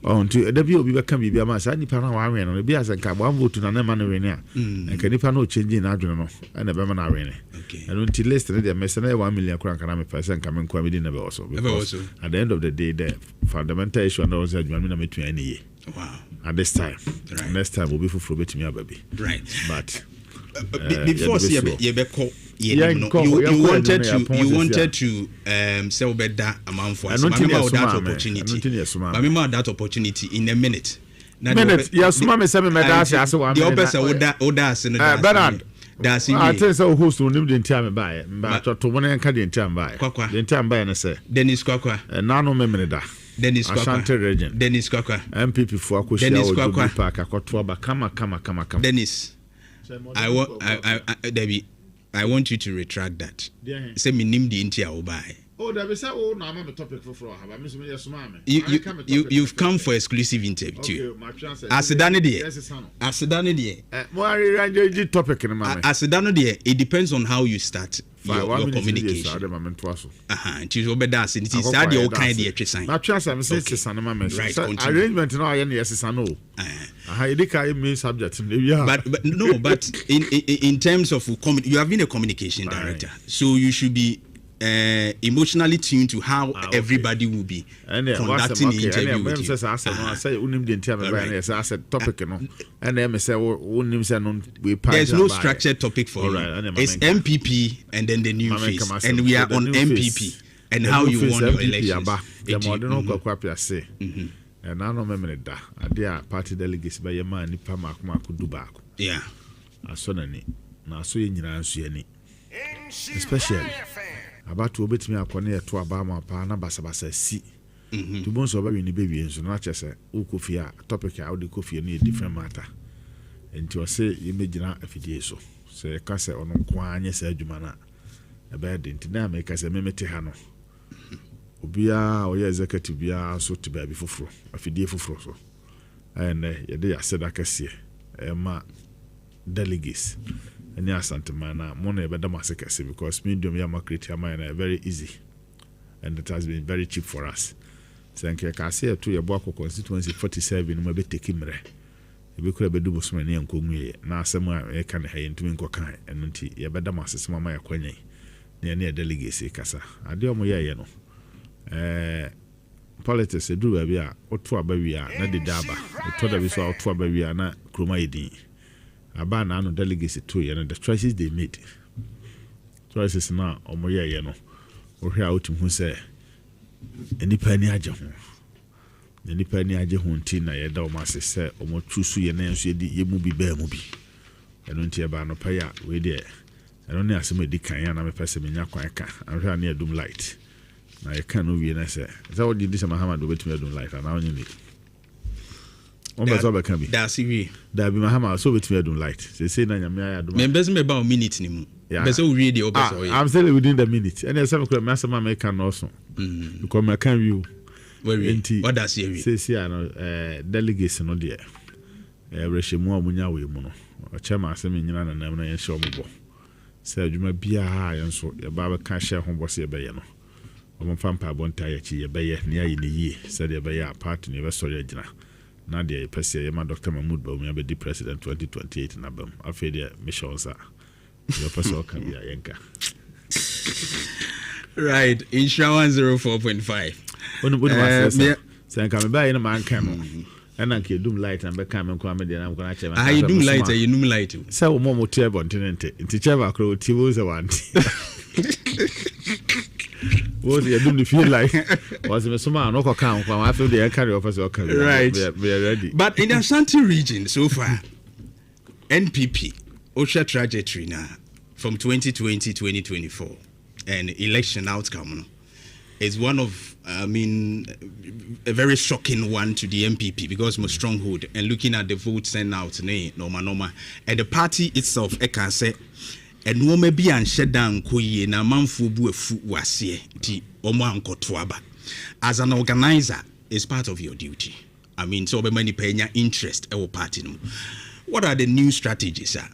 On to the view we can be a mass, any Panawarian, or the Bias and Kabambo to Naman arena, and Canipano changing Adreno and a Beman arena. And until less than the mercenary 1 million crown economic person coming within never also. At the end of the day, the fundamental issue and those judgment between any year. Wow. At this time, next time will be for me, baby. Right. But before you wanted to sell better amount for us. Remember that opportunity in a minute. Yes, Mamma said, the opposite Bernard. I tell so who's to live in time by, but to one and cut in time by. The time by and say, Dennis Quakwa, and Nano Memeda. Dennis Quakwa, region. Dennis Quakwa, MPP for Dennis Quakwa, come. Dennis, Debbie, I want you to retract that. Say me name the Intia Obai. Oh, that is oh, no, I'm a topic for you've come for exclusive interview. Asidane topic in it depends on how you start your communication. Arrangement subject. But no, but in terms of you have been a communication director, so you should be emotionally tuned to how everybody will be conducting the interview with you. There's no structured topic for you. It's MPP and then the new face, and we are on MPP and how you won your elections. And I know that I dear party delegates by your man Nipa Makumaku Dubaku. Yeah, I saw any. Now so you any. Especially about to obey me upon near to Abama Pana Basabasa see. To bones over in the baby and so not just a Ukufia topic out the coffee need different matter. And to say you may not if it is so. Say a cassette on Quanya said Jumana. A bad into make as a memetihano. Ubia or your executive bia so to baby for a fiddy for froso. And I said I can see a delegates. And yes, Santa Mana, money about the massacre because medium Yamakrit are very easy and it has been very cheap for us. Thank you. I say to your Boko constituency 47, maybe take him there. If we could have do some money and come here, now somewhere I can hear into Minkokai and until you better masses, Mamma Quenny near delegacy Casa. I do my politics, a drew a beer or 2 baby, not the Daba, the told we saw 2 baby, not Krumaidi. About no delegacy to you and the choices they made. Choices now, or more, or here out who say, any penny ajahun. Any penny ajahun tina, ya domasi say, or more true so your name, so ye movie bear movie. I don't hear about no paya, we there. I don't know some dickay and I'm a person in Yakwaka, and here near Doom Light. Now you can't know, and I say, is that what you did some Muhammad with me Doom Light, and now you need. That's it. That be Mahama so with me don't light. They say na nyame do. Members me about minute ni mu. Be so read the opposite. I'm saying within the minute. And there's some master man can also. Because I can view. What does he say delegates no there. Reshemu amunya we mu no. O chema asem nyina na nam na yen hye omobo. Say adwuma bia ha yen so ye ba be ka hye ho bose ye be ye no. Omo fampa bonta ye chi ye be ye ne ayi ne yi. Say ye be ye apart ne be sorry agina. Nadia Pessia, Yama Dr. Mahmoud Baumia be the president 2028 in Abam. I feel the mission, sir. Your person can be a yanka. Right, insurance 104.5. Say, come by in a man camel. And I can do light and become a comedy and I'm going to check. I do light, you know, light. So, Momo Table, Tenente, into Cheva Crow, Tivos, a one. What do you feel like? Was it some man? No account. I feel the carry officer. Right, we are ready. But in the Ashanti region so far, NPP OSHA trajectory now from 2020 2024 and election outcome is one of a very shocking one to the NPP because my stronghold and looking at the votes sent out normal and the party itself I can say. And no may be and shed down koye na manfo bu afu wase ti omo ankoto aba. As an organizer, it's part of your duty. So be many pay interest our party no. what are the new strategies, sir?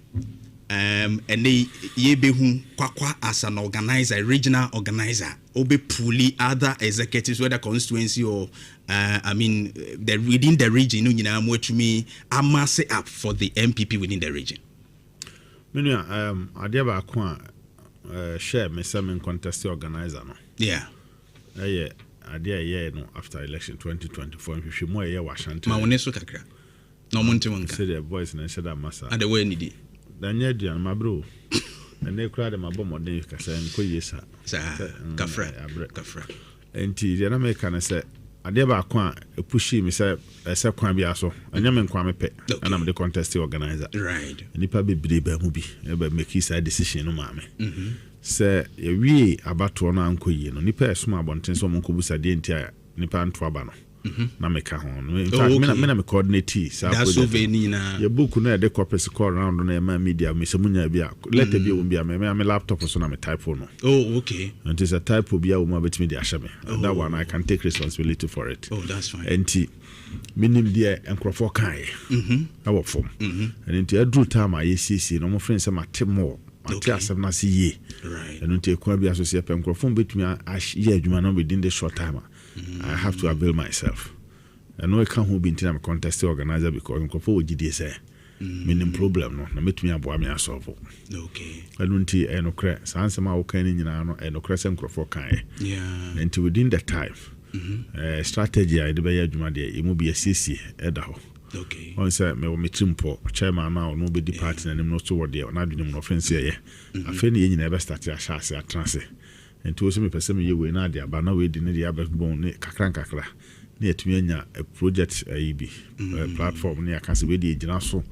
And they yebehu kwakwa as an organizer, regional organizer, obe puli other executives, whether constituency or within the region, you know, what to me, amass up for the MPP within the region. Adiaba Akwa share me some contest organizer no. Yeah. Yeah. Idea no after election 2024 if you more year Washington. Ma woneso kakra. No monte wanka. Say the boys na shada masa. And the way ni di. Danya duan ma bro. And they crowd ma bom modern kasa nko yesa. Sa kafra. Kafra. Enti dia na me kan say ade ba kwa pushi me say kwan bia so. Anya me nkwa me pe. Na me the contest organizer. Right. Nipa bebre ba mu bi. E ba make side decision no ma me. Sɛ yɛwie abatoɔ no ankɔyie no nipa ɛsoma abɔnten sɛ ɔmɔnkɔbusa deɛ nti a nipa nto aba no na meka ho no in fact mena me coordinate saa yɛbook no yɛde copies call round no ɛma media mesɛ munya bi a letter bi wɔ bi a me laptop so na me type no nti sɛ type bi a wɔ mu a bɛtumi de ahyɛ me that one I can take responsibility for it that's fine nti menim deɛ nkurɔfoɔ kaeɛ ɛwɔ fam ɛno nti aduru time a yɛsiesie no ɔmofrɛ sɛ mate mmɔ mate asɛm no ase yie ɛno nti ɛkwa bi aso sɛ pɛ nkurɔfoɔ bɛtumi yɛ adwuma no within the short time I have to avail myself ɛno ɛka ho bi nti na me contest organizer because nkurɔfoɔ wɔgyidie sɛ menim problem no na mɛtumi aboa me asɔfo ɛno nti ɛnokorɛ saa nsɛm a woka no nyinaa no ɛnokorɛ sɛ nkurɔfoɔ kaeɛ nti within the time strategy a yɛde bɛyɛ adwuma deɛ ɛmu bi asiesie ɛda hɔ on say me wo metrimpo chairman now no be di party na nim no so wode na adwene no offense ye afa ne nyina be start a share se atrance enti wo se me pese me ye we na de aba na we di ne de aba bon ne kakran kakra ne etumi anya a project IB platform ne aka se we di gina so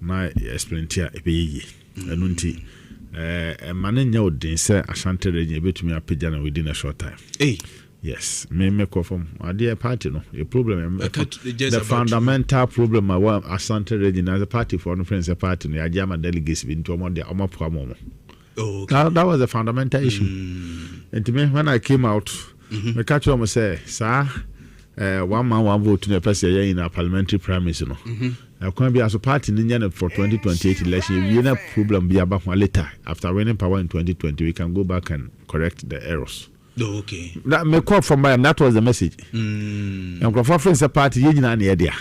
na explain tia e be ye enu nti ma ne nya odin se Ashanti region betumi apagya na within a short time yes, me call from idea party no. The problem the fundamental problem I want Asante region as a party for no friends a party no. I jam delegates into omo promo. That was a fundamental issue. And to me when I came out, me catch them say, sir, one man one vote to the person in a parliamentary primaries no. I can't be as a party in for 2028 election. We have problem be about later after winning power in 2020. We can go back and correct the errors. That may call from my that was the message. And for friends a party in an idea.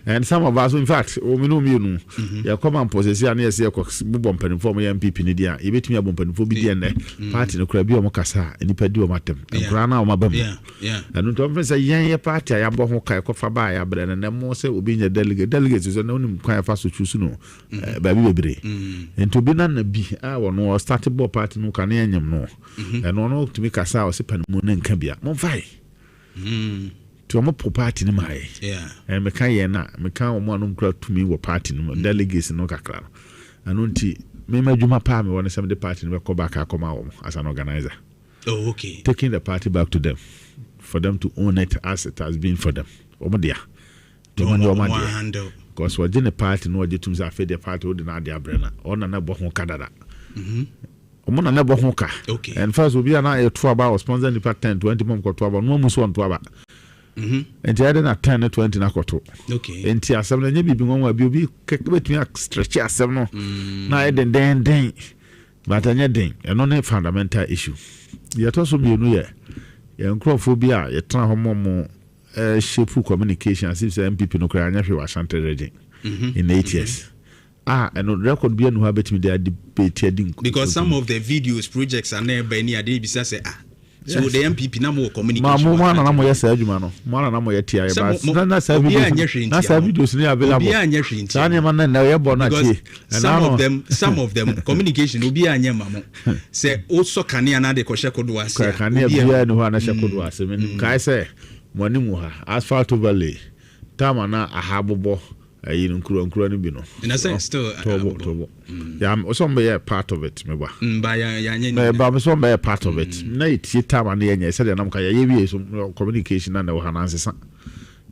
And some of us, in fact, we know you your common possession is a bumper for my MPP in India. You bet me a bumper for BDN party no crabby Mocassa and Nipedu Matem and Grana or Mabam. And don't friends a young party. I am Bohoka Kofabaya, but and then more say will be a delegate. Delegates is a known quite fast to choose no baby. And to be none be our no startable party no can no and no to make us. I was a moon can mon fire to a more party in my and Mekayana, Meka one crowd to me were party delegates no cacra. And unti me Juma Palm when some of the party will go back come as an organizer. Taking the party back to them for them to own it as it has been for them. Oh, my dear. Because we're in a party, no, you to fed the party with Nadia Brenner or another Cadada. Omona na bohoka and first will be an eye to about sponsor the part 10 20 mom ko to about no muso on to about and the other 10 20 na koto and tia 7 na bibi nwa bi betumi stretch asem no na e den but anya den e no na fundamental issue ye to so bienu ye enkrofobia ye tra homo shape communication as if MPP no kra anya hwe wa Ashanti region in 8 years. And record be no habit me debate because some of the videos projects are never any idea bisa say so the MPP na more communication ma na mo yes adwuma no ma na mo ye tia ba na sa videos ni available obi anya hwenti tani ma na ye bo na tie some of them communication obi anya ma mo say o so kane na de ko hye kodo ase kane bia ni ho na hye kodo ase me kai say mo ni mu ha asphalt overlay tama na ahabobo you know, Kuro ni no. In a sense, still. Yeah, I'm also be a part of it. Me ba. But some be a part of it. Na it time and the said na mka ye some communication and we hananse sa.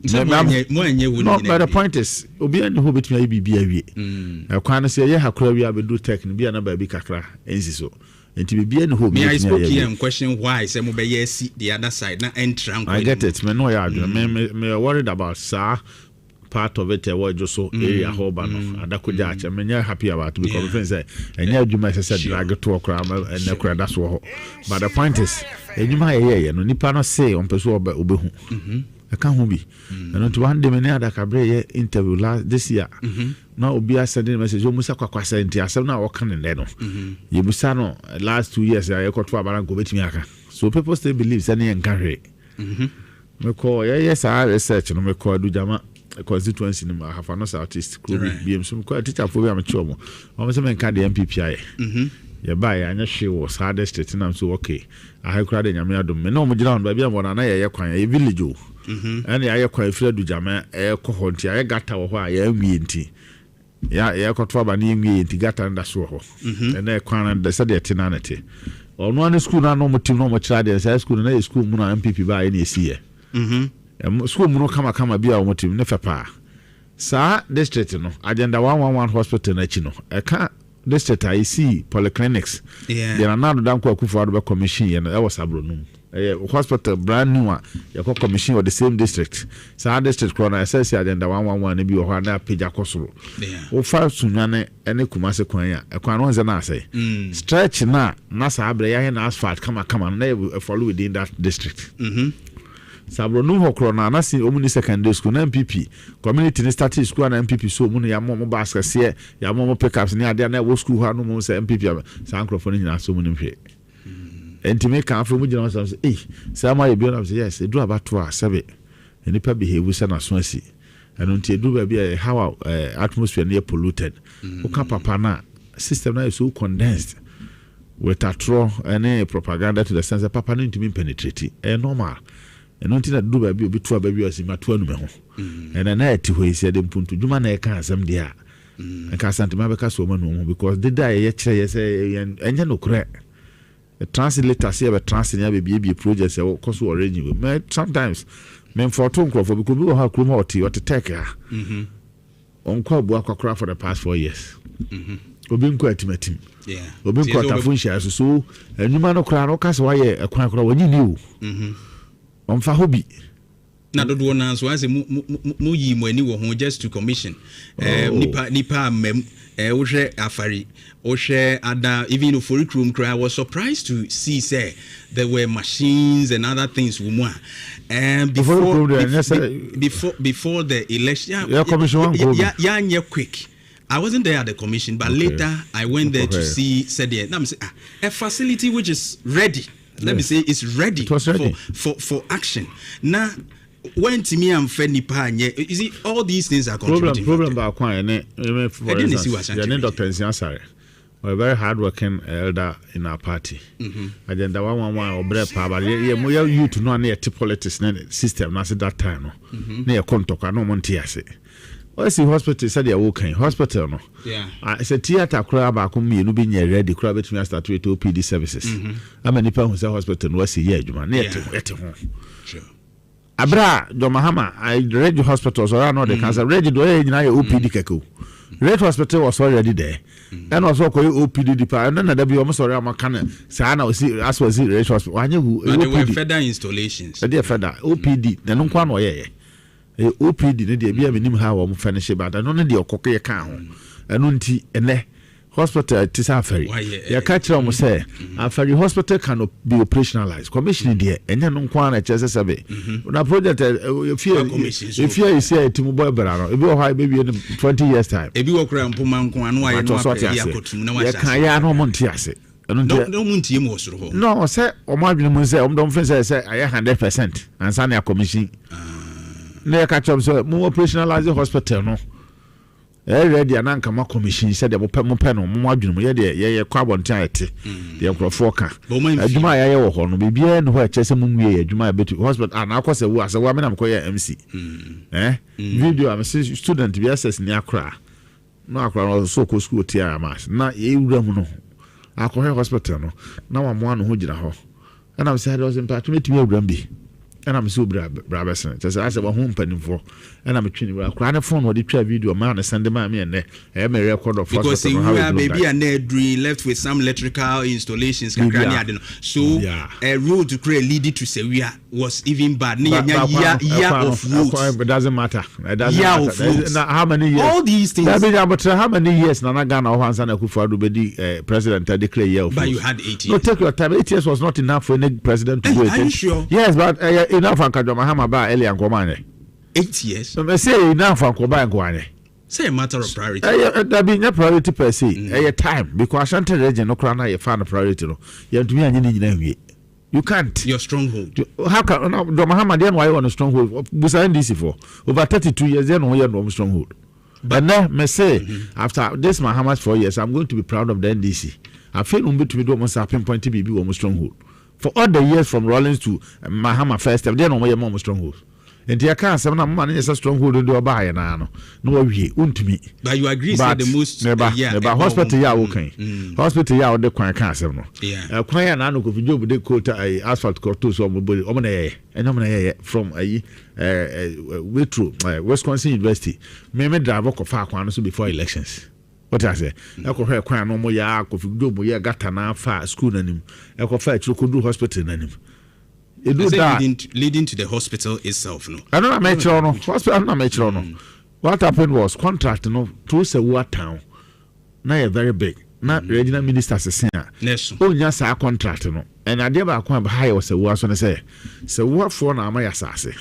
No, but the point is, obi and who between IBB awie. I can say ye hakura we have do tech ni bia na ba bi kakra ensi so. Enti bia and who me I spoke here and question why say mo be yes the other side na entrance. I get it. Me no ya me worried about sir. part of it was just so area hoban adakoja acha menya happy about it because friends say enya adwuma said drag to okra and nekra that's what but the point is adwuma ye no nipa no say on person obehu I can't be and to one day many other cabre interview last this year now obi sending message o musa kwakwasa nti asem na wo kan ne no ye musa no last 2 years I got to abaranko betimi aka so people still believe say na encourage me call yes I research no me call do jama constituency no have no artist could be some quite teacher for am chomo o say me kan the MPPI ye buy anya hwe was hardest state na so okay I have crowd nyame adom me no mo gina on ba bia mo na ye kwan ye village o and ye kwan fira du jama e ko honti ye gata wo ho a ye nwie nti ya ko to ba na nwie nti gata nda so ho and e kwan da said ye tinanete ono an school na no mo tim no mo kira de say school na school mu na MPP ba ye na esiye school mu no kama bia wo tim ne fepa sa district no agenda 111 hospital na chi no e ka district I see polyclinics there are now dan ko akufo ado be commission ye no e was abronum hospital brand new ya ko commission of the same district sa district corona SS agenda 111 na bi wo ha na page akosoro wo fa sunwane ene kumase kwan ya e kwan no nze na say stretch na sa abre ya na asphalt kama na follow within that district sabro no hokro na si omuni secondary school na MPP community ni starting school na MPP so omuni ya mo baskase ya mo pickups ni ade na wo school ha no mo se MPP sa ankrofo ni nyina so omuni hwe entime kan afro mu gina so say ma ye bi na say yes edu abato a sebe enipa behave say na so asi eno nti edu ba bi how atmosphere na polluted o ka papa na system na is so condensed with atro any propaganda to the sense that papa no ntimi penetrate normal and until that do baby obi to baby o si matu anu me ho and na ati ho isi de mpuntu djuma na e kan asem de a ka santima be ka so manu ho because the day ye kire ye say enya no kure the translator say be translate ya be project say cause already me sometimes men for to nkro for because we ha krum hoti what take a on kwa bu akokra for the past 4 years obi nko atimatim obi nko tafunhia so enuma no kra no ka se wa ye ekwan kra wanyi ni o omfa hobi na dodo na so ase mu yi mu ani wo ho just to commission nipa mem wo hwe afari wo hwe ada even for room cry I was surprised to see say there were machines and other things wo mu before the election yeah quick I wasn't there at the commission but later I went there to see said now say a facility which is ready. Let me say it's ready, for action. Now, when to me I'm fed nipa, you see all these things are contributing. Problem about Kwan, for instance, the Dr. Nsiansare, a very hardworking elder in our party. Agenda 111 or bread power, yeah, you to know near politics system. At that time, near Kontoka, no Montiase. I see hospital said you're okay. Hospital no. Yeah. I said theater crab back on me, no being ready, crab it me start with OPD services. I'm a nipa who say hospital was a year, man. Sure. Abra, Domahama, I read the hospitals or I know the cancer ready to OPD Keko. Red hospital was already there. And also OPD department, and then be almost around my can say I know see as was it red hospital. There were further installations. There further OPD, the non one way. OPD ne de bia menim ha wo mo finish but no ne de okoke ka ho eno nti ene hospital tisa afari ya ka kire mo say afari hospital can be operationalized commission de enya no kwa na chese sebe na project if you say timu boy bra no e bi o ha be 20 years time e bi wo kura mpoma nko anu aye no apɛ ya kotum na wa ya kan ya no mo ntiase no muntie mo osoro ho no say o ma adwene mo say o don fin say aye 100% ansa na commission na ka chom so mo operationalize hospital no ready ananka ma commission said de mo pɛ no mo adwene mo ye kwa bontan ete de nkrofo ka adwuma ya ye wo ho no bibia no ho a kyese mo nwie adwuma betu hospital na akose wo ase wa me na mko ye MC video am student bi access ni akra no akra no so ko school tia mas na ye wura mu no akọ hospital no na wa mo anu ho gira ho na am say there was impact me timi awura bi and I'm so brabesen. Just as I was home penny for, and I'm twinning. Well, crying phone or the try video man and send them me and I am a record of because you are maybe a nedry left with some electrical installations. So a road to create lead to say we are was even bad. Year of roads. It doesn't matter. It doesn't year matter. of roads. How many years? All these things. But how many years Nana Ghana or Hansana Akufo-Addo be president declare year of roads? But you had 8 years. No, take your time. 8 years was not enough for any president to do it. Are you sure? Yes, but enough for Kadwamahama ba Eli Ankomane. 8 years. So say enough for Ankoba Ankoane. Say a matter of priority. That be not priority per se. Time because Ashanti region no crana you find a priority. You have to be an you can't. Your stronghold. How can Mahama then why on a stronghold? Beside this for over 32 years, then we are no stronghold. But now, me say after this Mahama's 4 years, I'm going to be proud of the NDC. I feel to be almost a pinpoint to be almost stronghold. For all the years from Rollins to Mahama first, then we are more stronghold. And the account some man is a stronghold in the buy and no we me. But you agree that the most hospital ya okay. Hospital ya the kwan cancer no. Yeah. Kwan na no ko video de quote asphalt corto so body from Wisconsin University. Me drive ko fa kwan so before elections. What I say? I ko hwe kwan no mo ya ko video mo ya gata na fa school nanim. I ko fa chiro ko do hospital nanim. Leading to the hospital itself, no. I don't know, hospital. I'm not mature, no. What happened was contract, no, through Sewa town. Now very big. Not regional ministers, yes. Oh, yes, our contract, no. And I never acquired high was a was when I say, so what for now, my assassin.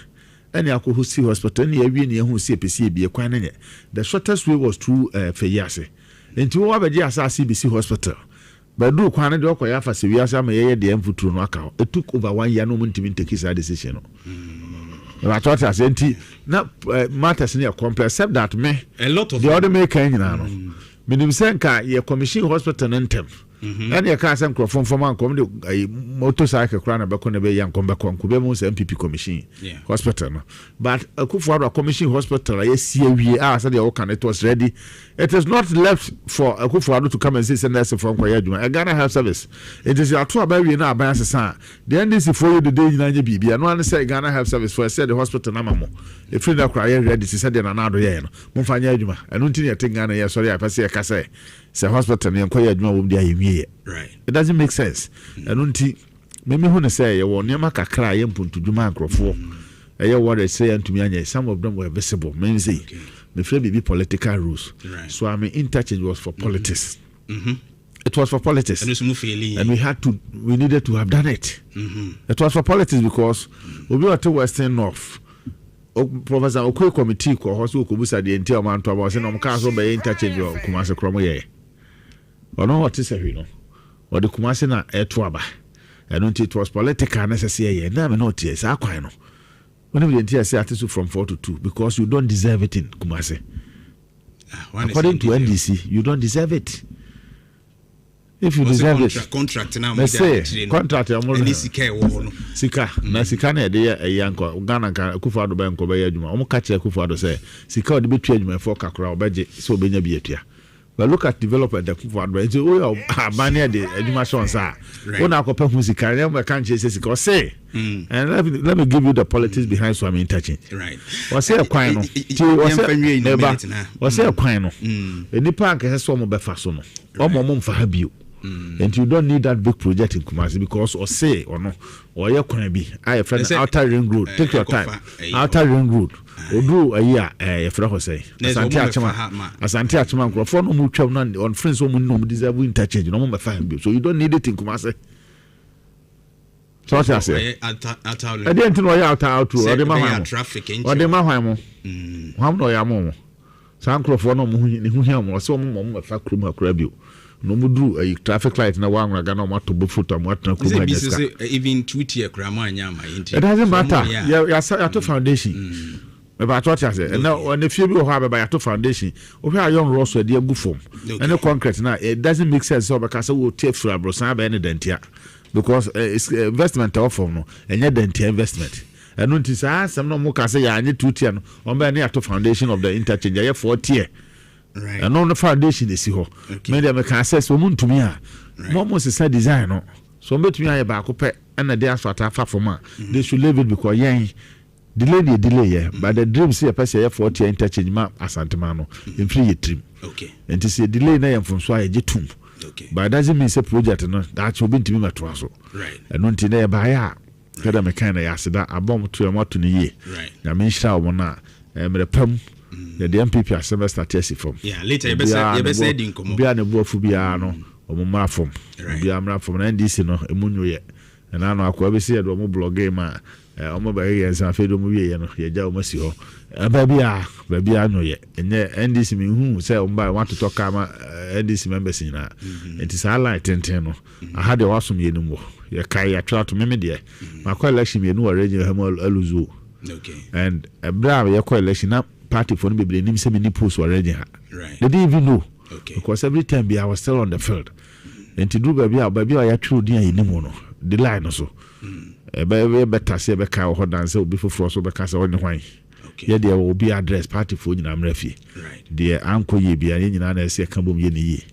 Any I could see hospital, any near who see PC be acquiring it. The shortest way was through Fayase. Into over the CBC hospital. But do kwana de okoya fa se wiase ama ye de emfuturo no aka. It took over 1 year no ntimi take his decision no. I thought as enti na matters near complex except that me a lot of the other make nyina no. Minim senka ye commission hospital ntem. And ye ka say microphone for man come the motorcycle kra na be ko na be yan come be ko be mo say MPP commission hospital no. But Akufo-Addo commission hospital ye see wie say the work and it was ready. It is not left for Akufo-Addo to come and say send us from Kwayaduma. A Ghana Health Service. It is your two about we na ban sesa. The NDC for you the day na nye bibia. No one say Ghana Health Service for said the hospital na mamo. If you na cry ready to say the na do ye no. Mo fa nya adwuma. Eno ntini etin Ghana ye sorry I pass ye ka say. Say hospital na Kwayaduma wo dia ye. Right. It doesn't make sense. Eno nti me hu na say ye wo niam kakra ye mpuntudwuma ankrofo. Eye what they say antumi anya some of them were visible. Me say the free be political rules. Right. So I mean interchange was for politics. It was for politics. And we needed to have done it. It was for politics because we were to Western North. Professor Okoye committee ko hoso ko busa de enti o man to ba se no mka so be interchange o Kumase kromo ye. Ono what is no. O de Kumase na eto aba. And it was political necessary ye. Na me no tie sa kwan no. When we didn't say artists from 4 to 2 because you don't deserve it in Kumase. According to NDC, you don't deserve it. If you deserve it, contract now. Let's say contract. Sika na sika na de yanko Ghana Akufo-Addo banko be adwuma. Omo ka che Akufo-Addo say sika o de betu adwuma for kakra obeje so obenya bi atua. But look at developer the Akufo-Addo. It's oh abania de adwuma shon sa. Una akopa hu sika na me kan che sika say. And let me give you the politics behind so I'm interchange. Right. Was say a kwan no. Was say a kwan no. Enipa anke so mo be fa so no. Omo mo mfa ha bio. And you don't need that big project in Kumasi because or say or no or your can be I friend outer ring road. Take your time. Outer ring road. Odu a year a friend say. Asante Achama microphone no mu twam na on friends so mu no deserve interchange no mo fa bio. So you don't need it in Kumasi. So what I say? I didn't know you out to or the traffic or the mahamo. How no ya mo. San microphone no mu ni hu hia mo so mo fa krum akra bio. No mudu a traffic light na wanga Ghana mato bufuta mwatna kuma deska even tweet grandma nyama it doesn't matter ya to foundation But what I say, and now when the few people have by a foundation, we are young Ross with the good form. And the concrete now, it doesn't make sense because I will take for a brosan any dentia because it's investment of no and yet dentia investment. And when it's some no more can say, I need 2 tier on by near to foundation of the interchange, I have 4 tier. Right. And on the foundation, they see how maybe I can access woman to me. Almost a side design. So, bet me I back up and a day after far from they should leave it because yang. Delay, but the dream see a person 40 interchange map asantemano in free dream. Okay. And to say delay na from so I jetum. Okay. But doesn't mean say project no that will be to me matwaso. Right. And non tine ba ya kada me kind ya se da abom to am to ne ye na me nhira wo na mrepam the MPP assembly start yes from later you be say din komo bia ne boafu bia no omo mra from bia mra from na ndc no emunyo ye na no akwa be say do omo blog ma omo ba ye san fe do mo wie ye no ye ja omo si ho ba bia no ye enye ndc me hu say omo ba want to talk ama ndc members na it is highlight ten no I had the wasum ye no mo ye kai ya try to me de ma kwa election ye no already have aluzo and bra ye kwa election na party for no be nim say me ni post already ha they didn't even know because every time I was still on the field and to do baby ya true dia ye nim no the line so better say be ka ho dance obi foforo so be ka say onye hwan ye de obi address party for nyina mrafi de anko ye bia ye nyina na say ka bom ye ne ye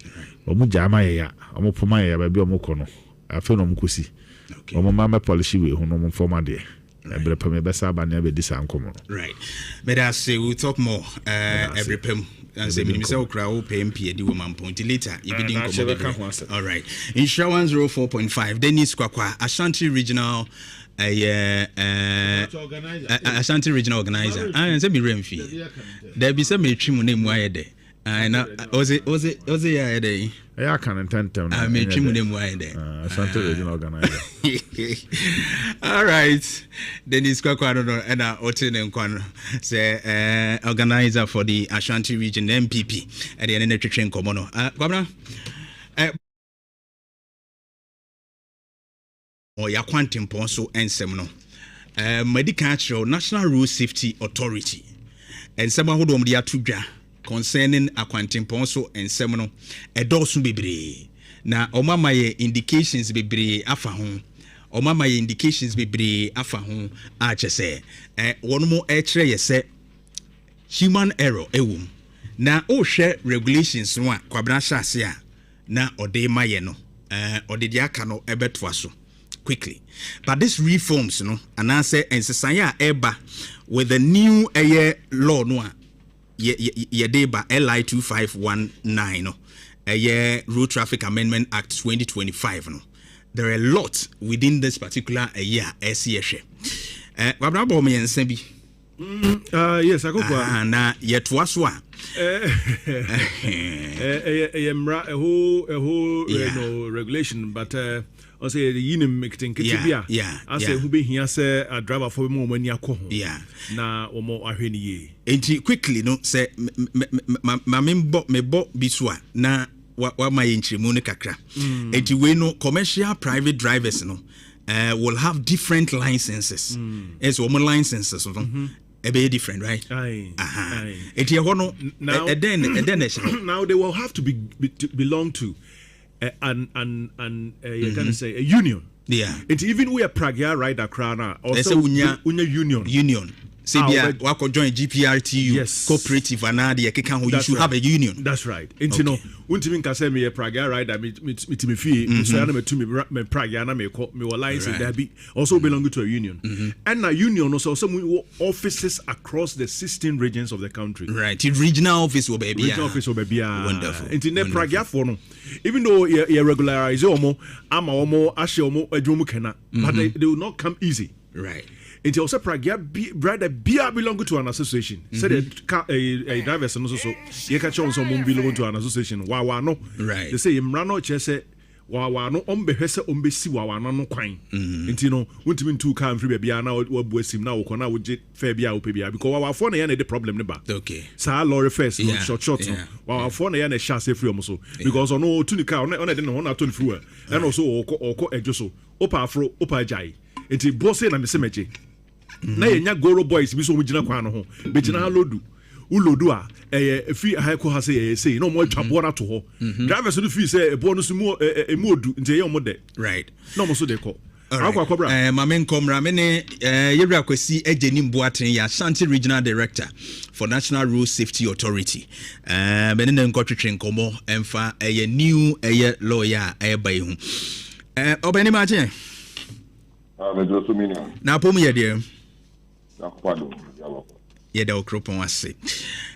omu jama ye ya omu poma ye ba bi omu kono afi no mkosi omu mama polish we hu no mu forma de every pem be sa ba na be disa ankomo right but I say we'll talk more every pem and say me say okra o PMP edi woman point later you be din komo all right insurance 104.5 Dennis Kwakwa Ashanti regional Ashanti regional organizer and say me remfi there be say me trim name why there na oze ya there I can't tell I me trim name why there Ashanti regional organizer all right Dennis Kwakwa no and Otin Nkwan say organizer for the Ashanti region MPP at the end of the train komono governor ya kwantimpon so ensem no medical National Road Safety Authority ensem ahodom de atodwa concerning akwantimpon so ensem no edoso bebre na omama ye indications bebre afa ho omama ye indications bebre afa ho a chese wono e kire ye se human error ewum na o hwe regulations no a kwabra hyase a na ode maye no ode de aka no ebetoa so quickly but this reforms and I say ensesanya eba with the new law no ye deba LI 2519 no Road Traffic Amendment Act 2025 no there are a lot within this particular year SCH wabra bo me ensem bi yes Akokoa na yetoa so a mra a whole regulation but I say the yinim mekten ketibia I say who be here say a driver for mo mani akọ ho na omo ahweni ye enti quickly no say ma me bo bisua na wa ma yenchiremu ne kakra enti we no commercial private drivers no will have different licenses as woman licenses no a be different right enti ho no then now they will have to belong to and you can say a union. It's even we are Pragia right Akrana also unya union. Say wako join GPRTU cooperative and you should have a union. That's right. And you know, untimin ka say me Pragia right that me fee so na me to me Pragia na me license there be also belong to a union. And a union also some offices across the 16 regions of the country. Right. The regional office will be wonderful. And in Pragia for no even though you regularize omo ama omo ashe omo adwomu kana but they will not come easy. Right. It also Pragia brother beer belong to an association. Said a driver so you catch on some belong to an association. Wa no. Right. They say Mrano chese wa no ombehese ombesi wa no kwan. Nti no wontimi ntu car free bia na wo buasim na wo kona wo je fair bia wo pe bia because wa for na ya na the problem ne ba. Okay. Sa lorry first no short no. Wa for na ya na sha say free omo because ono tu ni car ono de no na to ni free and also oko ejoso opa afro opa jai. Nti boss na me semeje. Na yenya goro boys bi so mugina kwan no ho be gina lodu ulodu a fi ahako ha say no mo twabo na to ho drivers no fi say ebo no so mu odu nti ye mo de right no mo so de ko akwa ma men komra me ne yewra kwasi ageni mboaten ya Ashanti Regional Director for National Road Safety Authority me ne nkotwetwe nkomo emfa new lawyer eba yi hu obani ma je na pom ye de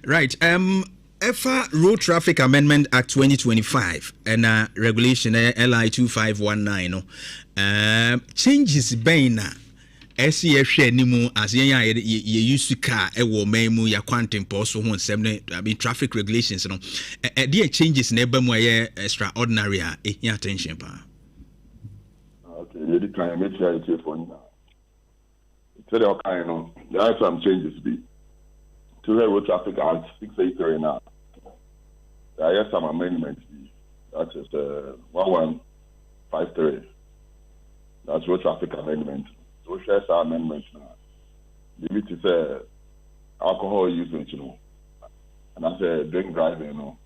right EFA Road Traffic Amendment Act 2025 and regulation LI 2519 changes bena SCF nimu as ye use car ewo memu ya quantum poso ho nsem ne I mean traffic regulations no there changes na eba mu extraordinary attention pa. Okay, you decline make sure you phone now. Tell you okay, there are some changes be. To the road traffic at 683 now. There are some amendments. That is 1153. That's road traffic amendment. So share some amendments now. The bit is alcohol usage, and I say drink driving,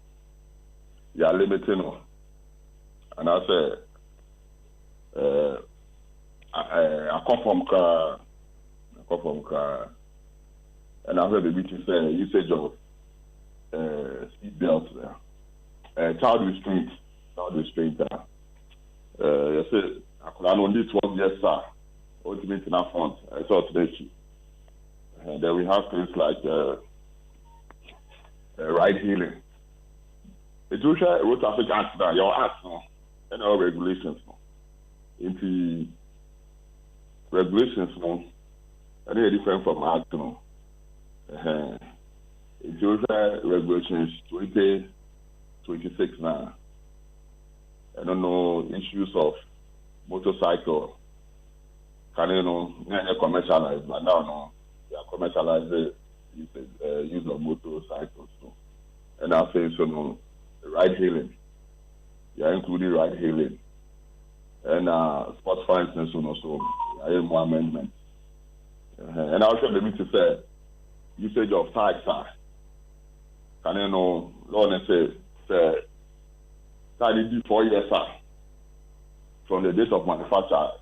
you are limiting, and I say I come from car, and I heard the bit is usage of seat belts there, child restraint. You say I could only 12 years, sir. Ultimate in our front. I saw today. And then we have things like ride hailing. It's also road traffic accident. Your acts, and our regulations. Into regulations, and they're different from acts, It's also regulations 2026 now. I don't know issues of motorcycle. Can commercialize, but now they are commercializing use of motorcycles. And I say ride hailing. They are including ride hailing. And sports fines and so on. So I have more amendments. And I also need to say usage of tags. Can Lord say started 4 years from the date of manufacture.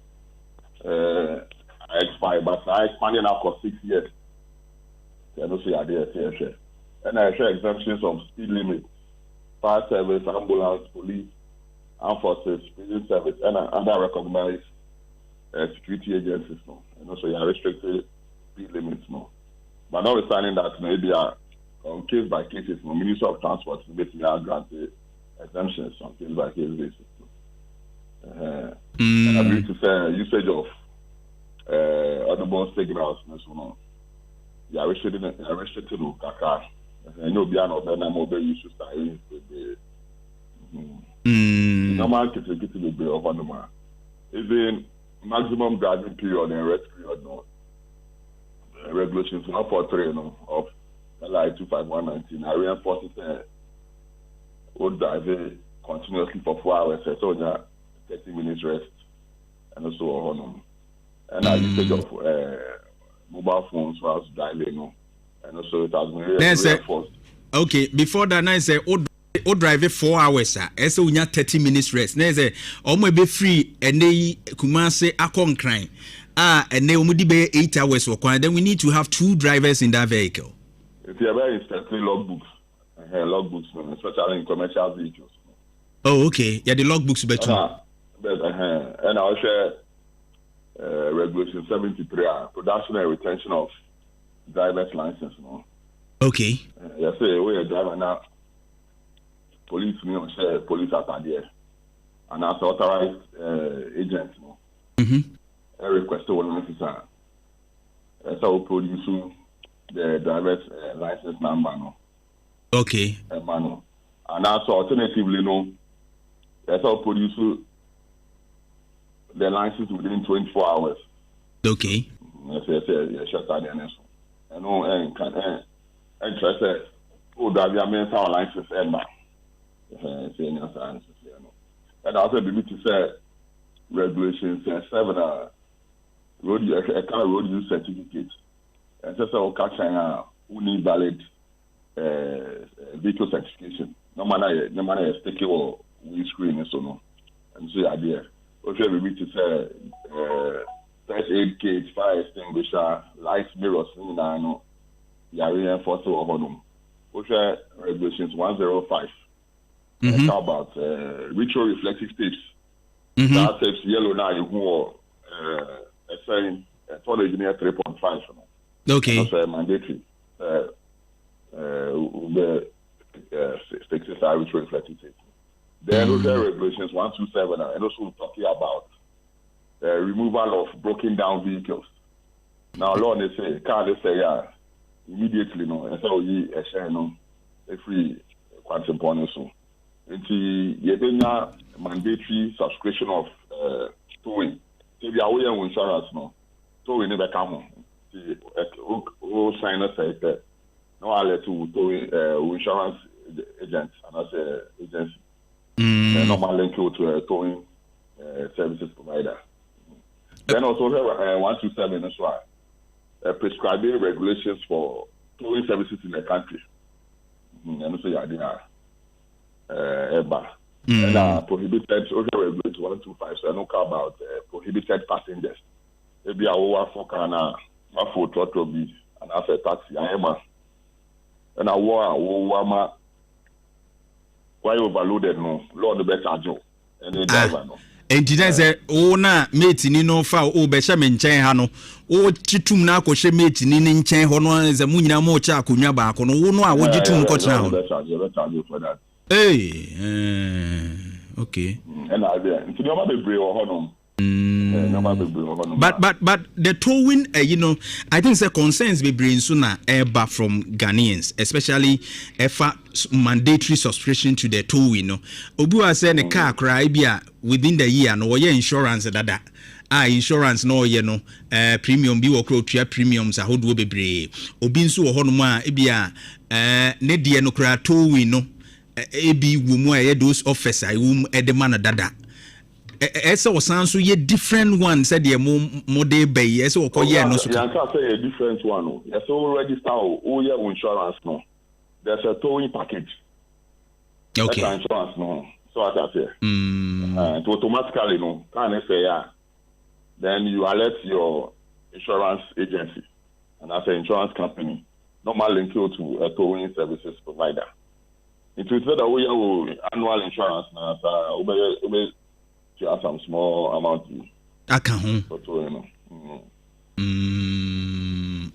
I expired, but I expanded now for 6 years. I don't see idea. And I share exemptions of speed limit, fire service, ambulance, police, armed forces, prison service, and other recognized security agencies. And also, you are restricted speed limits. But notwithstanding that, maybe on case by cases, the Ministry of Transport basically are granted exemptions on case by case basis. And I believe to say usage of audible signals, you are restricted to Kaka. And you'll be an order mobile use to start with the normal to the bill of Anuma. Even maximum driving period and rest period, regulations not for train of LI 25119. I reinforce it. Would drive continuously for 4 hours, so 30 minutes rest, and also on. And I usage of mobile phones while driving, and also it has been reinforced. Okay, before that, I say, O drive 4 hours, sir. So we have 30 minutes rest. Now say, may be free, and they Kumase Akon crime. And they only be 8 hours work. Then we need to have 2 drivers in that vehicle. If you are very instantly logbooks. Logbooks, especially in commercial vehicles. Oh, okay. Yeah, the logbooks better. And I'll share regulation 73, production and retention of driver's license. Okay. Yes, we are driver now. Police, share police at there, and as authorized agent. I request one officer. So produce the driver's license number. Okay. And also alternatively, that's all produce the license within 24 hours. Okay. Yes, shut down the next one. And can interest drive your mental license and and also the to say regulations 7 road use certificate. And so catching who need valid vehicle certification. No matter sticky or windscreen and so on. And so idea. Okay, we need to say first aid kit, fire extinguisher, lights, mirrors, you are reinforced over them. Okay, regulations 105. How about retroreflective tapes? That tapes yellow now you who saying total engineer 3.5. Okay. That's mandatory. The fixes are retroreflective tapes. Then other regulations 127 and also talking about removal of broken down vehicles. Now law they say car they say immediately no and so you a share no free quantum point so until you mandatory subscription of towing. If you are aware of insurance no towing never come who sign us say no I let to towing insurance agents and as a agency normal link you to a towing services provider. Then also 127 as well. Prescribing regulations for towing services in the country. And also EBA. And prohibited social regulation 125. So I don't care about prohibited passengers. Maybe I will work for Kana, my food throttle be and after taxi. I am and I war why overloaded no Lord the better job. And the driver no. Enti na se o na mate ni no fa o be hye me nchen ha no o titum na akɔhye mate ni ne nchen ho no ze mu nyina mo cha akonwa ba ko no wo no a wo gitum ko tra ho okay and I be nti no ma be brave ho no but the towing you know I think the concerns be bring sooner eba from Ghanaians especially efa mandatory subscription to the towing no obi wa say ne car cry bia within the year no your insurance dada insurance no ye no premium bi wo kro tua premiums ahodo bebre obi nso wo hono ma bia ne de no kra towing no ebi wo mu a ye those officer wo edema na dada ese o sanso ye different one said the model bay ese o koye no so can say a different one no yes o register o your insurance no there's a towing package okay that's insurance no so as I say to automatically no can say then you alert your insurance agency and as an insurance company normal link you to a towing services provider it will say that we have annual insurance na you have some small amount.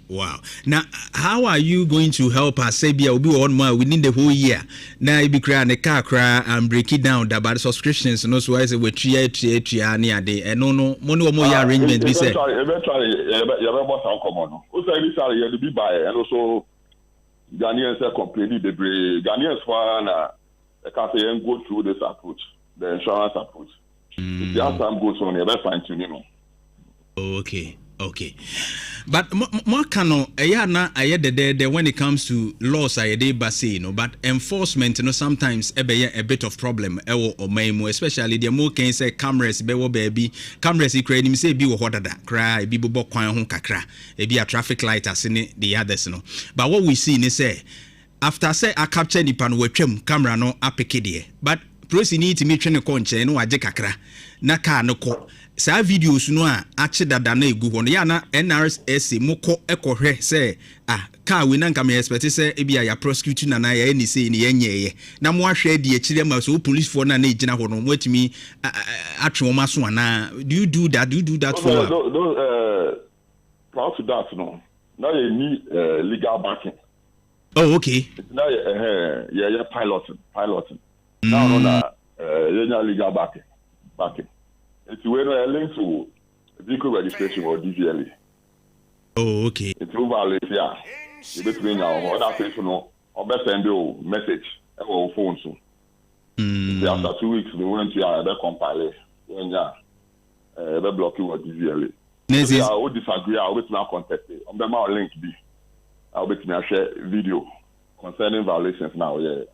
Wow. Now, how are you going to help us? Say, be on more within the whole year. Now, you be crying a car cry and break it down about subscriptions. And also, I say, we tria near day. And no, money or more arrangement. We say, eventually, you have a some common. Also, this are you to be by, and also Ghanaians are completely the Ghanaians for a cafe and go through this approach, the insurance approach. If the time goes on, you're fine tuning. Okay. But more cano na ayede when it comes to laws ayede base no but enforcement no sometimes a bit of problem or memo especially the more can say cameras be wo baby cameras create him say bi wo hodada cry bi bobo kwan ho kakra e bi a traffic light as in the others no but what we see ni say after say I capture the pan we twem camera no apeke de but police need to meet ne konche no age kakra na car no ko sa videos no a ache dada na egu ho no ya na NRSS moko ekohwe say car we na nka me expect say e bia ya prosecute na ya ni say ni yenye na mo ahwe de akire ma so police for na ejina ho no mwatimi atwe ma so na do you do that for prior to that no now you need legal backing. Oh okay. It's now yeah piloting now no you legal backing. It's when a link to vehicle registration or DVLA. Oh, okay. It's over yeah. You between now other person or better send you message or phone so. After 2 weeks we went to compile when they block you or DVLA. I would disagree. I will now contact you. On the my link B. I will share video concerning violations now. Yeah.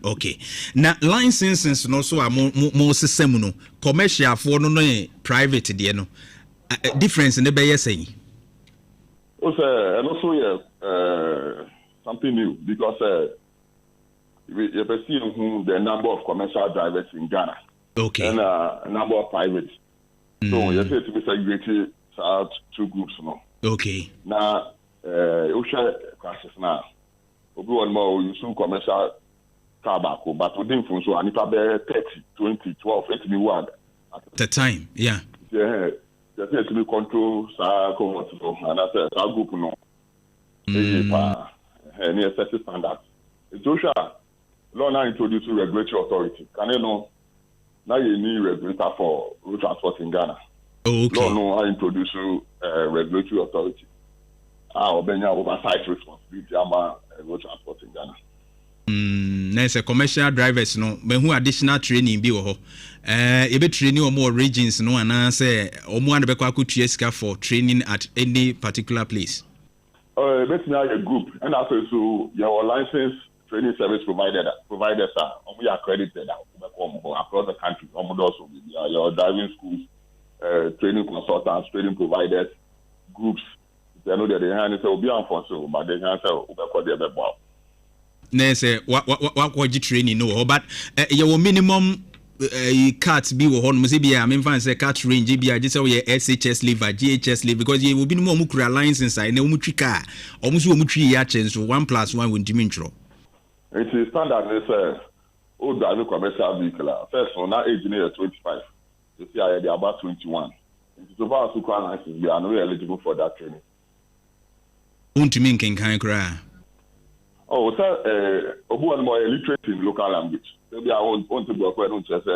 Okay. Now licenses no so more system no commercial for no private there no difference in the be say. And also something new because we see the number of commercial drivers in Ghana. Okay. And a number of private. So you say to be segregated two groups no. Okay. Now ocean crashes now. One more use commercial car back, but within from so and if I 30, 20, 12, 81 at the time, yeah. Yeah, just to be control and I said our group no. Any excessive standards. It's social law now introduced regulatory authority. Can you know now you need regulator for road transport in Ghana? Okay. No, I introduce regulatory authority. Obenya oversight responsibility about road transport in Ghana. There's a commercial drivers no, but who additional training be ho. Ebe training or more regions no, and say or more and be for training at any particular place. Let's now a group, and also so your license training service providers are we accredited across the country. Also your driving schools, training consultants, training providers, groups. They know that they hand will be unfortunate, but they can say say what training no, but your minimum carts be wo hon must be I mean fan say cat range be just say SHS liver GHS liver because you will be no more license I no mu car almost mu twi ya chance 1+1 will dimintro. It is standard is old driver commercial vehicle. First one now age near 25. You see I they about 21. It's about to car license we are not eligible for that training. Untimi nkenkan kra. Oh, sir, obu more illiterate in local language. Maybe I want to go for don't just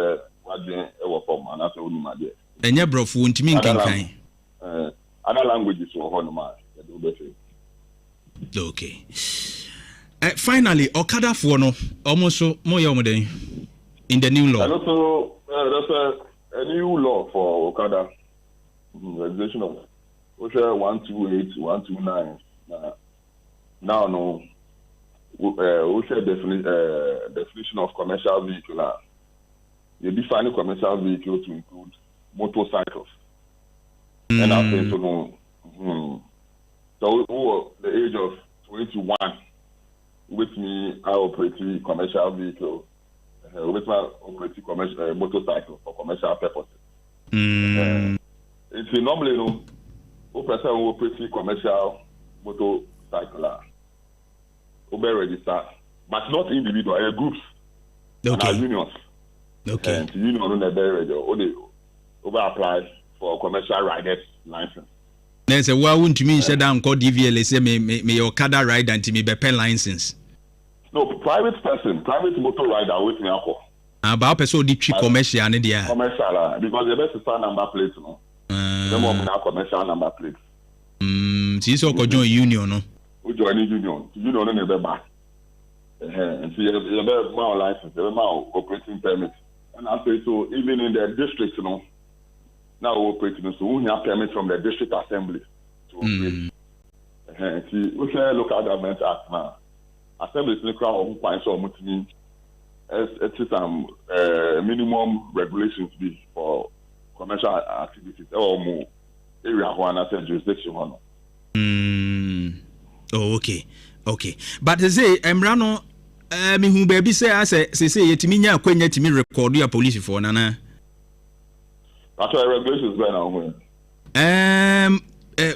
what the form and that's only my dear. Enya brofu untimi nkenkan. Other languages so hono ma. Okay. Finally, Okada for no almost so more young in the new law. And also, there's a new law for Okada. Regulation of OSHA 128, 129. Now, no. OSHA definition of commercial vehicle. You define a commercial vehicle to include motorcycles. And I think so. So, over the age of 21, with me, I operate a commercial vehicle. With my operating commercial motorcycle for commercial purposes. It's normally no person who operates commercial motorcycle. Be register, but not individual groups. Okay. And unions. Okay. And union on the register. Over apply for commercial riders license. There's a well to me said down called DVLA say me Okada ride and me be pen license. No, private motor rider with me alcohol. About person di tri commercial and dia. Commercial because the best is number plate no. Them of commercial number plate. So ko join union no. We join union no never back. And see you be my license, you my operating permit. And I say so even in the district now operating so we have permit from the district assembly to operate. See we say local government act now. Assembly is crowd on point so much mean some minimum regulations be for commercial activities or more area one as a jurisdiction one. Oh, okay. But they say Emrano me who baby say I say yetimi nya kwanya timi record your police for nana. That's why regulations going on.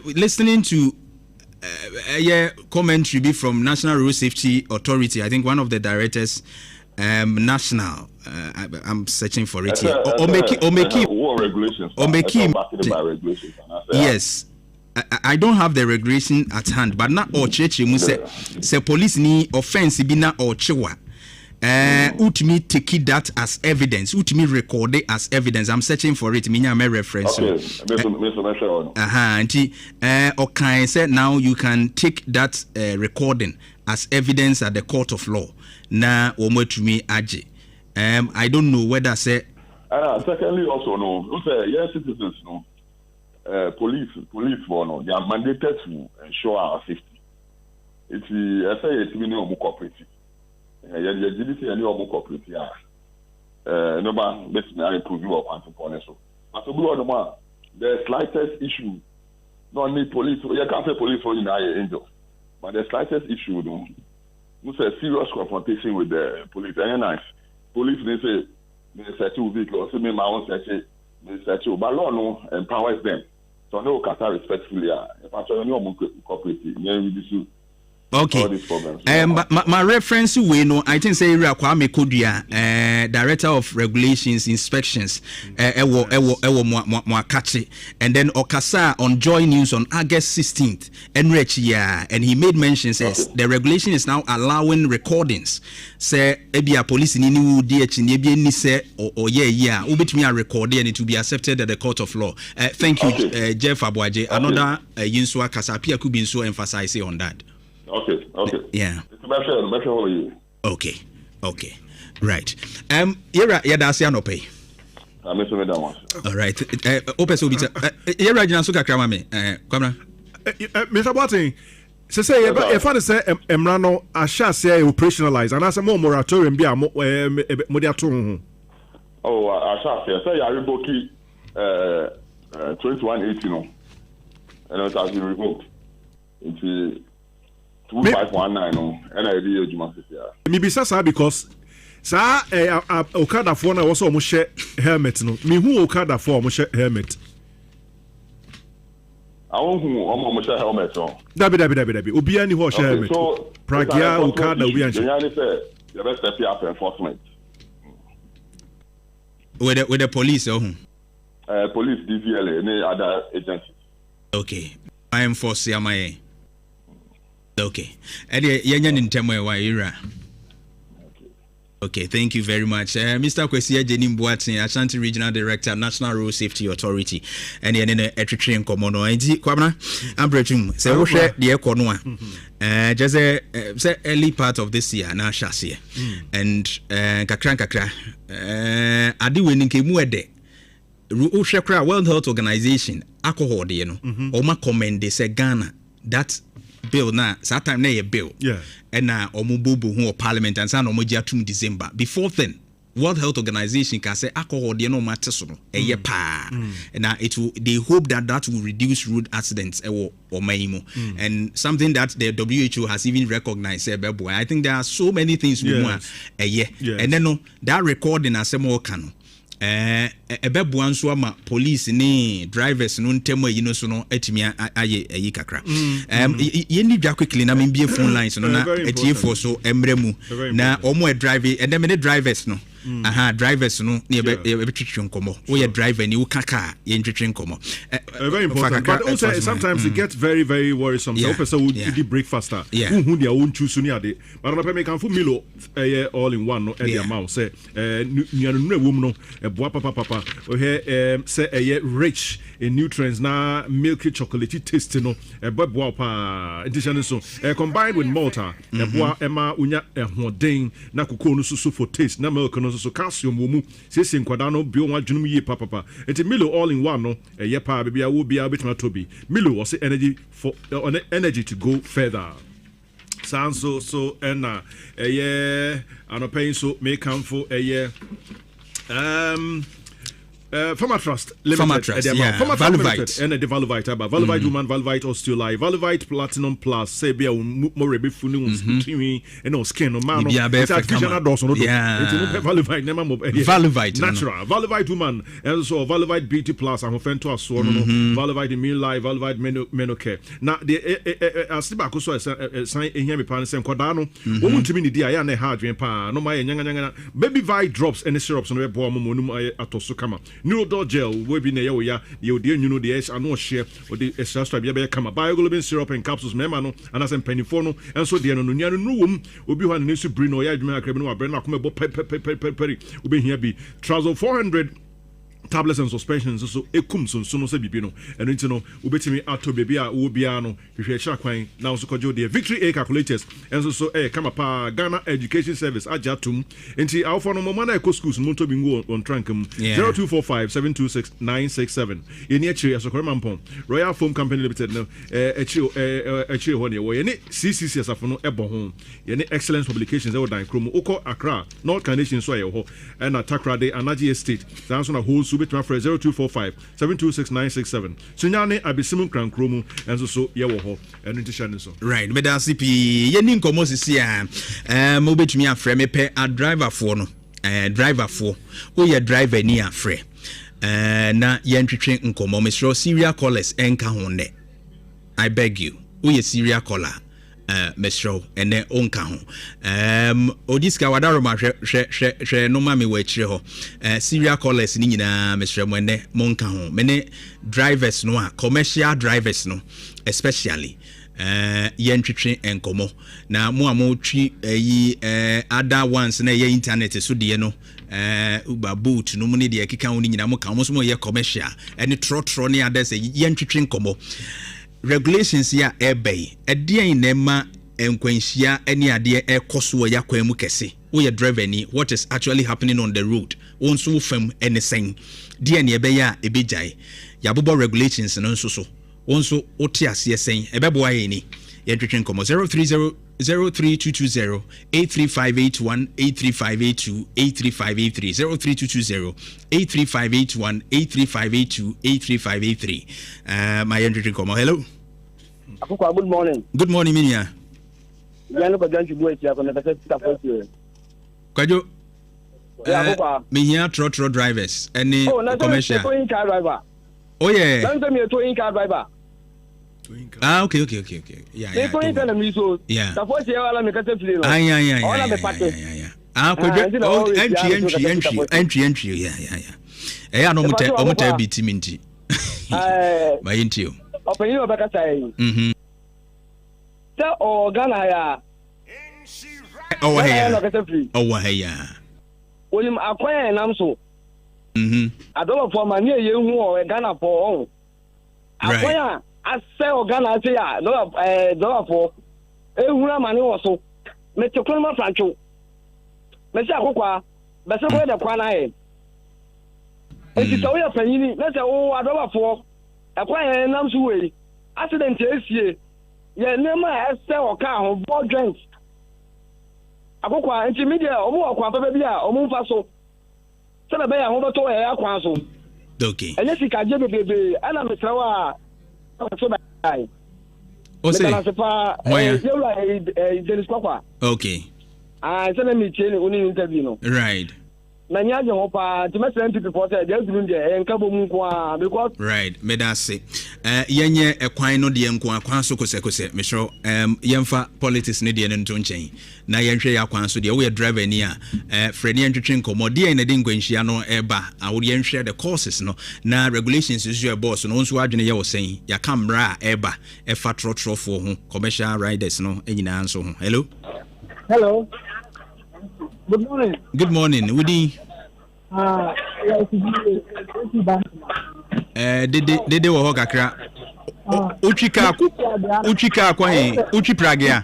Listening to commentary be from National Road Safety Authority. I think one of the directors national I'm searching for it here. Yes. I don't have the regulation at hand, but not all church you must say police ni offense be na or chewa. Utmi take that as evidence. Utmi record it as evidence. I'm searching for it. Minya me reference. Okay, said now you can take that recording as evidence at the court of law. Na omo to me aje. I don't know whether say. Secondly, also no. Yes, citizens no. Police for no. They are mandated to ensure our safety. It's I say it's minimum cooperative. You did any of cooperative. No man, let's improve your quantum so. But to go on the slightest issue, not need police. You can't say police for you now, angel. But the slightest issue, no. It's a serious confrontation with the police. And nice. Police they say they search your vehicle. So me my own they search you. But law no empowers them. So no kata respectfully. If I tell you no cooperative, then we do. all these problems. My reference we know, I think say Kwame Kodua, Director of Regulations Inspections, Mwakachi, and then Okasa on Joy News on August 16th, and he made mention says the regulation is now allowing recordings. Say ebia police ni ni DH ni ebia ni say or ubit me a record and it will be accepted at the court of law. Thank you, Jeff Abuaje. Another Yinsua Kasapia could be so emphasizing on that. Okay. Yeah. Okay. Right. Yera yadasi anope. All right. Open so bit. Yera jina suka krama me. Kwamna. Mr. Boateng, say if I say Emrano asha say operationalize and as a more moratorium be a modiato. Oh, asha say ya revoke 2118 no. And it has been revoked. Into 2519 no. And I did you must say. Maybe sasa because sa Okada for na also mo share helmet no. Me who Okada for mo share helmet. I won't who share helmet no. Dabi. Obi ani ho share helmet. So Pragia Okada obi an share. You say the best step up enforcement. With the police or police, DVLA, any other agencies. Okay. I enforce Yamae. Okay. Eddie Yanyan in Temoe Waira. Okay, thank you very much. Mr. Kwesia Jenim Boateng, Ashanti Regional Director, National Road Safety Authority, and then a train commono. Kwabna, I'm breaching. So, we share the economy. Just a early part of this year, now Shasia. And Kakra, Adi winning came with the World Health Organization, Akokoa, you know, Oma comment, they say Ghana, that bill now, Saturday na a bill. Yeah. And now Omububu who parliament and San Omoja 2 December. Before then, World Health Organization can say alcohol they no matter so a year pa. And now it will they hope that will reduce road accidents or maimo. And something that the WHO has even recognized. I think there are so many things we want a year. And then that recording as a more canon. Ebebu anso ama police ni drivers no ntemo yi no so no atimi aye kakra ye ni dwa quickly na me bie phone lines no na atiefo so emremu na omo drive and them the drivers no drivers no ne be twetwe nkomo wo ye driver ni wo kaka ye twetwe nkomo very important but also sometimes it gets very very worrisome so person would eat breakfast who their own choose ni ade but na me kan fu Milo all in one no e dia ma say nuanu no ewom no boa papa o he say rich in nutrients na milky chocolatey taste no boa pa edition so combined with malta boa ema unya hoden na kokoo no so for taste na milk no so calcium wo mu sese nkwada no bio wa dwunum yi papa enti Milo all in one no pa bia wo bia betima to be Milo was energy for energy to go further sound so and anopay so make come for Pharma Trust Limited, Pharma Trust and the Valvite, Valvite Woman, Valvite Osteoli, Valvite Platinum Plus, Sabia, Morebi Funus, and no skin, no man, it's artificial Dawson, Valvite, Valvite, natural, Valvite Woman, and so Valvite Beauty Plus, I'm offended to us, Valvite in Meal Life, Valvite Menocare. Now, the Astibaco sign in Yami Pan and Cordano, woman to me, the Diana Hardware, no my young baby Vite drops and the syrups on the Boom Atosukama. Neurodol gel will be near you dear you know the S and no share or the extra be come bioglobin syrup and capsules memano and as peniforno and so the room will be one news to bring or yadma criminal brand peri will be here be trouser 400 tablets and suspensions so ekum so no se bibino and you know ubetimi ato baby a wo bia no hwehwe hwa kwan now so kojo the victory a calculators and so come pa Ghana Education Service ajatum enti awfo no mama na schools no to bi ngo on trankam 0245726967 eni achiri asokoro mampon Royal Foam Company Limited no achiri ho ne wo ye ne CCC asafo no ebo ho ye ne excellence publications e wo dan krom uko Accra North Carnation so ye ho and Takrade Anaji Estate so na whole between 0245726967 sunyane abisimu krankromu enso so ye wo ho enu tishane so right me da CP ye ni nkomo sisi a mo betumi afre me pe a driver for no driver for wo ye driver ni afre na ye ntwetwe nkomo me sure serial callers enka ho ne I beg you wo ye serial caller mesro ene onka ho odiska wadaro ma hwe no ma me wa chire ho serial callers ni nyina mesro mo ene monka ho mene drivers no a commercial drivers no especially yentwetwe enkomo na mo amotwi other ones na ye internet so de no Uber boot no money de keka woni nyina mo ka mo so mo ye commercial any trotro ne others yentwetwe enkomo regulations ya ebay edian nema enkwanhia ene ade ekoso ya kwan mu kese wo ye driver ni what is actually happening on the road wonso fam anything de ne ebeya ebejai ya bobo regulations no nso so wonso ote ase sen ebebo aye ni yentwetwe nkomo 0322083581 83582 83583 0322083581 83582 83583 my yentwetwe nkomo hello Akokoa, good morning. Good morning, Minia. Yano ko janchu boy ti akona pese ta fosi. Kwajo. Akokoa. Me here trotro drivers any commercial. Oh, na car driver. Oh yeah. Don't me towing car driver. Okay. Yeah. Me towing car na mi so. Yeah. Ta fosi e wala me kate free no. Yeah. All me package. Kwajo. Entry. Yeah. No muta biti minti. My intio. Open you back say. Ta organa ya. Oh yeah. Onim akwan nam so. Adoba for mani ye hu o Ghana for on. Akwan ase organa ase ya do for ehura mani wo so. Me te kon ma francho. Me se Akokoa, be se ko de kwa na ye. Enti so ya panyini, na se o adoba for akwan nam so we. Accident esie. Ye nema ese oka ho board joint. Akokoa enti media omo akwa papa bia omo mfa so. Se na be ya ho beto e akwa so. Okay. Ene sika je bebebe ana metrawa so ba ai. O se. Dennis Kwakwa. Okay. Se na mi tie ni uni interview no. Right. Na nyaje ho pa ti mesem people say dey dunu dey enka bo mu kwa because right me da se yenye ekwan no de enko akwan so kose me sure yemfa politics ne de nto nchen na yenhwe ya akwan so de wo ye driver ni a freni entwetwe nkomo de na de nkwanhia no eba awori yenhwe the courses no na regulations is your boss no nso adwene ye wo sen ya camera eba efa trotro for ho commercial riders no enyina nso ho hello Good morning. Woody. Dede wo kakra. Uchika kwa he. Uchi pragia.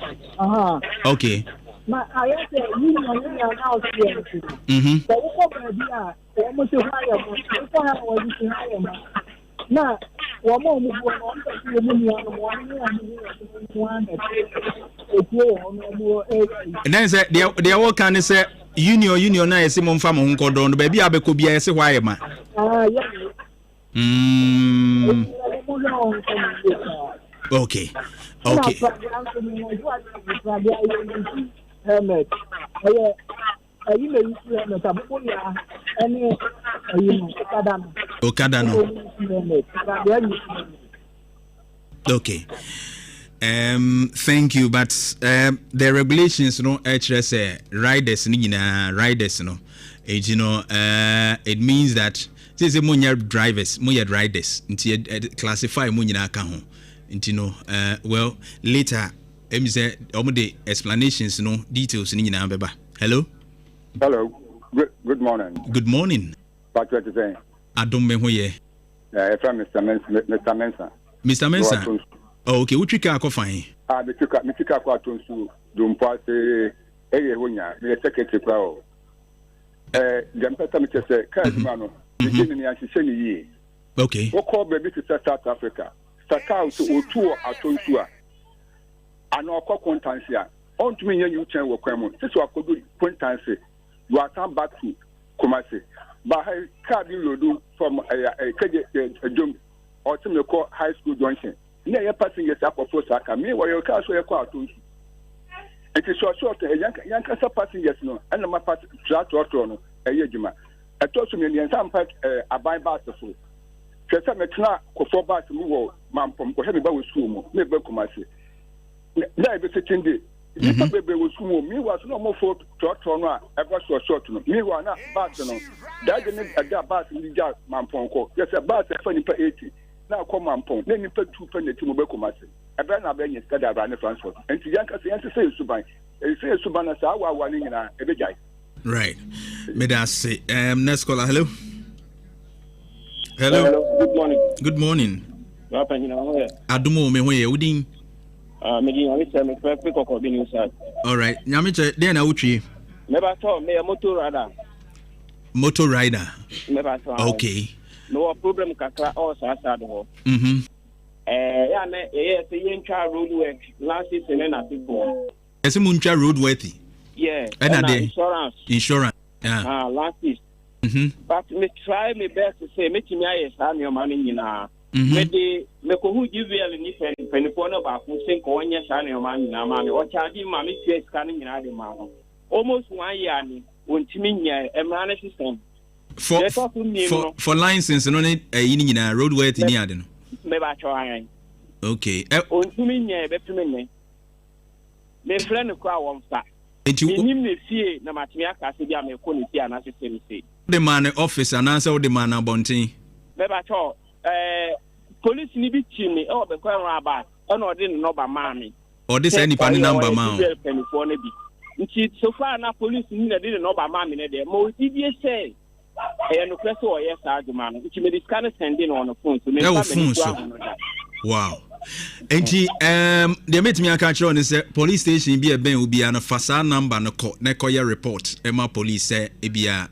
Okay. Ma ayete you know now here. So we go bia o mo se hire mo. So ha wo di hire mo. Na wo mo mu bo no nta ti mu ni ano mo ani and then say they all can say union na yesi mo mfa mo nkodo no ba bia abeko bia yesi hwaye ma okay Okada no okay. Thank you, but the regulations no say riders no you know it means that say munya drivers munya riders nti classify munya aka ho nti no well later say the explanations no details ni nyina beba hello good morning Patrick say adom me ho ye from Mr. Mensa Oh, okay, which car fine? Me tika kwa tonsu dumpa se eye honya me secretary kwa jampata me chese car mano ni anhihye ni yi okay wo call baby to South Africa staka out otu atonsu a ana okọ contancy a on to me yen chen wo kwan mu sisi akodu contancy you are come back to Kumasi ba car bi lodu from keje jom or to me call high school junction na ya passengers akofo saka me wo your car so ya kwa atonsu it is short yanka sa passengers no and ma pass trotro no ejuma etosu me nyen sampa aban bus so twese me tena kofo bus mu wo mampom ko he me ba wo school mu me ba Kumasi Yeah, be sitting there. Nipa bebe was sumo. Me was no more for trotro ever so short no. Me wa na bus no. That didn't a bus in the jar mamponko. Yes, a bus for nipa 80. Now come mampon. Then nipa 2 penny to mobile commerce. A brand of any study around the transport. And to Yanka say Subai. Say Subana Sawa one in a big guy. Right. Medase. Next caller. Hello. Hello. Good morning. Good morning. Adumo me hoye udin. All right. Nyamiche dey na utwi. Never saw me a motor rider. Motor rider. Never saw. Okay. No problem kakra all sasa do. Ya na say yentwa road work last season na people. Ese muntwa road worthy. Yeah. And insurance. Yeah. Last season. But me try my best to say me timi aye sa me ma ni nyina. Me de me ko hu GVL ni penifo no ba ku sen ko onye sa ne ma nyina ma me o charge ma me tie scan nyina de ma ho. Almost 1 year ni wontimi nya emrane system. For license no ne yini nyina road worthy ni ade no. Me ba cho an. Okay. Wontimi nya be pime ne. Me friend ko a won fa. Nim ne fie na matimi aka se bia me ko ne fie na system se. The man office and answer the man abontin. Me ba cho police ni bi chimi e obe kwa ran aba ona ode no number ma me. Ode say ni pan number ma. Nti so far na police ni na de number ma me ne de mo ti bi say e no press o yes argument no. Nti me dey scan sending on the phone so me wow. Enti the meet me aka kire on say police station bi e ben obi an fasa number no ko na ko ye report e ma police say e bia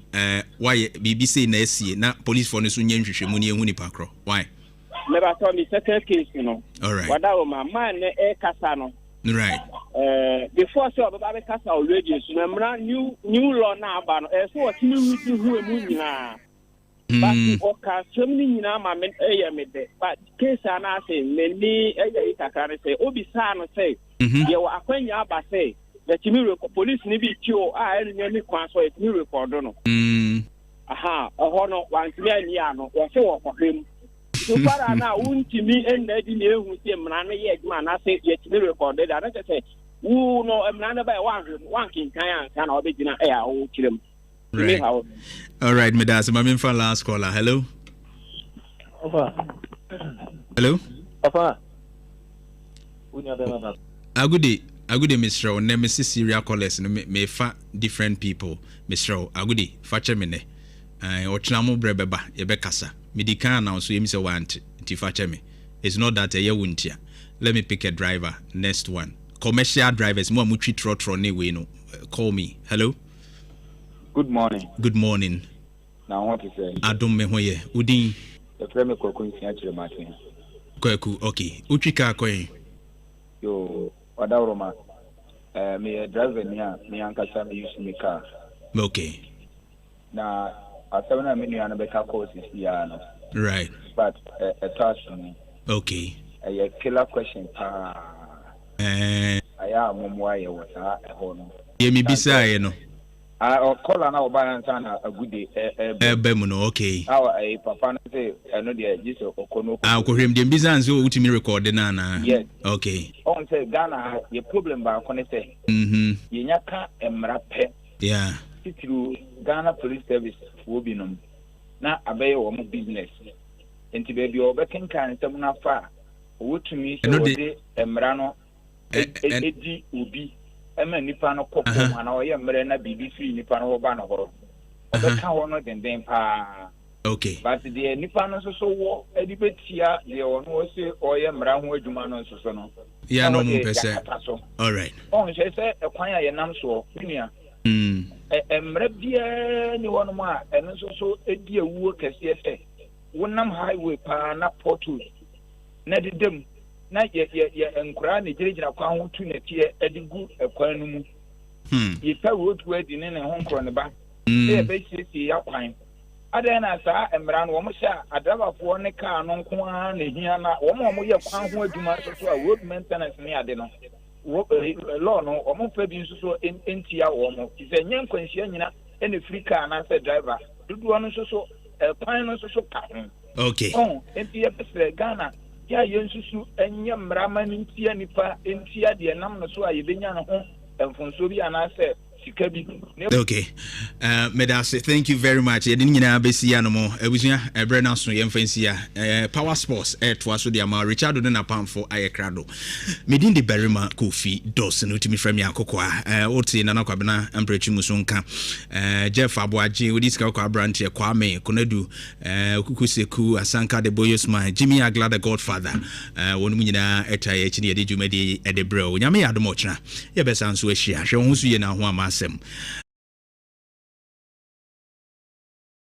why BBC na esie na police for no so nya nhwehwemu ne ehu ni pakro why never saw me second case no. All right. Wada o ma man e kasa no. Right. Before so baba be kasa already so na new law na aba no so what me wuti hu emu nyina. But oka so many nyina ma me eye me de but case na say me ni eye kakare say obi sa no say ye wa akwanya aba say the timi police ni bi tio a enya ni kwan so e timi record no. Aha oho no wan timi ani ano wo se wo kwem. So far now untimi enda di na ehu se mrane ye adwuma na say ye timi recorded and say wo no mrane ba one kin kan an na obegina e a wo kirem. Right. All right, Medas, my for last caller. Hello. Hello. Agudi, Mr. Nemesis serial callers, me fa different people, Mr. Agudi, fache mene. Ochnamo brebeba, yebekasa. Midika now, so you want to fache me. It's not that a year. Let me pick a driver. Next one. Commercial drivers, more muchi trotro ne we no. Call me. Hello. Good morning. Good morning. Now what is it? Adom me hoye. Udin. The premier Koku Siachre Martin. Koku, okay. Uchika koe. Yo, Wadauroma. Me a driver near me Ankasa me use me car. Okay. Now, a 7 million Becca course is here. Right. But a task me. Okay. A killer question. I am why was a home. Yemi bisa no. I call an hour by a good day. Bemuno, okay. Our papa say, I know the Jesus of Okono. I'll call him the business who ultimately recorded Nana. Yes. Okay. On say Ghana, your problem by Conete. Yaka and Mrape. Yeah. Through Ghana Police Service will be known. Now, a bay or business. And to baby or becking kind of someone far. Would to me, Emrano, Eddie Ubi. Ema nipa no koko ana oye mre na BBC nipa no ba no horo obeka hono denden pa okay but the nipa no so wo edibetia de ono se oye mra ho adwuma no so no ya no mo pese all right on se ekwan ya nam so dunia emre bia ni wono ma eno so edi awuo kese ese wonam highway pa na portal na dedem na ye enkura ne girejira kwa ho tu na tie edigu ekwan no mu ye pa road word ne ne ho nkro ne ba e be sisi ya kwan ada na sa emra no wo sha adabafo ne ka no nko a na hia na wo ye kwan ho adwuma so a road maintenance ne ade no wo law no wo fa bi so entia wo mo se nya nkwanhia nyina ene Africa na se driver dudu no so kwan no so ka okay entia pese Ghana ya yensusu enye mrama ntia nipa ntia de nam no so ayebenya no ho emfonso bi anase sikabi. Okay. Medase, thank you very much. You didn't know Bessia no more. Ebusia Ebrena so yemfensia Power Sports to aso de ama Richard do na pam for Ayecrado. Medin de Barima Kofi Dawson utimi frame Akokoa. Oti na nakwabena amprechi musonka. Jeff Abuaje odiska kwa branch Kwame Konedu Kukuseku Asanka de Boyosma Jimmy Agla the Godfather. Wonu nyina etaye chini de dwumadi edebro. Nyame adomochna. Ye besanso ahia. Hwe hu so ye na ho ama asem